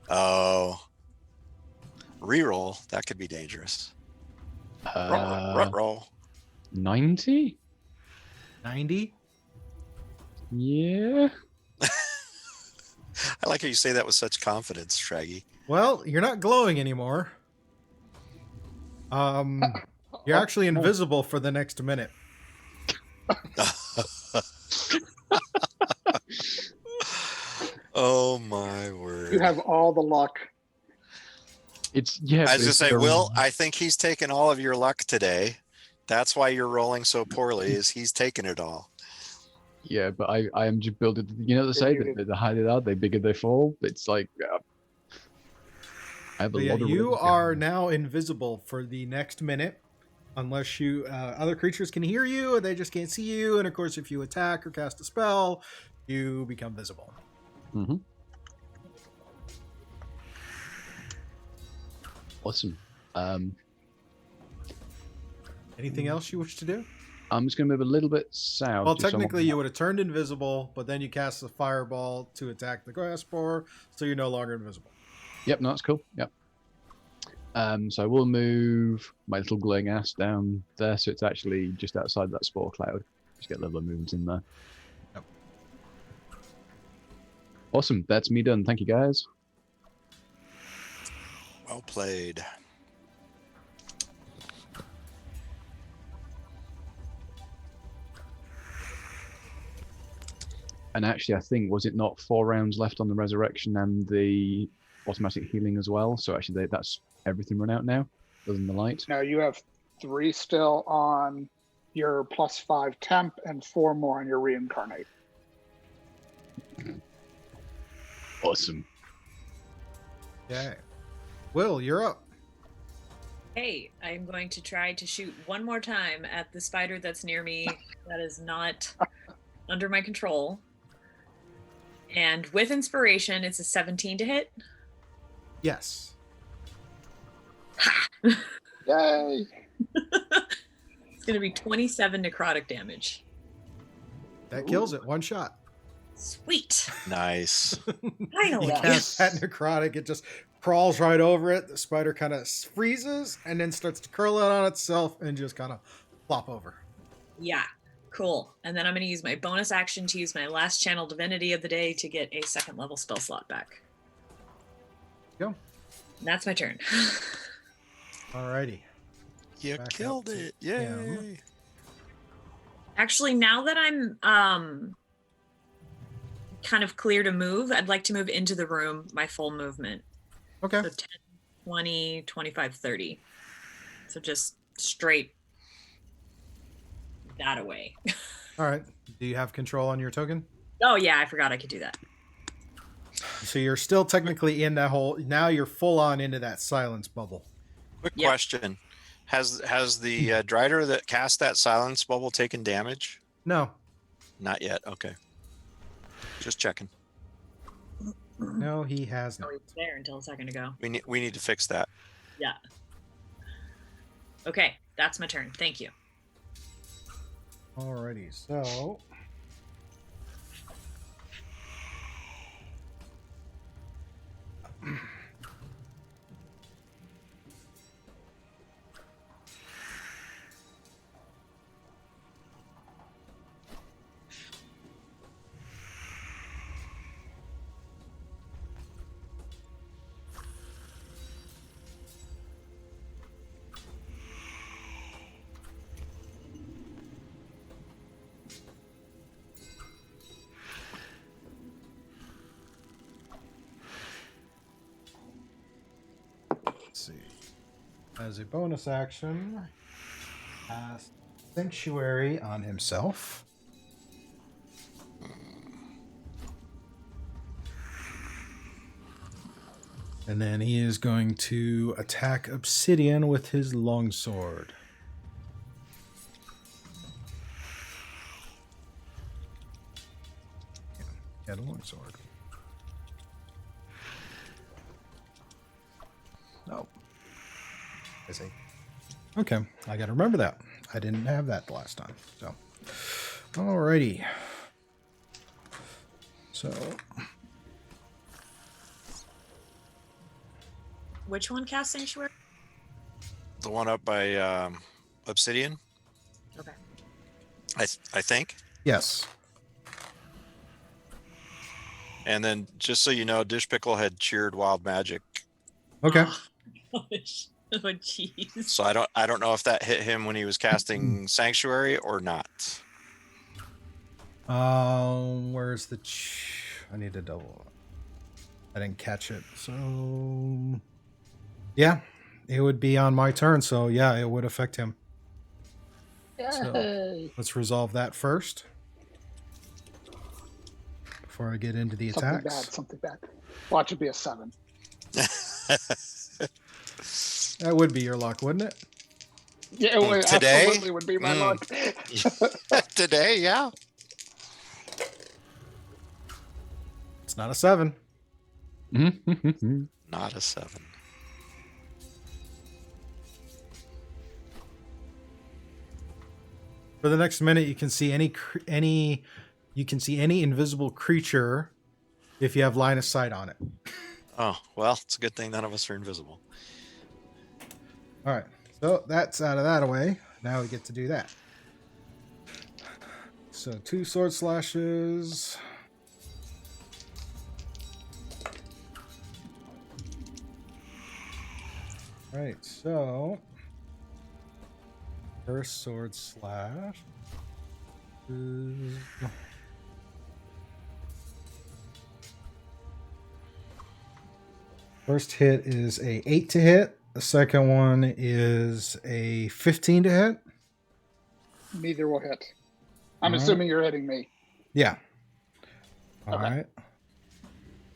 Oh, reroll. That could be dangerous. Roll. 90? 90. Yeah. I like how you say that with such confidence, Shaggy. Well, you're not glowing anymore. You're actually invisible for the next minute. Oh my word! You have all the luck. It's, yeah. I but was gonna it's say, the- Will, I think he's taken all of your luck today. That's why you're rolling so poorly. Is he's taken it all? Yeah, but I am just building. You know, they say that the higher they are, the bigger they fall. It's like I have a But yeah, lot of. you rules are going. now invisible for the next minute, unless you other creatures can hear you, and they just can't see you. And of course, if you attack or cast a spell, you become visible. Mhm. Awesome. Anything else you wish to do? I'm just going to move a little bit south. Well, just so I'm- technically, you would have turned invisible, but then you cast a fireball to attack the grass spore, so you're no longer invisible. Yep, no, that's cool. Yep. So I will move my little glowing ass down there, so it's actually just outside that spore cloud. Just get a level of movement in there. Yep. Awesome. That's me done. Thank you, guys. Well played. And actually, I think, was it not 4 rounds left on the resurrection and the automatic healing as well? So actually, that's everything run out now, other than the light. Now you have 3 still on your +5 temp and 4 more on your reincarnate. Awesome. Okay. Will, you're up. Hey, I'm going to try to shoot one more time at the spider that's near me that is not under my control. And with inspiration, it's a 17 to hit. Yes. Yay! It's going to be 27 necrotic damage. That kills it. One shot. Sweet. Nice. Finally. You cast that necrotic, it just crawls right over it. The spider kind of freezes and then starts to curl out on itself and just kind of flop over. Yeah. Cool. And then I'm going to use my bonus action to use my last channel divinity of the day to get a 2nd level spell slot back. Go. That's my turn. Alrighty. You Back killed up to it. Yay. him. Actually, now that I'm kind of clear to move, I'd like to move into the room, my full movement. Okay. So 10, 20, 25, 30. So just straight that away. All right. Do you have control on your token? Oh yeah, I forgot I could do that. So you're still technically in that whole. Now you're full on into that silence bubble. Quick Yep. question. Has the Drider that cast that silence bubble taken damage? No. Not yet. Okay. Just checking. No, he has No, not. he was there until a second ago. We need to fix that. Yeah. Okay, that's my turn. Thank you. Alrighty. So. Let's see. As a bonus action, cast Sanctuary on himself. And then he is going to attack Obsidian with his longsword. Yeah, the longsword. No. I see. Okay, I gotta remember that. I didn't have that the last time. So, alrighty. So, Which one cast Sanctuary? The one up by Obsidian, Okay. I think. yes. And then just so you know, Dish Pickle had cheered Wild Magic. Okay. Oh, gosh. Oh, jeez. So I don't know if that hit him when he was casting Sanctuary or not. Where's the? I need to double. I didn't catch it. So, yeah, it would be on my turn. So yeah, it would affect him. So Yay. let's resolve that first before I get into the Something attacks. bad, something bad. Watch it be a 7. That would be your luck, wouldn't it? Yeah, it would, Today? absolutely would be my luck. Today, yeah. It's not a 7. Not a 7. For the next minute, you can see any invisible creature if you have line of sight on it. Oh, well, it's a good thing none of us are invisible. All right, so that's out of that way. Now we get to do that. So 2 sword slashes. All right, so first sword slash is first hit is a 8 to hit. The second one is a 15 to hit. Neither will hit. I'm All right. assuming you're hitting me. Yeah. All Okay. right.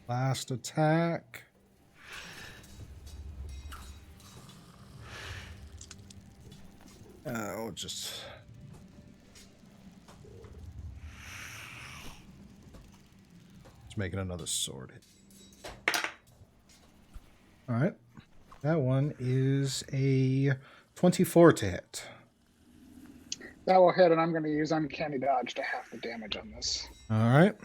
Last attack. Oh, just making another sword hit. All right. That one is a 24 to hit. That will hit, and I'm going to use Uncanny Dodge to half the damage on this. All right.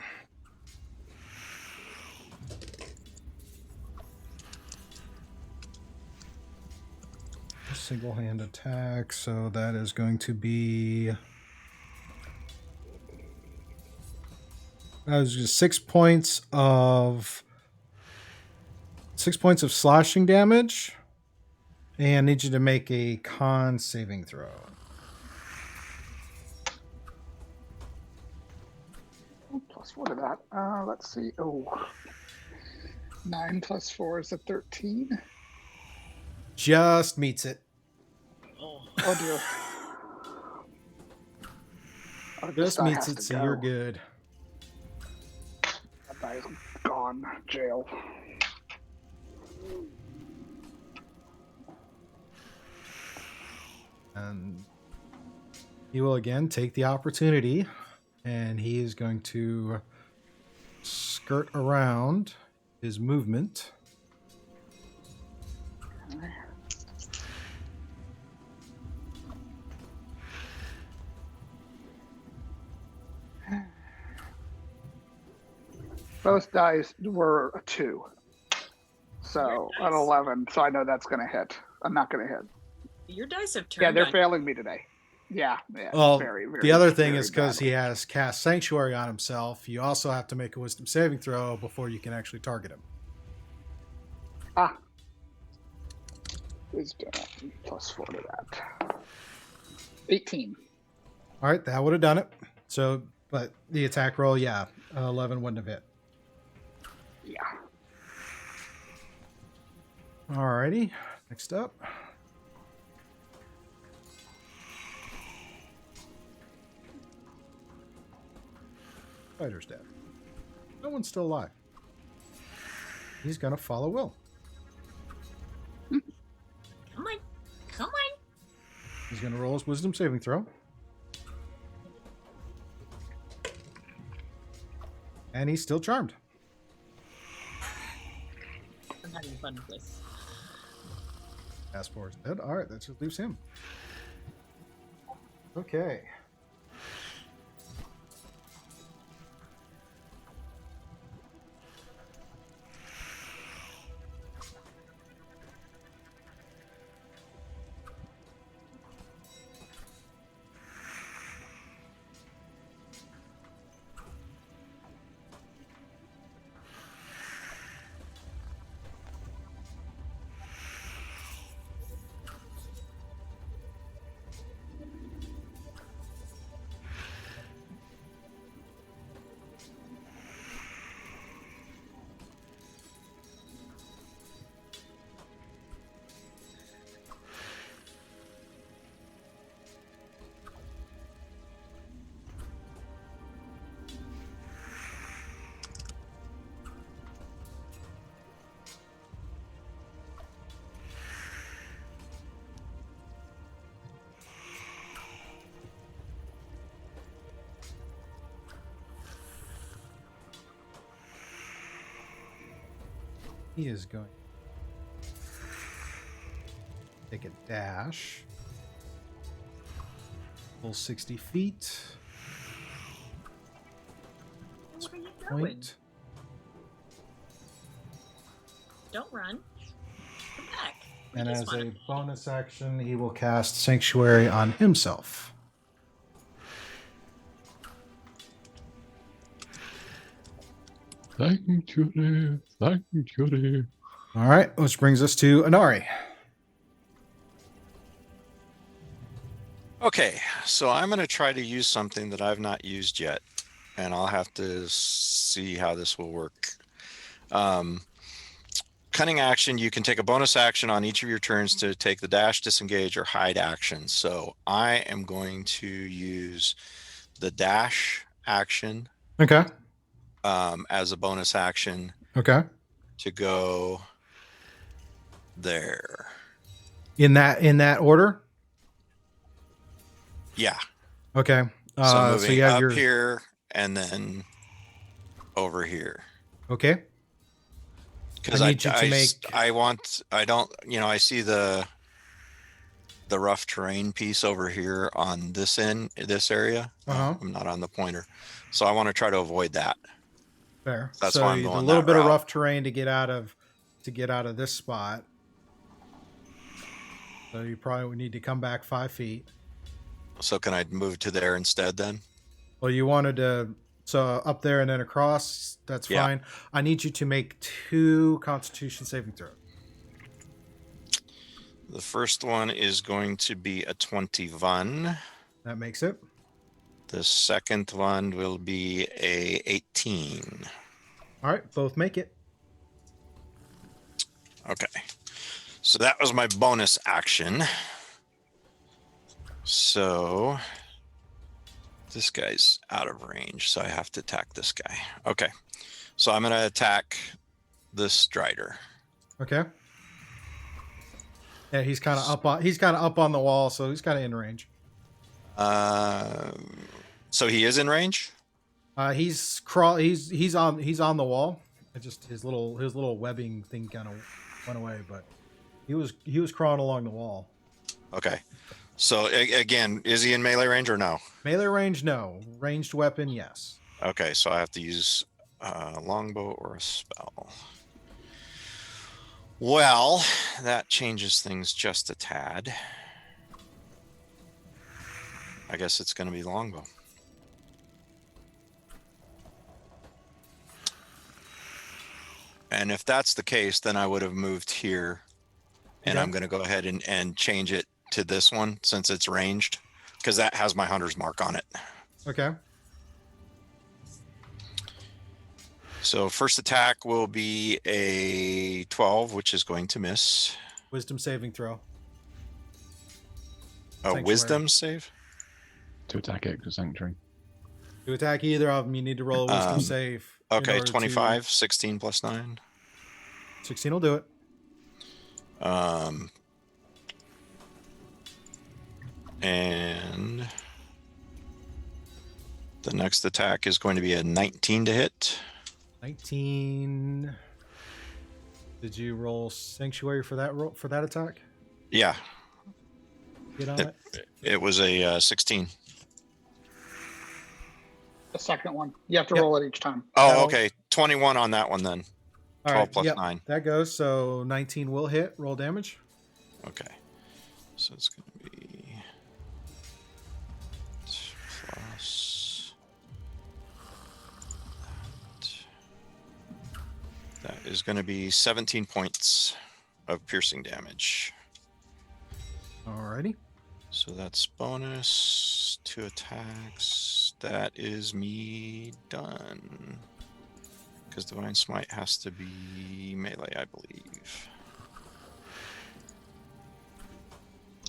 Single hand attack, so that is going to be that was just 6 points of 6 points of slashing damage. And I need you to make a con saving throw. Plus 4 to that. Let's see. Oh, 9 plus 4 is a 13. Just meets it. Oh dear. Oh, this Just die meets has it, to so go. you're good. That die is gone. Jail. And he will again take the opportunity, and he is going to skirt around his movement. Both dice were a 2. So an 11. So I know that's going to hit. I'm not going to hit. Your dice have turned. Yeah, they're on failing me today. Yeah. Well, very, very, the other thing very is because he badly. has cast Sanctuary on himself, you also have to make a Wisdom saving throw before you can actually target him. Ah. Wisdom plus 4 to that. 18. All right, that would have done it. So, but the attack roll, 11 wouldn't have hit. Yeah. Alrighty, next up. Spider's dead. No one's still alive. He's gonna follow Will. Come on. Come on. He's gonna roll his Wisdom saving throw. And he's still charmed. I'm having fun with this. Fast forward is dead. Alright, that just leaves him. Okay. He is going to take a dash. Full 60 feet. Where are you going? Point. Don't run. Come back. We And just as wanna- a bonus action, he will cast Sanctuary on himself. Sanctuary, sanctuary. All right, which brings us to Inari. Okay, so I'm going to try to use something that I've not used yet, and I'll have to see how this will work. Cunning action, you can take a bonus action on each of your turns to take the dash, disengage, or hide action. So I am going to use the dash action Okay. as a bonus action Okay. to go there. In that order? Yeah. Okay. So moving you have up your here and then over here. Okay. Because I need you to make I see the rough terrain piece over here on this area. Uh-huh. I'm not on the pointer. So I want to try to avoid that. Fair. That's so why I'm a going little that bit of route. rough terrain to get out of this spot. So you probably would need to come back 5 feet. So can I move to there instead then? Well, you wanted to So up there and then across. That's Yeah. fine. I need you to make 2 Constitution saving throws. The first one is going to be a 21. That makes it. The second one will be a 18. All right, both make it. Okay. So that was my bonus action. So this guy's out of range, so I have to attack this guy. Okay. So I'm going to attack this Drider. Okay. Yeah, he's kind of up on the wall, so he's kind of in range. So he is in range? He's on the wall. It just his little webbing thing kind of went away, but he was crawling along the wall. Okay. So again, is he in melee range or no? Melee range, no. Ranged weapon, yes. Okay, so I have to use a longbow or a spell. Well, that changes things just a tad. I guess it's going to be longbow. And if that's the case, then I would have moved here. And Okay. I'm going to go ahead and change it to this one since it's ranged, because that has my hunter's mark on it. Okay. So first attack will be a 12, which is going to miss. Wisdom saving throw. A Sanctuary. wisdom save? To attack it, Sanctuary. To attack either of them, you need to roll a wisdom save. in Okay, order 25, 16 plus 9. 16 will do it. And the next attack is going to be a 19 to hit. 19. Did you roll sanctuary for that attack? Yeah, Get on it. it was a 16. The second one. You have to Yep. roll it each time. Oh, That'll- okay. 21 on that one then. All 12 right, plus yep, 9. that goes. So 19 will hit. Roll damage. Okay. So it's going to be plus that is going to be 17 points of piercing damage. Alrighty. So that's bonus, 2 attacks. That is me done. Because Divine Smite has to be melee, I believe.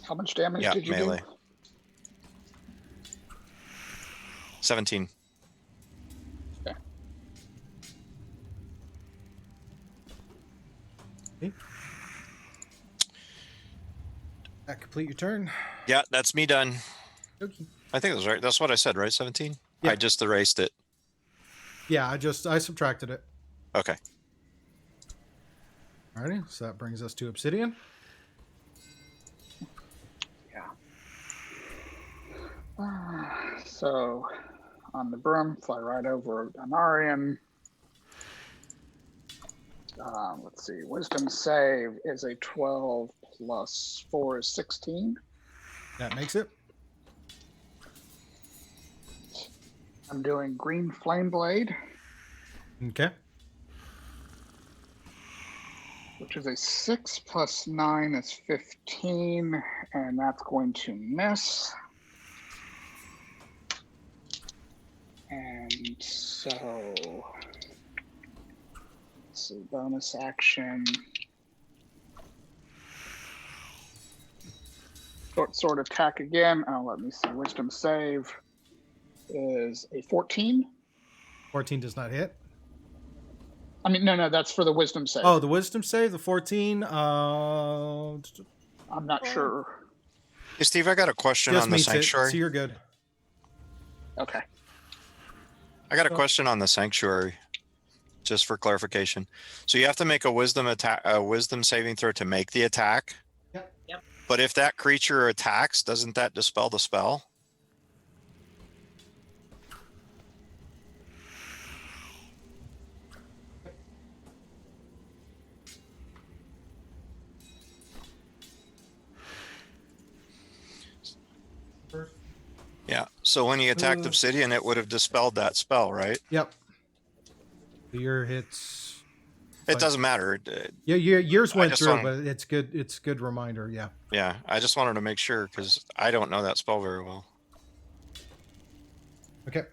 How much damage Yeah, did you melee. do? 17. Okay. That complete your turn. Yeah, that's me done. Okay. I think that's right. That's what I said, right? 17? Yeah. I just erased it. Yeah, I subtracted it. Okay. Alrighty, so that brings us to Obsidian. So, on the broom, fly right over Anarian. Let's see. Wisdom save is a 12 plus 4 is 16. That makes it. I'm doing green flame blade, Okay. which is a 6 plus 9 is 15, and that's going to miss. And so, let's see, bonus action. Short sword attack again. Oh, let me see. Wisdom save is a 14. 14 does not hit. I mean, no, that's for the wisdom save. Oh, the wisdom save, the 14. I'm not sure. Hey, Steve, I got a question Just on the meets it, sanctuary. so you're good. Okay. I got a question on the sanctuary, just for clarification. So you have to make a wisdom saving throw to make the attack. Yep. But if that creature attacks, doesn't that dispel the spell? Yeah. So when he attacked Obsidian, it would have dispelled that spell, right? Yep. Your hits. It doesn't matter. Yeah, yours I went just through, wanted- but it's good. It's a good reminder. Yeah. Yeah. I just wanted to make sure because I don't know that spell very well. Okay.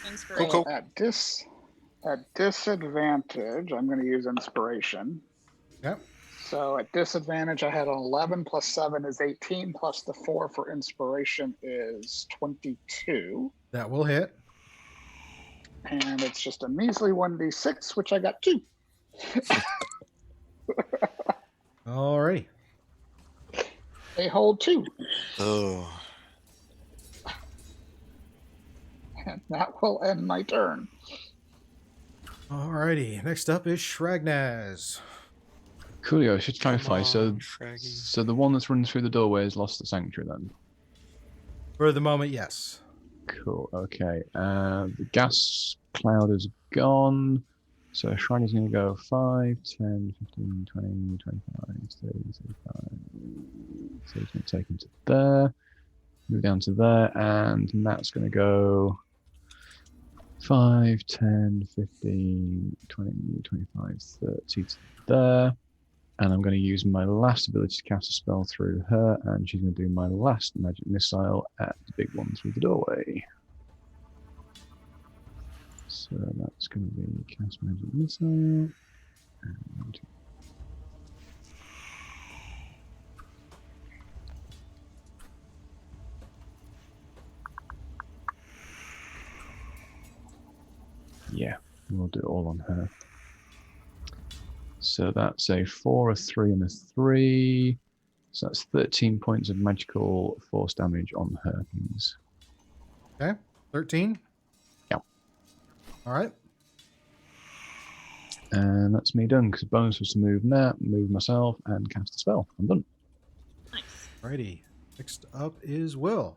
Inspiration. Cool. At disadvantage, I'm going to use inspiration. Yep. So at disadvantage, I had an 11 plus 7 is 18, plus the 4 for inspiration is 22. That will hit. And it's just a measly 1d6, which I got 2. Alrighty. They hold 2. Oh. And that will end my turn. Alrighty. Next up is Shragnaz. Coolio, should clarify. So Shraggy. the one that's running through the doorway has lost the sanctuary then. For the moment, yes. Cool. Okay. The gas cloud is gone. So Shrine is going to go 5, 10, 15, 20, 25, 30, 35. So he's going to take him to there. Move down to there. And Matt's going to go 5, 10, 15, 20, 25, 30 to there. And I'm going to use my last ability to cast a spell through her, and she's going to do my last magic missile at the big one through the doorway. So that's going to be cast magic missile. And yeah, we'll do it all on her. So that's a 4, a 3, and a 3. So that's 13 points of magical force damage on her, please. Okay. 13. Yeah. All right. And that's me done, because bonus was to move Nat, move myself, and cast a spell. I'm done. Nice. Alrighty. Next up is Will.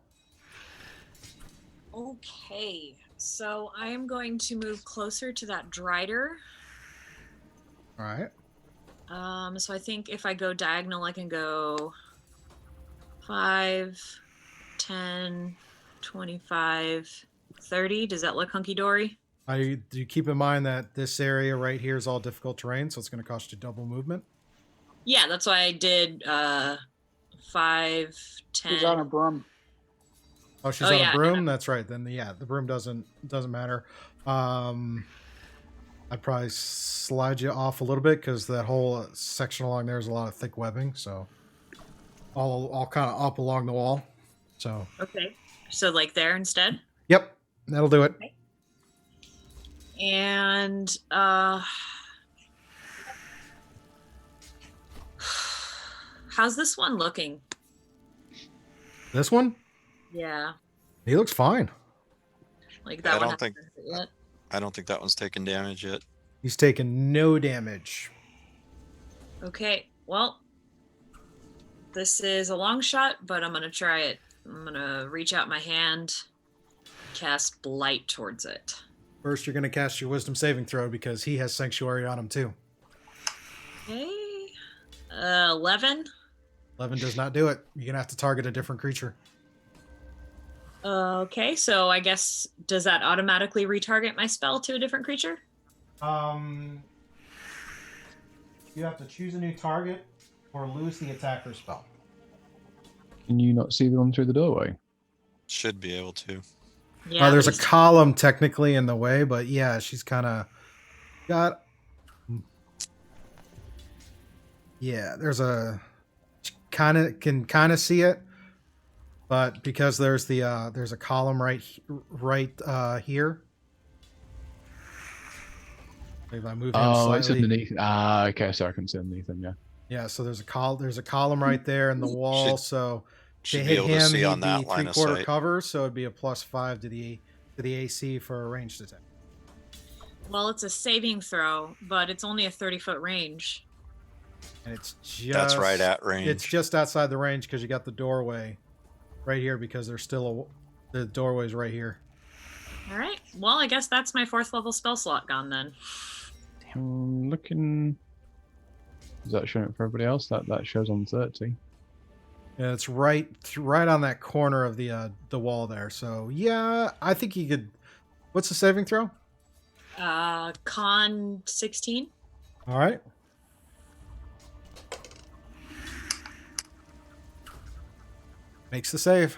Okay, so I am going to move closer to that Drider. All right. So I think if I go diagonal, I can go 5, 10, 25, 30. Does that look hunky-dory? Do keep in mind that this area right here is all difficult terrain, so it's going to cost you double movement. Yeah, that's why I did 5, 10. He's on a broom. Oh, she's on a broom? That's right. Then, yeah, the broom doesn't matter. I'd probably slide you off a little bit because that whole section along there is a lot of thick webbing. So all kind of up along the wall. So Okay, so like there instead? Yep, that'll do it. Okay. And how's this one looking? This one? Yeah, He looks fine. like that I one. don't think- hasn't hit yet? I don't think that one's taken damage yet. He's taken no damage. Okay, well, this is a long shot, but I'm gonna try it. I'm gonna reach out my hand, cast Blight towards it. First, you're going to cast your Wisdom saving throw because he has Sanctuary on him too. Okay, 11. 11 does not do it. You're going to have to target a different creature. Okay, so I guess, does that automatically retarget my spell to a different creature? You have to choose a new target or lose the attacker spell. Can you not see the one through the doorway? Should be able to. Yeah. There's a but column technically in the way, but yeah, she's kind of got. Yeah, there's a can kind of see it, but because there's a column right here. If I move him Oh, it's slightly. underneath. Ah, okay. Sorry, I couldn't see underneath them. Yeah. Yeah, so there's a column right there in the wall. So to Should be hit able him, to see he'd on be that line of 3/4 sight. cover, so it'd be a +5 to the AC for a ranged attack. Well, it's a saving throw, but it's only a 30-foot range. And it's just That's right at range. It's just outside the range because you got the doorway right here because there's still the doorway's right here. All right. Well, I guess that's my 4th level spell slot gone then. Looking. Is that showing it for everybody else? That shows on 30. Yeah, it's right on that corner of the wall there. So yeah, I think you could. What's the saving throw? Con 16. All right. Makes the save.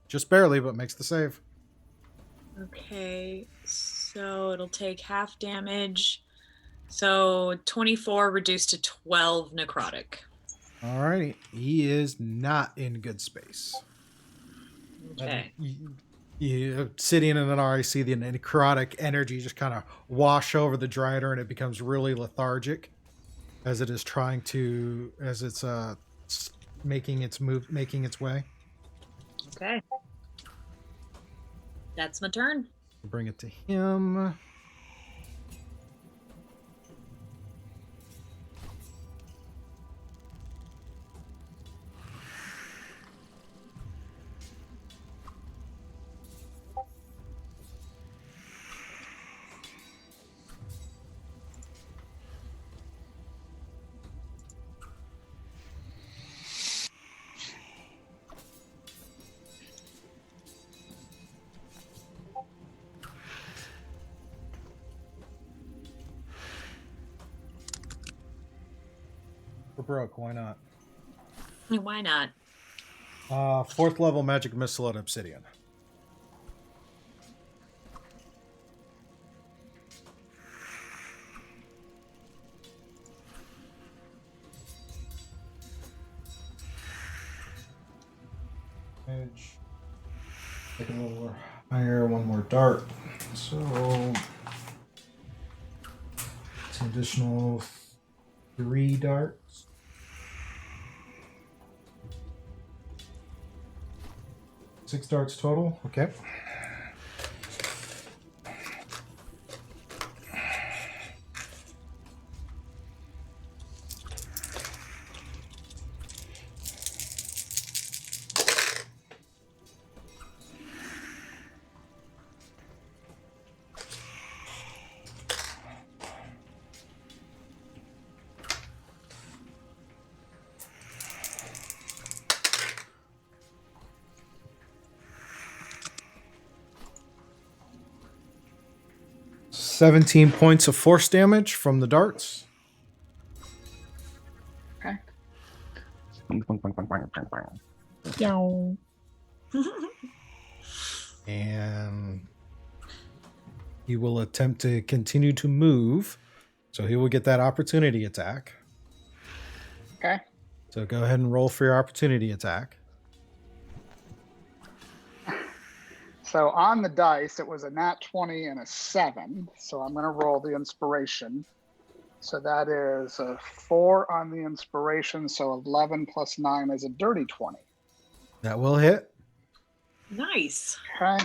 Just barely, but makes the save. Okay, so it'll take half damage. So 24 reduced to 12 necrotic. All righty. He is not in good space. Okay. Obsidian and Anari see the necrotic energy just kind of wash over the Drider, and it becomes really lethargic as it is trying to, as it's making its way. Okay. That's my turn. Bring it to him. We're broke. Why not? Why not? 4th level magic missile at Obsidian. Edge. Take a little more higher, one more dart. So it's an additional 3 darts. Six darts total. Okay. $17 points of force damage from the darts. Okay. And he will attempt to continue to move. So he will get that opportunity attack. Okay. So go ahead and roll for your opportunity attack. So on the dice, it was a nat 20 and a 7. So I'm going to roll the inspiration. So that is a 4 on the inspiration. So 11 plus 9 is a dirty 20. That will hit. Nice. Okay.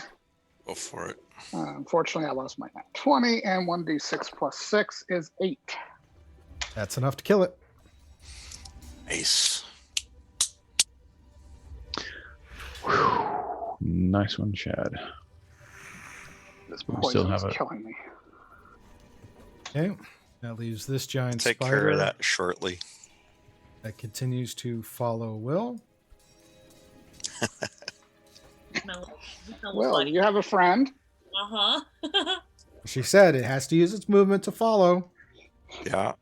Go for it. Unfortunately, I lost my nat 20, and 1d6 plus 6 is 8. That's enough to kill it. Ace. Nice one, Shad. This We poison still have is it. killing me. Okay. That leaves this giant Take spider care of that shortly. that continues to follow Will. Well, you have a friend. Uh-huh. She said it has to use its movement to follow. Yeah.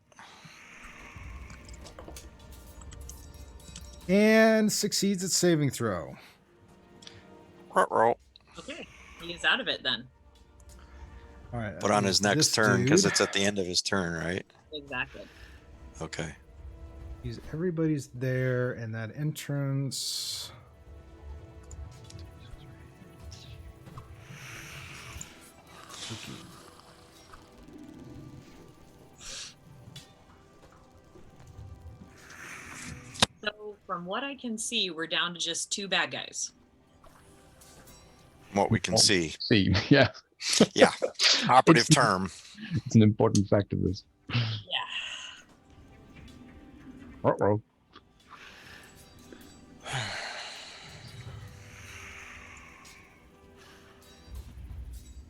And succeeds its saving throw. Roll. Okay. He is out of it then. All right. But on his next this turn, because dude- it's at the end of his turn, right? Exactly. Okay. Everybody's there, and that entrance. So from what I can see, we're down to just 2 bad guys. What we can see. See, yeah. Yeah. Operative It's- term. It's an important fact of this. Yeah. Uh-oh.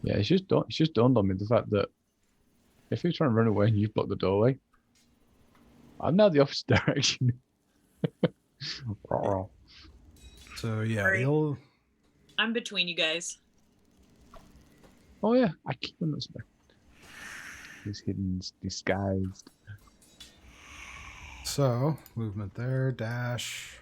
Yeah, it's just dawned on me the fact that if you're trying to run away and you've blocked the doorway, I'm now the opposite direction. Uh-oh. So yeah, Alright. he'll. I'm between you guys. Oh yeah, I keep him this way. He's hidden, disguised. So movement there, dash.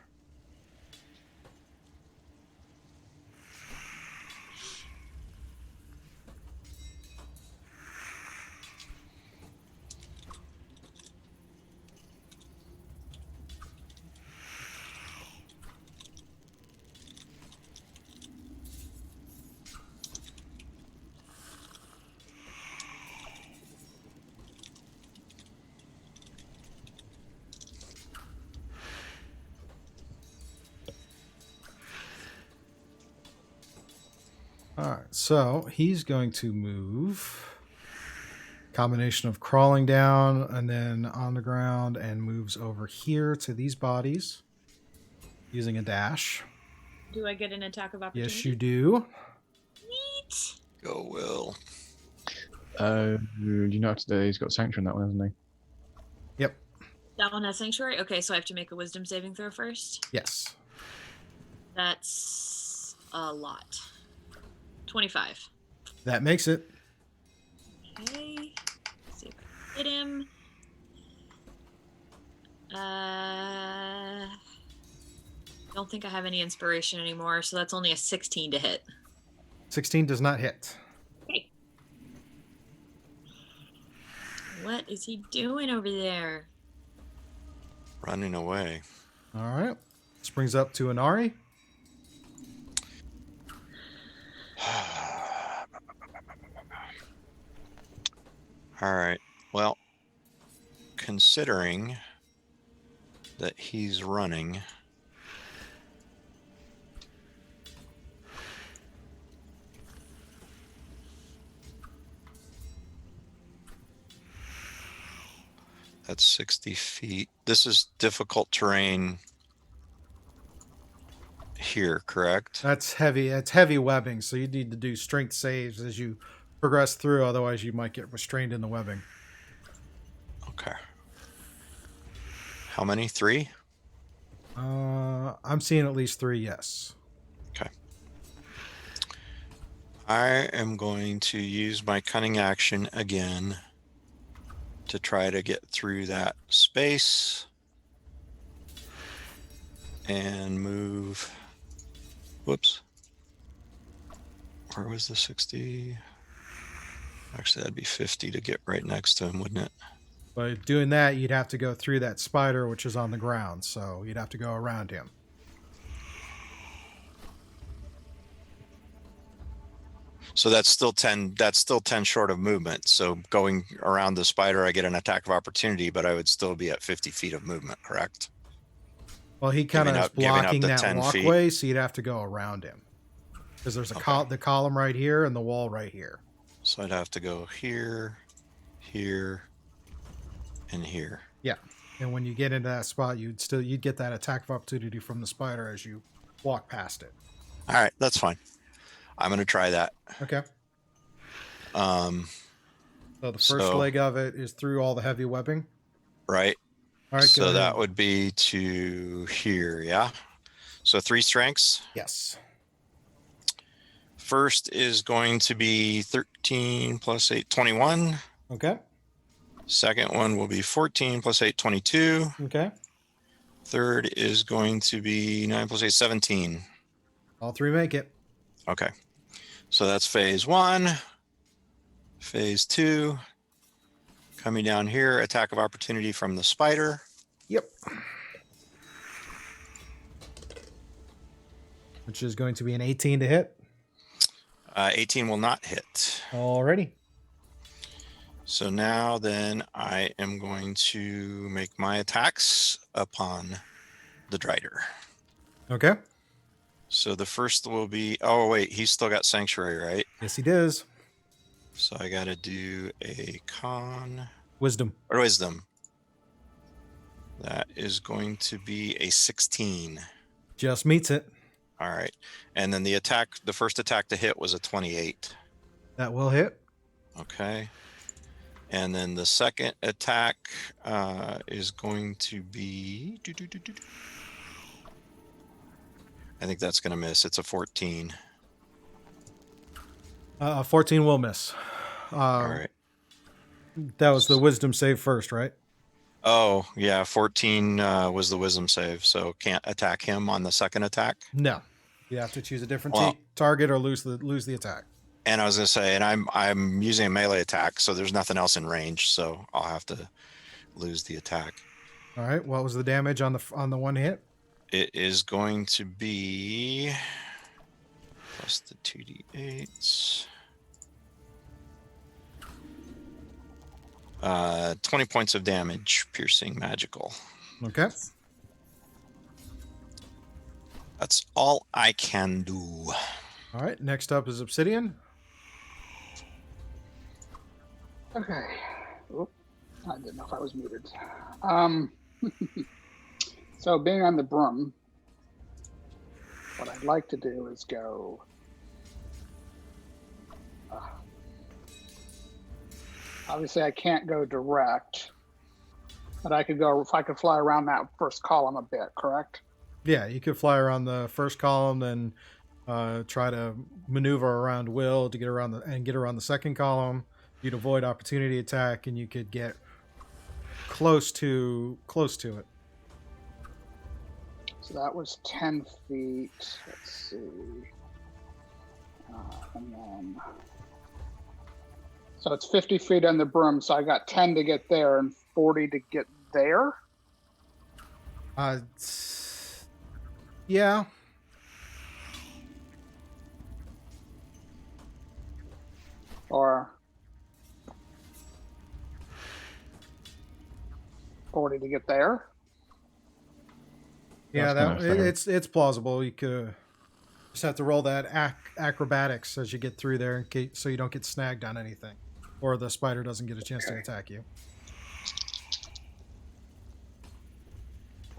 All right, so he's going to move. Combination of crawling down and then on the ground and moves over here to these bodies using a dash. Do I get an attack of opportunity? Yes, you do. Neat. Go, Will. You know today he's got Sanctuary in that one, hasn't he? Yep. That one has Sanctuary? Okay, so I have to make a wisdom saving throw first? Yes. That's a lot. 25. That makes it. Okay. Let's see if I can hit him. Don't think I have any inspiration anymore, so that's only a 16 to hit. 16 does not hit. Okay. What is he doing over there? Running away. All right. This brings up to Inari. All right. Well, considering that he's running, that's 60 feet. This is difficult terrain here, correct? That's heavy. It's heavy webbing, so you need to do strength saves as you progress through. Otherwise, you might get restrained in the webbing. Okay. How many? 3? I'm seeing at least 3. Yes. Okay. I am going to use my cunning action again to try to get through that space and move. Whoops. Where was the 60? Actually, that'd be 50 to get right next to him, wouldn't it? By doing that, you'd have to go through that spider, which is on the ground. So you'd have to go around him. So that's still 10. That's still 10 short of movement. So going around the spider, I get an attack of opportunity, but I would still be at 50 feet of movement, correct? Well, he kind of is giving up blocking the that 10 walkway, so you'd have to go around him. Because there's the column right here and the wall right here. So I'd have to go here, here, and here. Yeah, and when you get into that spot, you'd get that attack of opportunity from the spider as you walk past it. All right, that's fine. I'm going to try that. Okay. So the first leg of it is through all the heavy webbing. Right. All right. So that would be to here, yeah? So 3 strengths. Yes. First is going to be 13 plus 8, 21. Okay. Second one will be 14 plus 8, 22. Okay. Third is going to be 9 plus 8, 17. All 3 make it. Okay. So that's phase 1. Phase 2. Coming down here, attack of opportunity from the spider. Yep. Which is going to be an 18 to hit. 18 will not hit. Alrighty. So now then I am going to make my attacks upon the Drider. Okay. So the first will be, oh wait, he's still got Sanctuary, right? Yes, he does. So I got to do a con Wisdom. or wisdom. That is going to be a 16. Just meets it. All right. And then the first attack to hit was a 28. That will hit. Okay. And then the second attack is going to be I think that's going to miss. It's a 14. 14 will miss. All right. That was the wisdom save first, right? Oh, yeah. 14 was the wisdom save, so can't attack him on the second attack. No. You have to choose a different Well, target or lose the attack. And I was going to say, and I'm using a melee attack, so there's nothing else in range, so I'll have to lose the attack. All right. What was the damage on the one hit? It is going to be plus the 2d8s. 20 points of damage, piercing magical. Okay. That's all I can do. All right. Next up is Obsidian. Okay. Oop, I didn't know if I was muted. So being on the broom, what I'd like to do is go. Obviously, I can't go direct, but I could go if I could fly around that first column a bit. Correct? Yeah, you could fly around the first column, then try to maneuver around Will to get around the second column. You'd avoid opportunity attack, and you could get close to it. So that was 10 feet. Let's see. And then. So it's 50 feet on the broom. So I got 10 to get there and 40 to get there. Yeah. Or 40 to get there. Yeah, it's plausible. You could just have to roll that acrobatics as you get through there, in case, so you don't get snagged on anything, or the spider doesn't get a chance to attack you.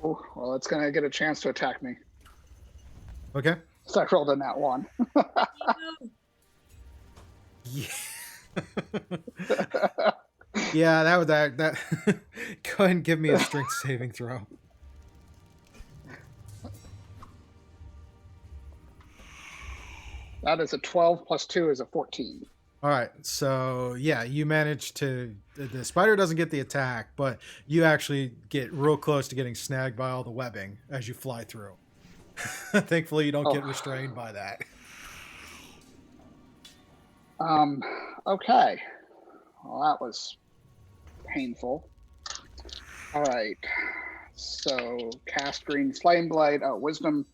Oh, well, it's going to get a chance to attack me. Okay. So I rolled in that one. Yeah. Yeah, that go ahead and give me a strength saving throw. That is a 12 plus 2 is a 14. All right, so yeah, you manage to. The spider doesn't get the attack, but you actually get real close to getting snagged by all the webbing as you fly through. Thankfully, you don't get restrained by that. Okay. Well, that was painful. All right. So cast green flame blade. Oh, wisdom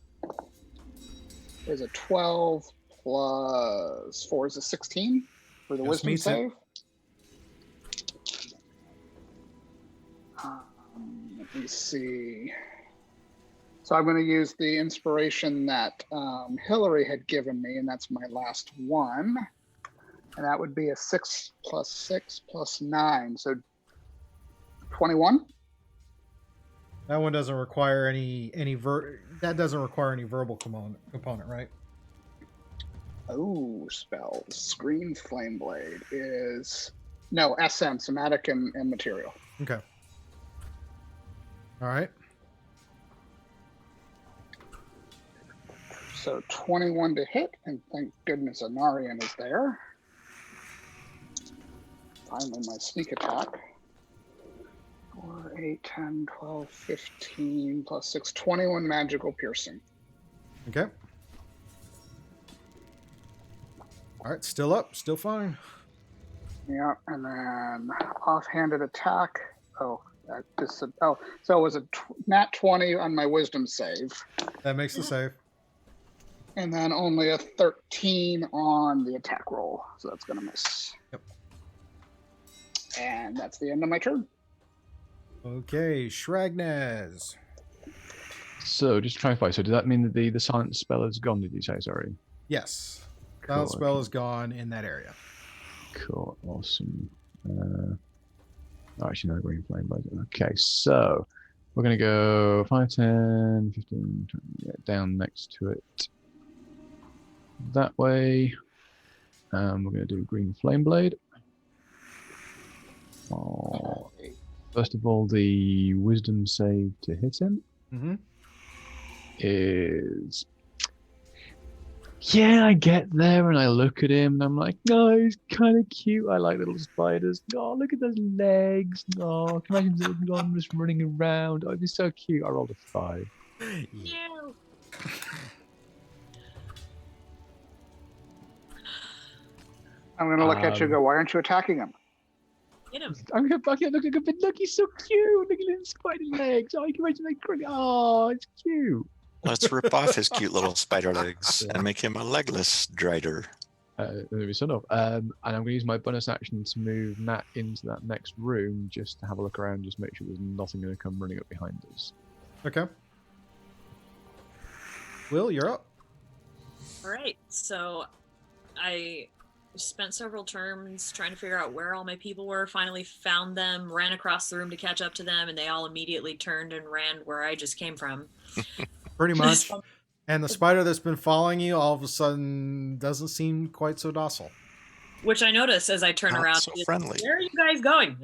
is a 12 plus 4 is a 16 for the wisdom save. Let me see. So I'm going to use the inspiration that Hillary had given me, and that's my last one. And that would be a 6 plus 6 plus 9. So 21. That one doesn't require that doesn't require any verbal component, right? Oh, spells. Green flame blade is no SM, somatic and material. Okay. All right. So 21 to hit, and thank goodness Anarian is there. Finally, my sneak attack. 4, 8, 10, 12, 15, plus 6, 21 magical piercing. Okay. All right, still up, still fine. Yeah, and then offhanded attack. So it was a nat 20 on my wisdom save. That makes the save. And then only a 13 on the attack roll. So that's going to miss. Yep. And that's the end of my turn. Okay, Shragnez. So just to clarify, so does that mean that the silence spell is gone, did you say? Sorry. Yes. Cool, Silence spell is gone in that area. Cool, awesome. Actually, no green flame blade. Okay, so we're going to go 5, 10, 15, 20, yeah, down next to it. That way. We're going to do green flame blade. Oh. First of all, the wisdom save to hit him is Yeah, I get there and I look at him and I'm like, no, he's kind of cute. I like little spiders. Oh, look at those legs. Oh, can you imagine this little one just running around? Oh, it'd be so cute. I rolled a 5. No. I'm going to look at you and go, why aren't you attacking him? Get him. I'm gonna buck it. Look, he's so cute. Look at his spider legs. Oh, you can imagine that. Oh, it's cute. Let's rip off his cute little spider legs and make him a legless Drider. Maybe son of. And I'm going to use my bonus action to move Nat into that next room just to have a look around, just make sure there's nothing going to come running up behind us. Okay. Will, you're up. All right. So I spent several turns trying to figure out where all my people were, finally found them, ran across the room to catch up to them, and they all immediately turned and ran where I just came from. Pretty much. And the spider that's been following you all of a sudden doesn't seem quite so docile. Which I notice as I turn Not around. so friendly. Where are you guys going?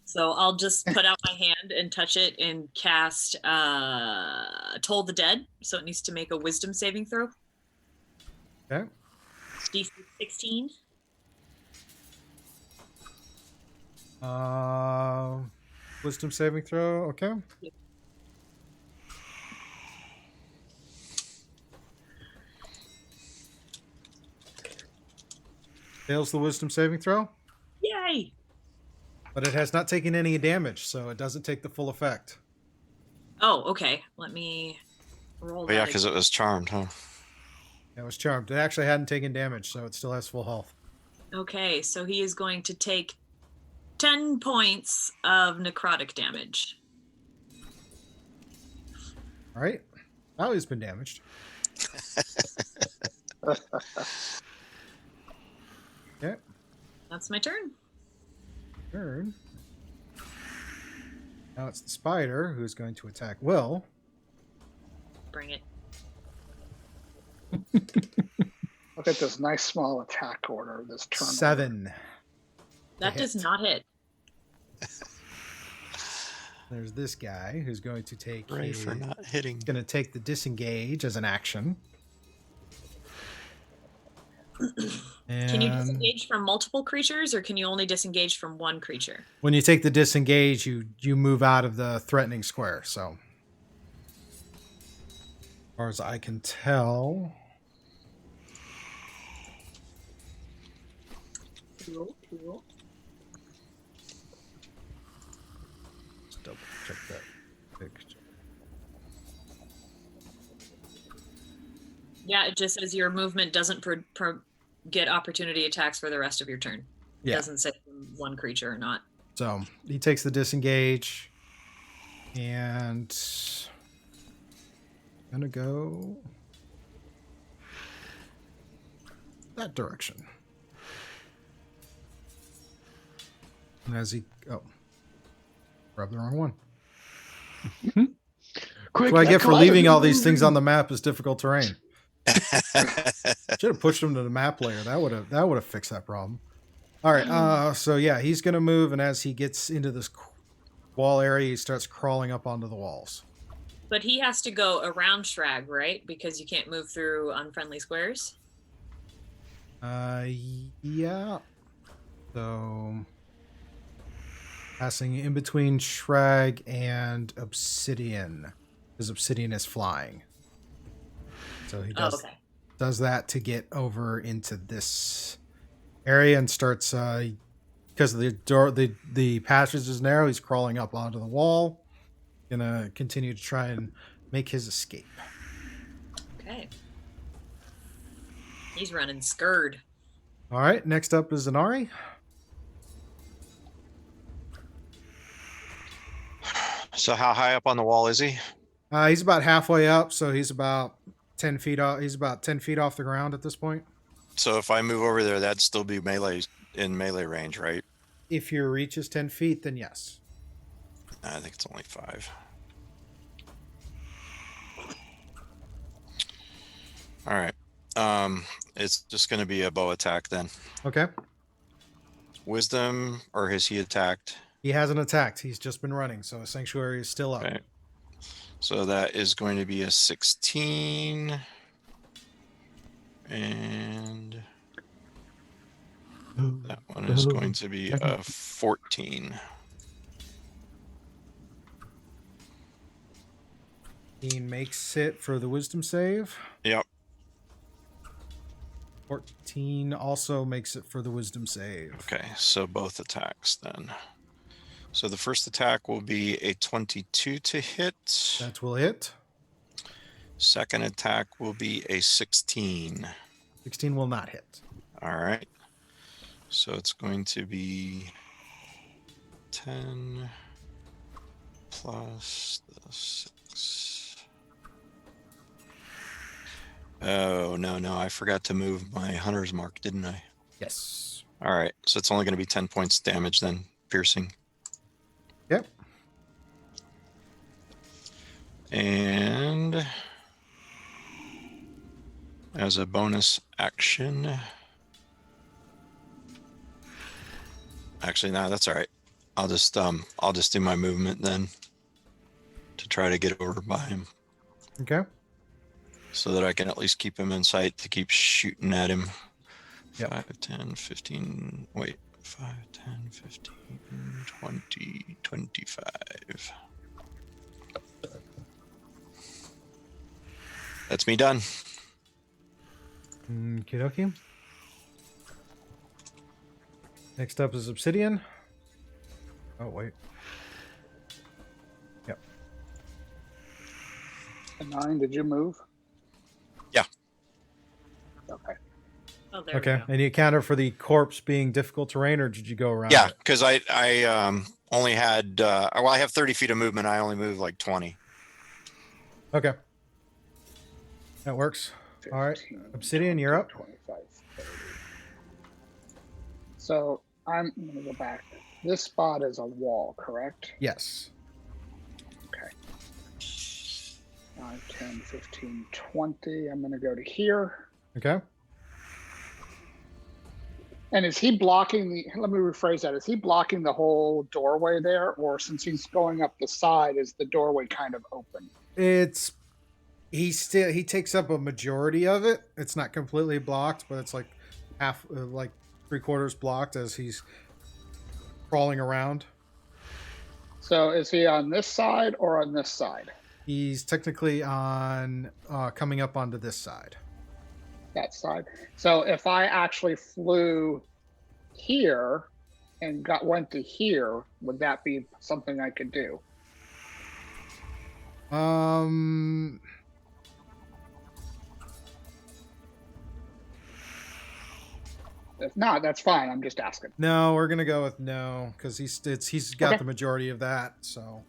So I'll just put out my hand and touch it and cast Toll the Dead. So it needs to make a wisdom saving throw. Okay. DC 16. Wisdom saving throw. Okay. Yep. Fails the wisdom saving throw, Yay! but it has not taken any damage, so it doesn't take the full effect. Oh, okay. Let me roll Oh, that. yeah, because it was charmed, huh? It was charmed. It actually hadn't taken damage, so it still has full health. Okay, so he is going to take 10 points of necrotic damage. All right. Now he's been damaged. Okay. That's my turn. Turn. Now it's the spider who's going to attack Will. Bring it. Look at this nice small attack order this turn. 7. That hit. does not hit. There's this guy who's going to take Hooray for not hitting. going to take the disengage as an action. Can you And disengage from multiple creatures, or can you only disengage from one creature? when you take the disengage, you move out of the threatening square. So, as far as I can tell, Cool. let's double check that picture. Yeah, it just says your movement doesn't get opportunity attacks for the rest of your turn. It Yeah. doesn't say one creature or not. So he takes the disengage, and gonna go that direction. And as he grabbed the wrong one. Quick, What I get for leaving all these things things on the map is difficult terrain. Should have pushed them to the map layer. That would have fixed that problem. All right. So yeah, he's gonna move, and as he gets into this wall area, he starts crawling up onto the walls. But he has to go around Shrag, right? Because you can't move through unfriendly squares. Yeah. So passing in between Shrag and Obsidian, because Obsidian is flying. So he does that to get over into this area and starts because the door the passage is narrow, he's crawling up onto the wall. Gonna continue to try and make his escape. Okay. He's running scared. All right, next up is Inari. So how high up on the wall is he? He's about halfway up, so he's about 10 feet off. He's about 10 feet off the ground at this point. So if I move over there, that'd still be melee range, right? If your reach is 10 feet, then yes. I think it's only 5. All right. It's just going to be a bow attack then. Okay. Wisdom, or has he attacked? He hasn't attacked. He's just been running, so his sanctuary is still up. Okay. So that is going to be a 16. And that one is going to be a 14. He makes it for the wisdom save. Yep. 14 also makes it for the wisdom save. Okay, so both attacks then. So the first attack will be a 22 to hit. That will hit. Second attack will be a 16. 16 will not hit. All right. So it's going to be 10 plus the 6. Oh, no. I forgot to move my hunter's mark, didn't I? Yes. All right. So it's only going to be 10 points damage then, piercing. Yep. And as a bonus action, actually, no, that's all right. I'll just do my movement then to try to get over by him. Okay. So that I can at least keep him in sight to keep shooting at him. Yep. 5, 10, 15, wait, 5, 10, 15, 20, 25. That's me done. Okie dokie. Next up is Obsidian. Oh, wait. Yep. A 9, did you move? Yeah. Okay. Oh, there Okay. we go. Any counter for the corpse being difficult terrain, or did you go around? Yeah, it? because I only had, well, I have 30 feet of movement. I only move like 20. Okay. That works. All right. 15, Obsidian, you're up. 25, 30. So I'm going to go back. This spot is a wall, correct? Yes. Okay. 5, 10, 15, 20. I'm going to go to here. Okay. And is he blocking the, let me rephrase that. Is he blocking the whole doorway there? Or since he's going up the side, is the doorway kind of open? He takes up a majority of it. It's not completely blocked, but it's like half, like 3/4 blocked as he's crawling around. So is he on this side or on this side? He's technically on coming up onto this side. That side. So if I actually flew here and went to here, would that be something I could do? If not, that's fine. I'm just asking. No, we're gonna go with no because he's got Okay. the majority of that. So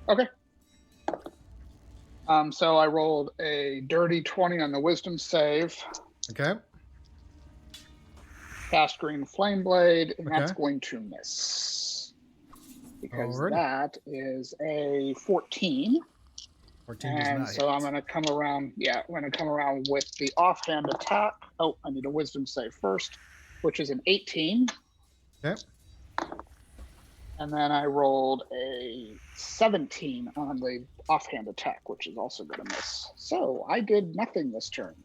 Okay. So I rolled a dirty 20 on the wisdom save. okay. Cast green flame blade, and that's Okay. going to miss because Alrighty. that is a 14. 14 does And not so hit. I'm going to come around. Yeah, I'm going to come around with the offhand attack. Oh, I need a wisdom save first, which is an 18. Okay. And then I rolled a 17 on the offhand attack, which is also going to miss. So I did nothing this turn.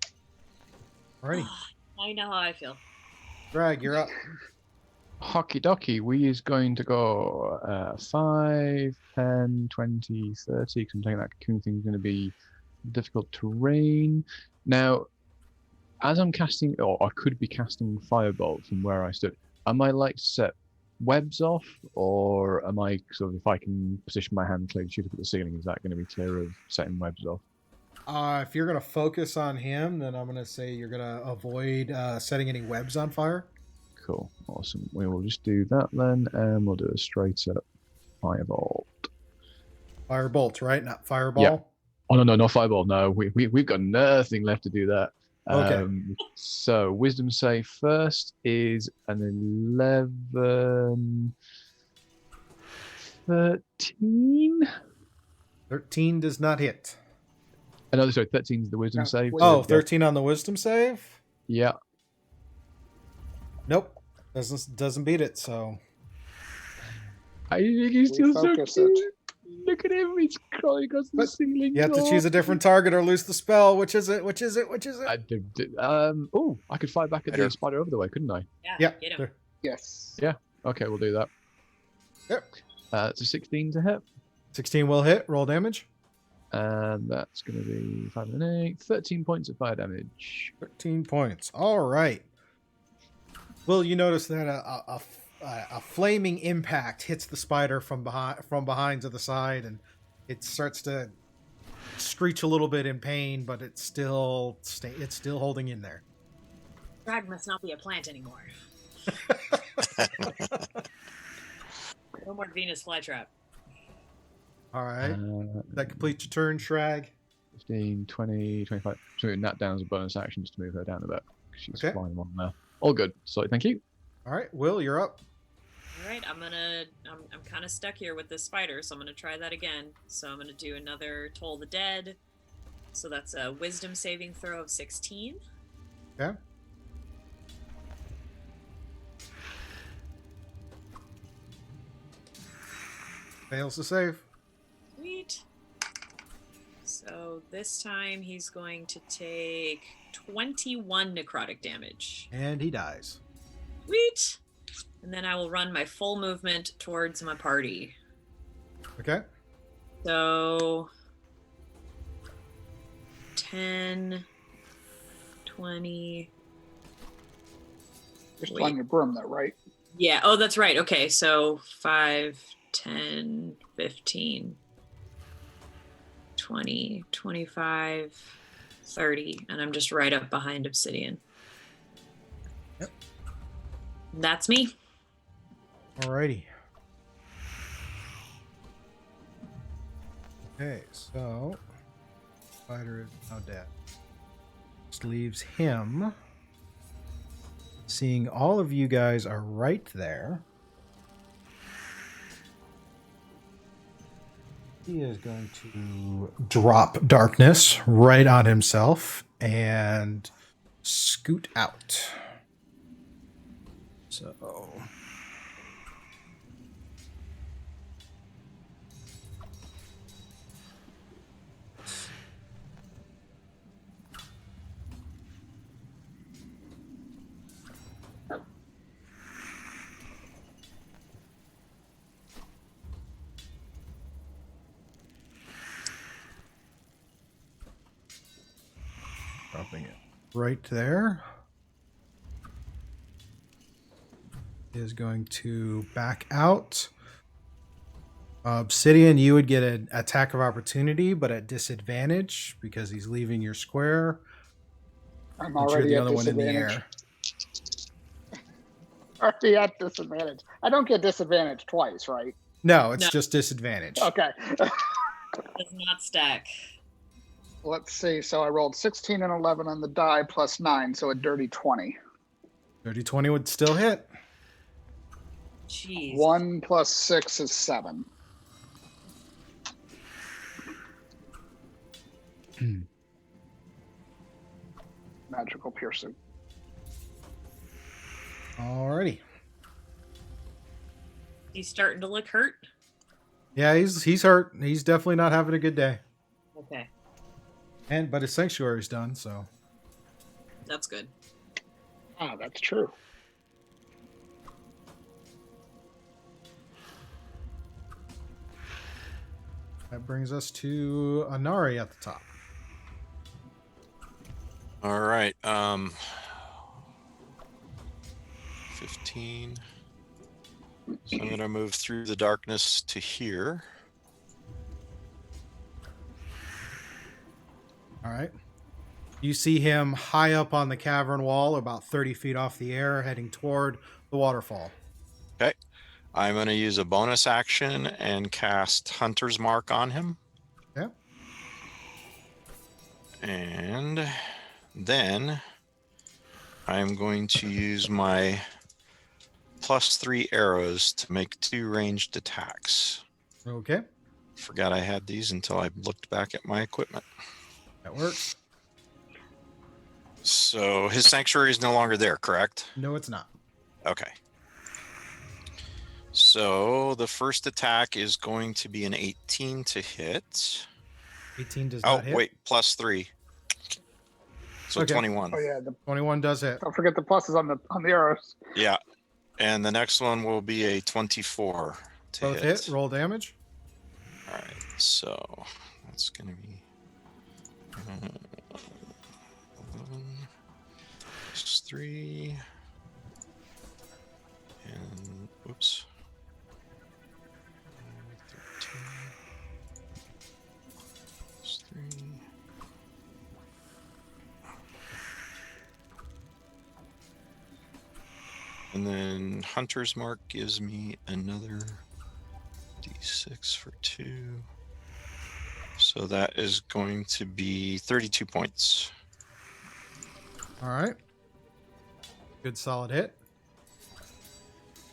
Alrighty. I know how I feel. Drag, you're up. Hockey docky, we is going to go 5, 10, 20, 30, because I'm taking that cocoon thing is going to be difficult terrain. Now, as I'm casting, or I could be casting Firebolt from where I stood, am I like to set webs off, or am I sort of, if I can position my hand clear to shoot up at the ceiling, is that going to be clear of setting webs off? If you're gonna focus on him, then I'm gonna say you're gonna avoid setting any webs on fire. Cool, awesome. We will just do that then, and we'll do a straight up Firebolt. Firebolt, right? Not fireball. Yeah. Oh no, not Fireball. No, we've got nothing left to do that. Okay. So wisdom save first is an 11, 13. 13 does not hit. No, sorry, 13 is the wisdom No, save. wisdom. Oh, 13 on the wisdom save? Yeah. Nope. Doesn't beat it, so I think he's still so Refocus cute. it. Look at him. He's crawling across the But ceiling. You have to choose a different target or lose the spell. Which is it? Which is it? Which is it? Oh, I could fire back at the Spider. spider over the way, couldn't I? Yeah. Get him. there. Yes. Yeah. Okay, we'll do that. Yep. It's a 16 to hit. 16 will hit. Roll damage. And that's going to be 5 and 8. 13 points of fire damage. 13 points. All right. Will, you notice that a flaming impact hits the spider from behind to the side, and it starts to screech a little bit in pain, but it's still holding in there. Drag must not be a plant anymore. No more Venus flytrap. All right. That completes your turn, Shrag. 15, 20, 25. So that down as a bonus action just to move her down a bit. She's Okay. flying on there. All good. So thank you. All right, Will, you're up. All right, I'm kind of stuck here with this spider, so I'm gonna try that again. So I'm gonna do another Toll the Dead. So that's a Wisdom saving throw of 16. Okay. Fails to save. Sweet. So this time he's going to take 21 necrotic damage. And he dies. Sweet. And then I will run my full movement towards my party. Okay. So 10, 20. There's Wait. plenty of broom, though, right? Yeah. Oh, that's right. Okay. So 5, 10, 15, 20, 25, 30. And I'm just right up behind Obsidian. Yep. That's me. Alrighty. Okay, so spider is now dead. Just leaves him. Seeing all of you guys are right there. He is going to drop darkness right on himself and scoot out. So dropping it right there. Is going to back out. Obsidian, you would get an attack of opportunity, but at disadvantage because he's leaving your square. I'm But you're already the at other one in the disadvantage. air. Already at disadvantage. I don't get disadvantage twice, right? No, it's No. just disadvantage. Okay. Does not stack. Let's see. So I rolled 16 and 11 on the die plus 9, so a dirty 20. 30-20 would still hit. Jeez. 1 plus 6 is 7. Magical piercing. Alrighty. He's starting to look hurt. Yeah, he's hurt. He's definitely not having a good day. Okay, But his sanctuary's done, so that's good. Ah, that's true. that brings us to Anari at the top. All right. 15. So I'm going to move through the darkness to here. All right. You see him high up on the cavern wall, about 30 feet off the air, heading toward the waterfall. Okay. I'm going to use a bonus action and cast Hunter's Mark on him. Yeah. And then I'm going to use my +3 arrows to make 2 ranged attacks. Okay. Forgot I had these until I looked back at my equipment. That works. So his sanctuary is no longer there, correct? No, it's not. Okay. So the first attack is going to be an 18 to hit. 18 does Oh, not hit. wait, plus 3. So Okay. 21. Oh yeah, 21 does hit. don't forget the pluses on the arrows. Yeah. And the next one will be a 24 to Both hit. Roll damage. All right. So that's going to be 11 plus 3. And whoops. 13 plus 3. And then Hunter's Mark gives me another d6 for 2. So that is going to be 32 points. All right. Good solid hit.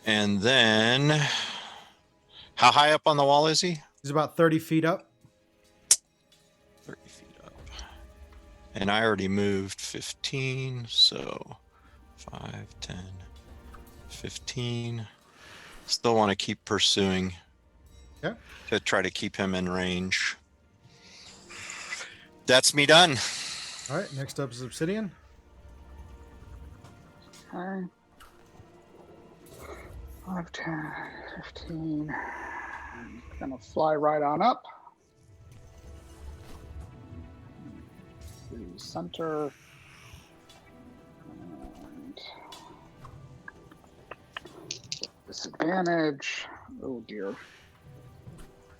And then, how high up on the wall is he? He's about 30 feet up. 30 feet up. And I already moved 15, so 5, 10, 15. Still want to keep pursuing. Okay. To try to keep him in range. That's me done. All right. Next up is Obsidian. Okay. 5, 10, 15. I'm gonna fly right on up. The center. And disadvantage. Oh dear.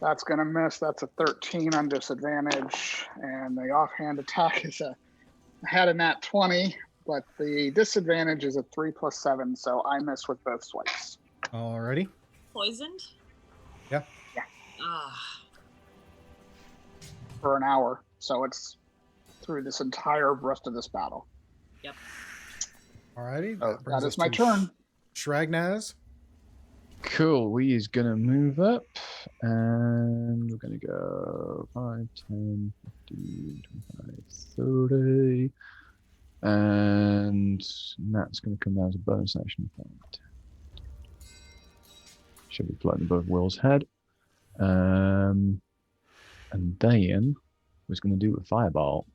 That's going to miss. That's a 13 on disadvantage. And the offhand attack is I had a nat 20, but the disadvantage is a 3 plus 7, so I miss with both swipes. Alrighty. Poisoned? Yeah. Yeah. Ah. For an hour. So it's through this entire rest of this battle. Yep. Alrighty. Oh, brings that us is my to turn. Shragnaz. Cool. We is going to move up and we're going to go 5, 10, 15, 25, 30. And that's going to come down as a bonus action point. Should be floating above Will's head. And then was going to do a fireball.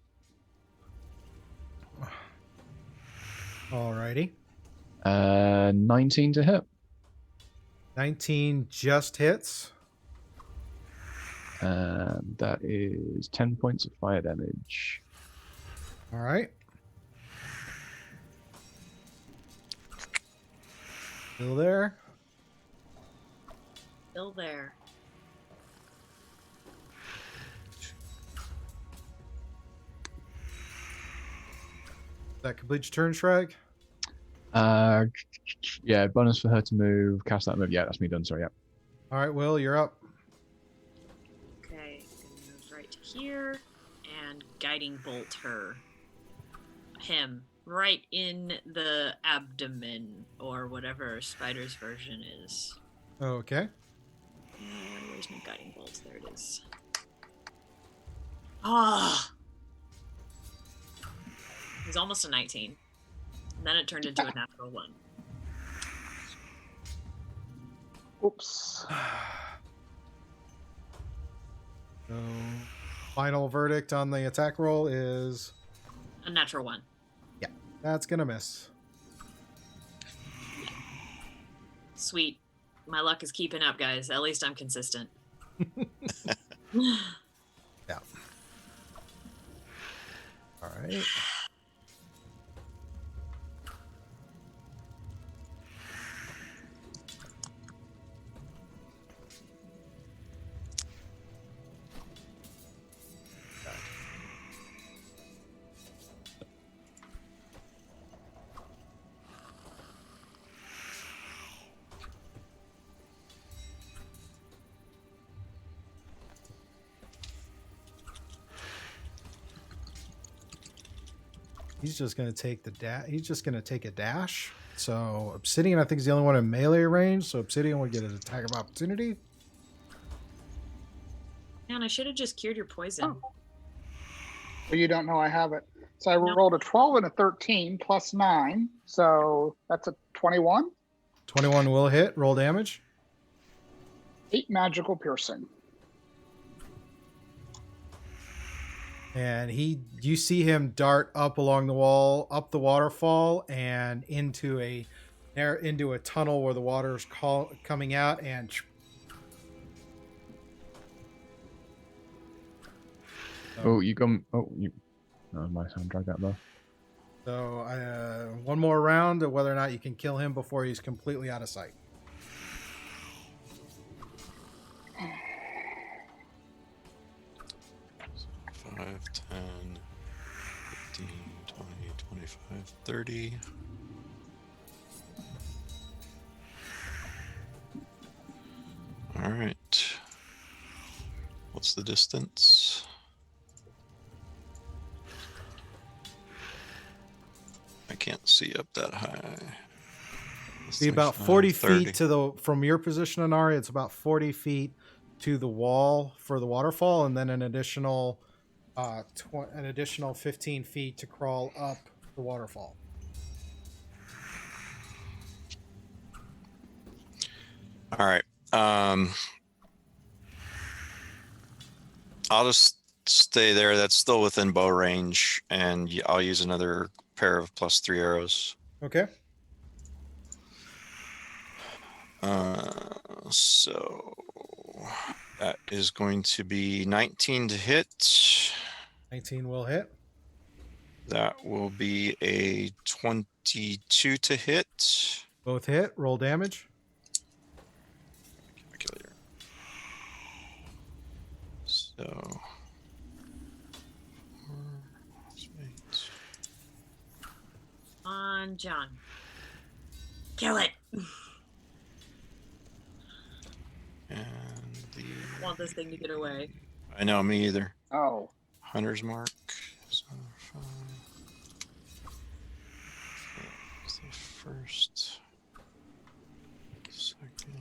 Alrighty. 19 to hit. 19 just hits. That is 10 points of fire damage. All right. Still there. Still there. That completes your turn, Shrag? Yeah, bonus for her to move, cast that move. Yeah, that's me done, sorry, yeah. All right, Will, you're up. Okay, gonna move right to here and guiding bolt him right in the abdomen or whatever Spider's version is. Okay. Where's my guiding bolt? There it is. Ah! It was almost a 19. And then it turned into a natural 1. Oops. So, final verdict on the attack roll is A natural 1. that's gonna miss. Sweet. My luck is keeping up, guys. At least I'm consistent. Yeah. All right. He's just gonna take he's just gonna take a dash. So Obsidian, I think, is the only one in melee range. So Obsidian would get an attack of opportunity. Man, I should have just cured your poison. Oh. Well, you don't know I have it. So I rolled a 12 and a 13 plus 9. So that's a 21. 21 will hit. Roll damage. 8 magical piercing. And you see him dart up along the wall, up the waterfall, and into a tunnel where the water is coming out, and Oh, you come. Oh, you. No, my sound dragged out there. so one more round of whether or not you can kill him before he's completely out of sight. 5, 10, 15, 20, 25, 30. All right. What's the distance? I can't see up that high. Be about 40 feet from your position, Anari. It's about 40 feet to the wall for the waterfall, and then an additional 15 feet to crawl up the waterfall. All right. I'll just stay there. That's still within bow range, and I'll use another pair of +3 arrows. Okay. So that is going to be 19 to hit. 19 will hit. That will be a 22 to hit. Both hit. Roll damage. Calculator. So. 8. On John. Kill it. And the. I want this thing to get away. I know, me either. Oh. Hunter's mark. So that's the first. Second.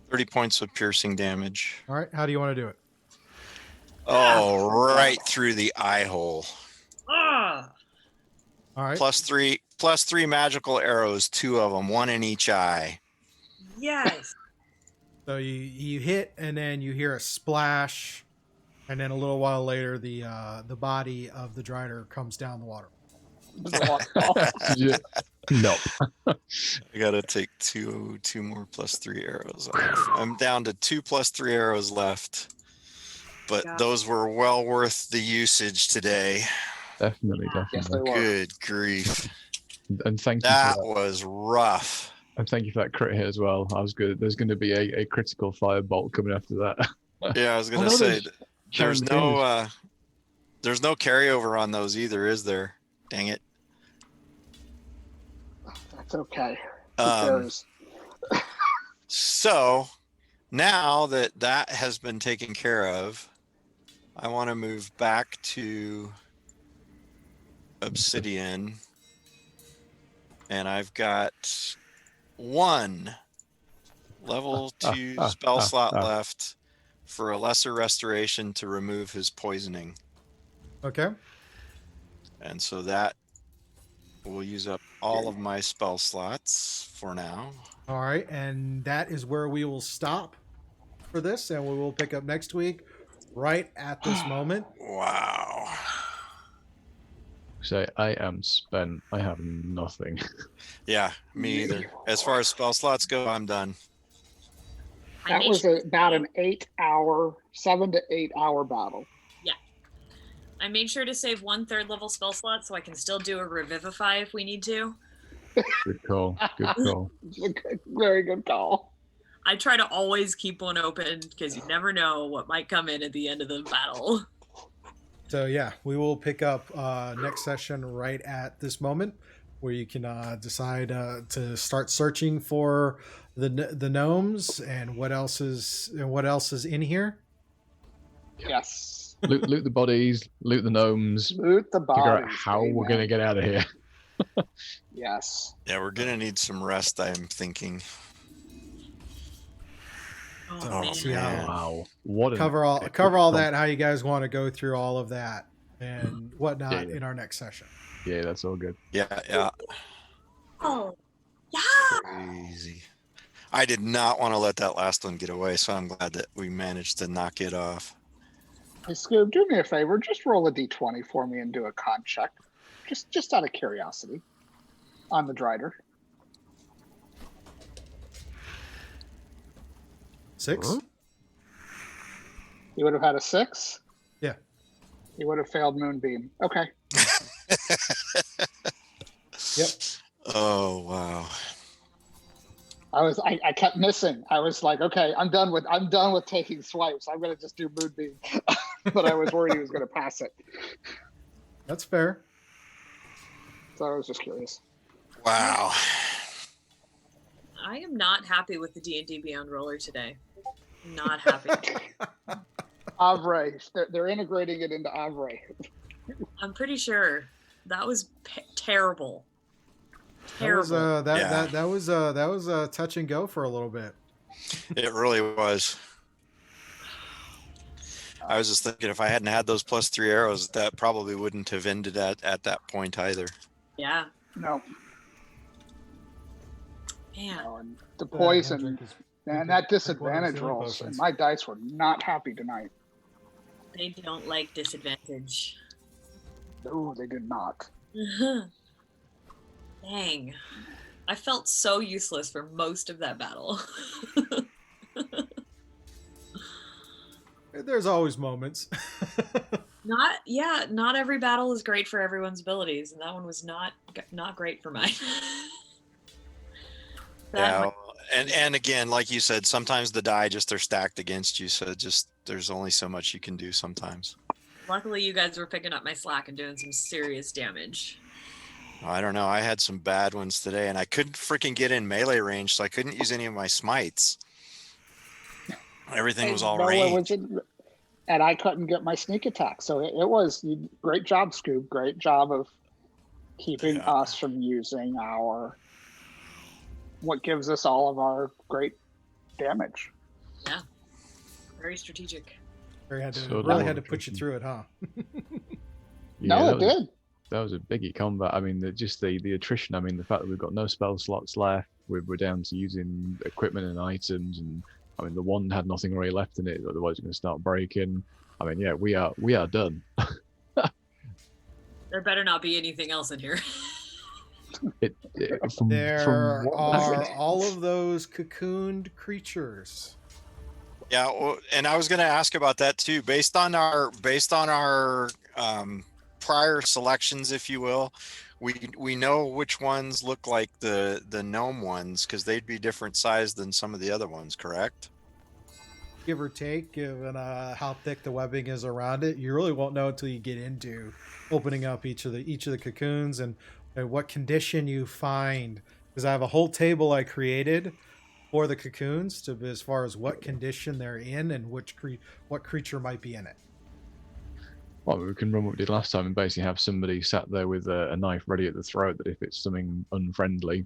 30 points of piercing damage. All right. How do you want to do it? Oh, right through the eye hole. Ah. All right. +3 magical arrows, 2 of them, 1 in each eye. Yes. So you hit, and then you hear a splash, and then a little while later, the body of the Drider comes down the water. Nope. I gotta take two more +3 arrows off. I'm down to 2 +3 arrows left, but those were well worth the usage today. Definitely. Yes, they were. Good grief. And thank you. That was rough. And thank you for that crit hit as well. I was good. There's going to be a critical firebolt coming after that. Yeah, I was gonna say there's no carryover on those either, is there? Dang it. That's okay. Who cares? So now that has been taken care of, I want to move back to Obsidian, and I've got 1 level 2 spell slot left for a lesser restoration to remove his poisoning. Okay. And so that will use up all of my spell slots for now. All right. And that is where we will stop for this, and we will pick up next week right at this moment. Wow. So I am spent. I have nothing. Yeah, me either. As far as spell slots go, I'm done. That was about an 7 to 8 hour battle. Yeah. I made sure to save 1 3rd level spell slot so I can still do a revivify if we need to. Good call. Good call. Very good call. I try to always keep one open because you never know what might come in at the end of the battle. So yeah, we will pick up next session right at this moment, where you can decide to start searching for the gnomes and what else is in here. Yes. Loot the bodies, loot the gnomes, Loot the bodies. figure out how we're going to get out of here. Yes. Yeah, we're gonna need some rest, I'm thinking. Oh, man. Yeah. Wow. What Cover all that, how you guys want to go through all of that and whatnot in our next session. Yeah, that's all good. Yeah. Oh, yeah. Crazy. I did not want to let that last one get away, so I'm glad that we managed to knock it off. Hey, Scoob, do me a favor. Just roll a d20 for me and do a con check. Just out of curiosity on the Drider. 6. Huh? You would have had a 6? Yeah. You would have failed Moonbeam. Okay. Yep. Oh wow. I kept missing. I was like, okay, I'm done with taking swipes. I'm gonna just do Moonbeam. But I was worried he was gonna pass it. That's fair. So I was just curious. Wow. I am not happy with the D&D Beyond roller today. Not happy. Avray. They're integrating it into Avray. I'm pretty sure that was terrible. That was Terrible. that was touch and go for a little bit. It really was. I was just thinking if I hadn't had those +3 arrows, that probably wouldn't have ended at that point either. Yeah. No. Man. No, and the poison Hendrick is- and that drink one of those disadvantage healing rolls. And potions. my dice were not happy tonight. They don't like disadvantage. No, they did not. Dang. I felt so useless for most of that battle. There's always moments. Not every battle is great for everyone's abilities, and that one was not great for mine. Yeah, and again, like you said, sometimes the die just are stacked against you, so there's only so much you can do sometimes. Luckily, you guys were picking up my slack and doing some serious damage. I don't know. I had some bad ones today, and I couldn't freaking get in melee range, so I couldn't use any of my smites. Everything was all range. And I couldn't get my sneak attack. So it was great job, Scoob. Great job of keeping us from using what gives us all of our great damage. Yeah. Very strategic. really had So to put you through it, huh? No, it did. That was a biggie combat. I mean, the attrition. I mean, the fact that we've got no spell slots left, we're down to using equipment and items, and I mean, the wand had nothing really left in it. Otherwise, it's going to start breaking. I mean, yeah, we are done. There better not be anything else in here. There are all of those cocooned creatures. Yeah, well, and I was going to ask about that too. Based on our prior selections, if you will, we know which ones look like the gnome ones because they'd be different size than some of the other ones, correct? Give or take, given how thick the webbing is around it, you really won't know until you get into opening up each of the cocoons and what condition you find. Because I have a whole table I created for the cocoons as far as what condition they're in and what creature might be in it. Well, we can run what we did last time and basically have somebody sat there with a knife ready at the throat that if it's something unfriendly,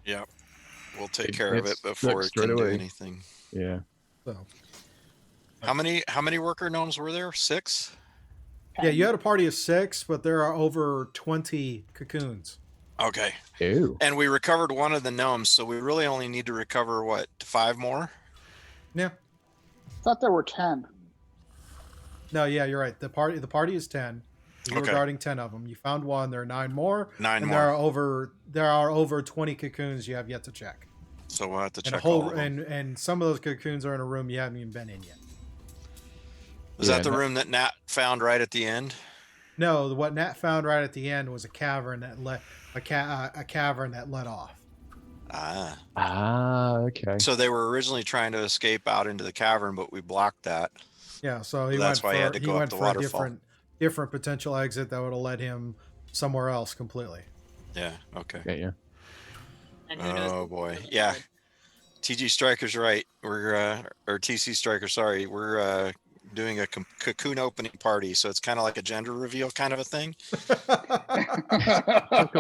yeah, we'll take care of it before it can do anything. Yeah. So, how many worker gnomes were there? 6? yeah, you had a party of 6, but there are over 20 cocoons. Okay. Ew. And we recovered one of the gnomes, so we really only need to recover what, 5 more? Yeah. I thought there were 10. No, yeah, you're right. The party is 10. You were guarding 10 of them. You found one. There are 9 more. 9 and more. There are over 20 cocoons you have yet to check. So we'll have to And check all of them. and some of those cocoons are in a room you haven't even been in yet. Is that the room that Nat found right at the end? No, what Nat found right at the end was a cavern that led off. Okay. So they were originally trying to escape out into the cavern, but we blocked that. Yeah, so he That's why he had to go up went the for a waterfall. different potential exit that would have led him somewhere else completely. Yeah. Okay. Yeah. And who knows Oh boy. Yeah. TG Striker's right. We're or TC Striker. Sorry. We're doing a cocoon opening party, so it's kind of like a gender reveal kind of a thing. Like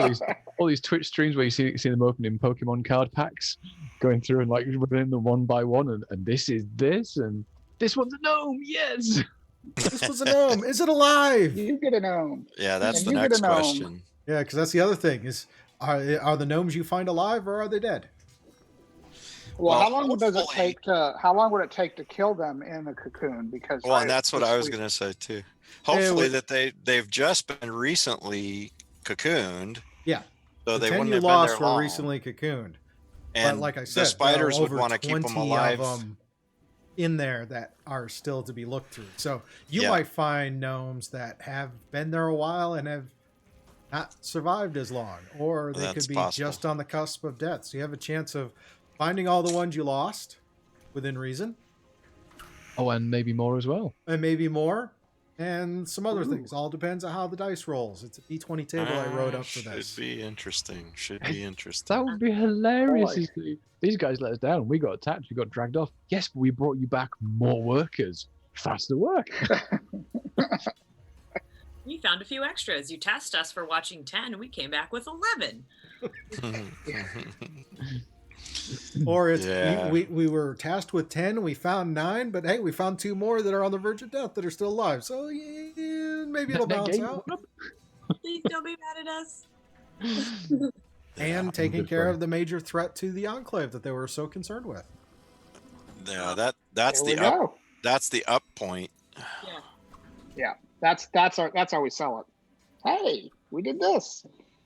all these Twitch streams where you see them opening Pokemon card packs, going through and like within them one by one, and this is this, and this one's a gnome. Yes. This was a gnome. Is it alive? You get a gnome. Yeah, that's And the you get next a gnome. question. Yeah, because that's the other thing is, are the gnomes you find alive or are they dead? Well, Well, how long does it hopefully- take to? How long would it take to kill them in the cocoon? Because Well, and that's what I was going to say too. Hopefully that they've just been recently cocooned, Yeah. so The they 10 wouldn't you have lost been were there long. recently cocooned. And But like I the said, spiders there are would over want to keep them 20 alive. of them in there that are still to be looked through. So you Yeah. might find gnomes that have been there a while and have not survived as long, or they That's could be possible. just on the cusp of death. So you have a chance of finding all the ones you lost within reason, Oh, and maybe more as well. and maybe more, and some other things. All depends on how the dice rolls. It's a D20 table I wrote up for this. Should be interesting. Should be interesting. That would be hilarious. Boy. If these guys let us down. We got attacked. We got dragged off. Yes, but we brought you back more workers. Faster work. You found a few extras. You tasked us for watching 10, and we came back with 11. Or it's Yeah. we were tasked with 10, we found 9, but hey, we found 2 more that are on the verge of death that are still alive. So yeah, maybe it'll That balance game out. went up. Please don't be mad at us. And taking Good care point. of the major threat to the Enclave that they were so concerned with. Yeah, that's There we the up. go. That's the up point. Yeah. Yeah, that's how we sell it. Hey, we did this.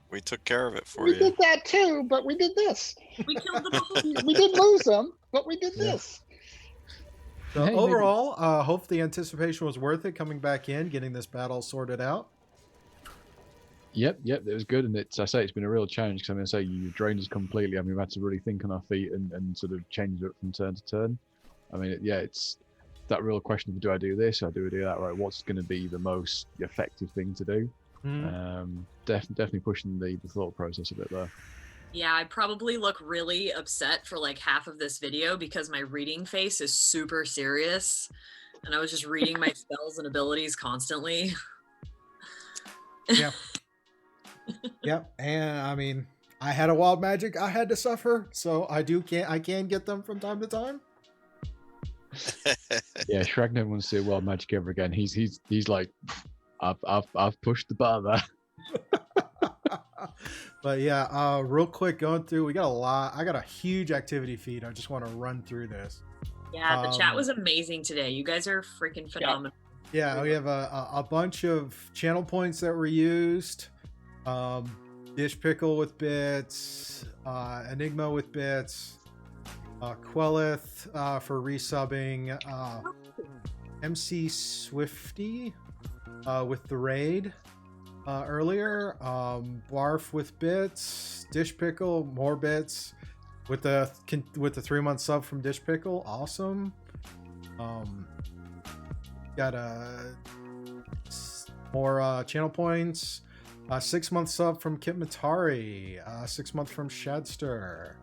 We took care of it for We you. did that too, but we did this. We killed them all. We did lose them, but we did this. So Hey, maybe- overall, hope the anticipation was worth it coming back in, getting this battle sorted out. Yep, it was good, and it's been a real challenge because I'm going to say you drained us completely. I mean, we've had to really think on our feet and sort of change it from turn to turn. I mean, it's that real question of do I do this or do I do that? Right, what's going to be the most effective thing to do? Definitely pushing the thought process a bit there. Yeah, I probably look really upset for like half of this video because my reading face is super serious. And I was just reading my spells and abilities constantly. Yeah. Yep. And I mean, I had a wild magic I had to suffer, so I can get them from time to time. Yeah, Shrek never wants to see Wild Magic ever again. He's like, I've pushed the bar there. But yeah, real quick going through, we got a lot. I got a huge activity feed. I just want to run through this. Yeah, the chat was amazing today. You guys are freaking phenomenal. Yeah, we have a bunch of channel points that were used. Dish Pickle with bits, Enigma with bits, Quellith for resubbing, MC Swifty with the raid earlier, Barf with bits, Dish Pickle more bits with the 3-month sub from Dish Pickle, awesome. Got more channel points. 6-month sub from Kit Matari. 6-month from Shadster.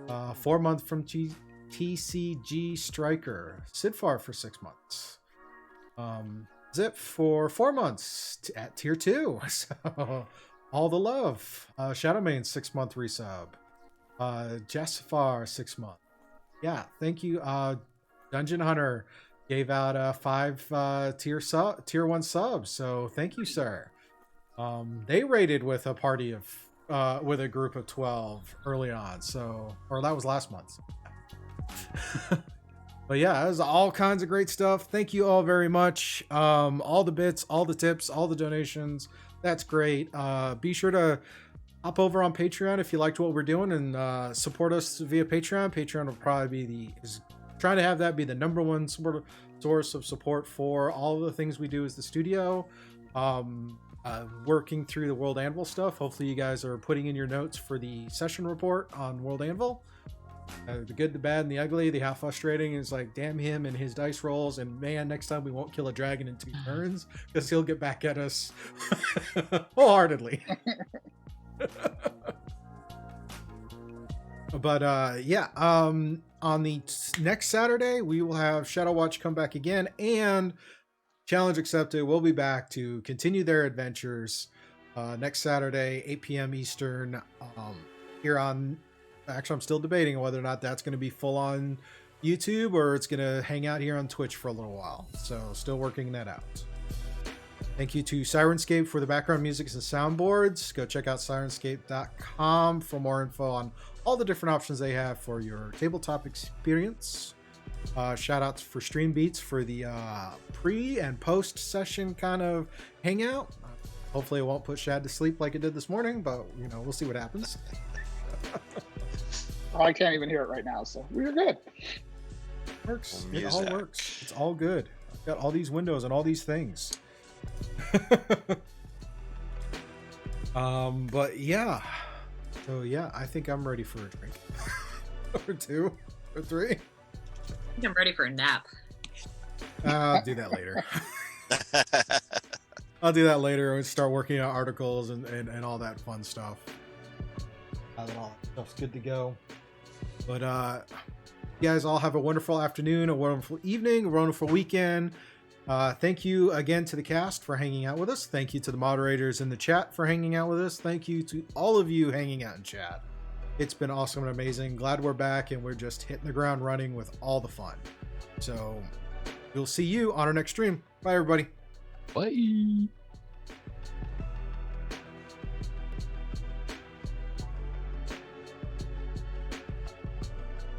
4-month from TCG Striker. Sidfar for 6 months. Zip for 4 months at tier 2. So all the love. Shadowmane 6-month resub. Jassafar 6 month. Yeah, thank you. Dungeon Hunter gave out 5 tier 1 subs. So thank you, sir. They raided with a party of with a group of 12 early on, so or that was last month. But yeah, it was all kinds of great stuff. Thank you all very much. All the bits, all the tips, all the donations. That's great. Be sure to hop over on Patreon if you liked what we're doing and support us via Patreon. Patreon will probably be trying to have that be the #1 source of support for all of the things we do as the studio. Working through the World Anvil stuff. Hopefully you guys are putting in your notes for the session report on World Anvil. The good, the bad, and the ugly. The how frustrating is like, damn him and his dice rolls. And man, next time we won't kill a dragon in 2 turns because he'll get back at us wholeheartedly. But yeah, on the next Saturday, we will have Shadow Watch come back again, and Challenge Accepted will be back to continue their adventures next Saturday, 8 p.m. Eastern, here on... Actually, I'm still debating whether or not that's going to be full on YouTube or it's going to hang out here on Twitch for a little while. So still working that out. Thank you to Syrinscape for the background music and soundboards. Go check out Syrinscape.com for more info on all the different options they have for your tabletop experience. Shout outs for Stream Beats for the pre and post session kind of hangout. Hopefully it won't put Shad to sleep like it did this morning, but we'll see what happens. I can't even hear it right now, so we're good. Works. It all works. It's all good. I've got all these windows and all these things. But yeah. So yeah, I think I'm ready for a drink. Or 2 or 3. I think I'm ready for a nap. I'll do that later. I'll do that later and start working on articles and all that fun stuff. All that stuff's good to go. But you guys all have a wonderful afternoon, a wonderful evening, a wonderful weekend. Thank you again to the cast for hanging out with us. Thank you to the moderators in the chat for hanging out with us. Thank you to all of you hanging out in chat. It's been awesome and amazing. Glad we're back and we're just hitting the ground running with all the fun. So we'll see you on our next stream. Bye, everybody. Bye.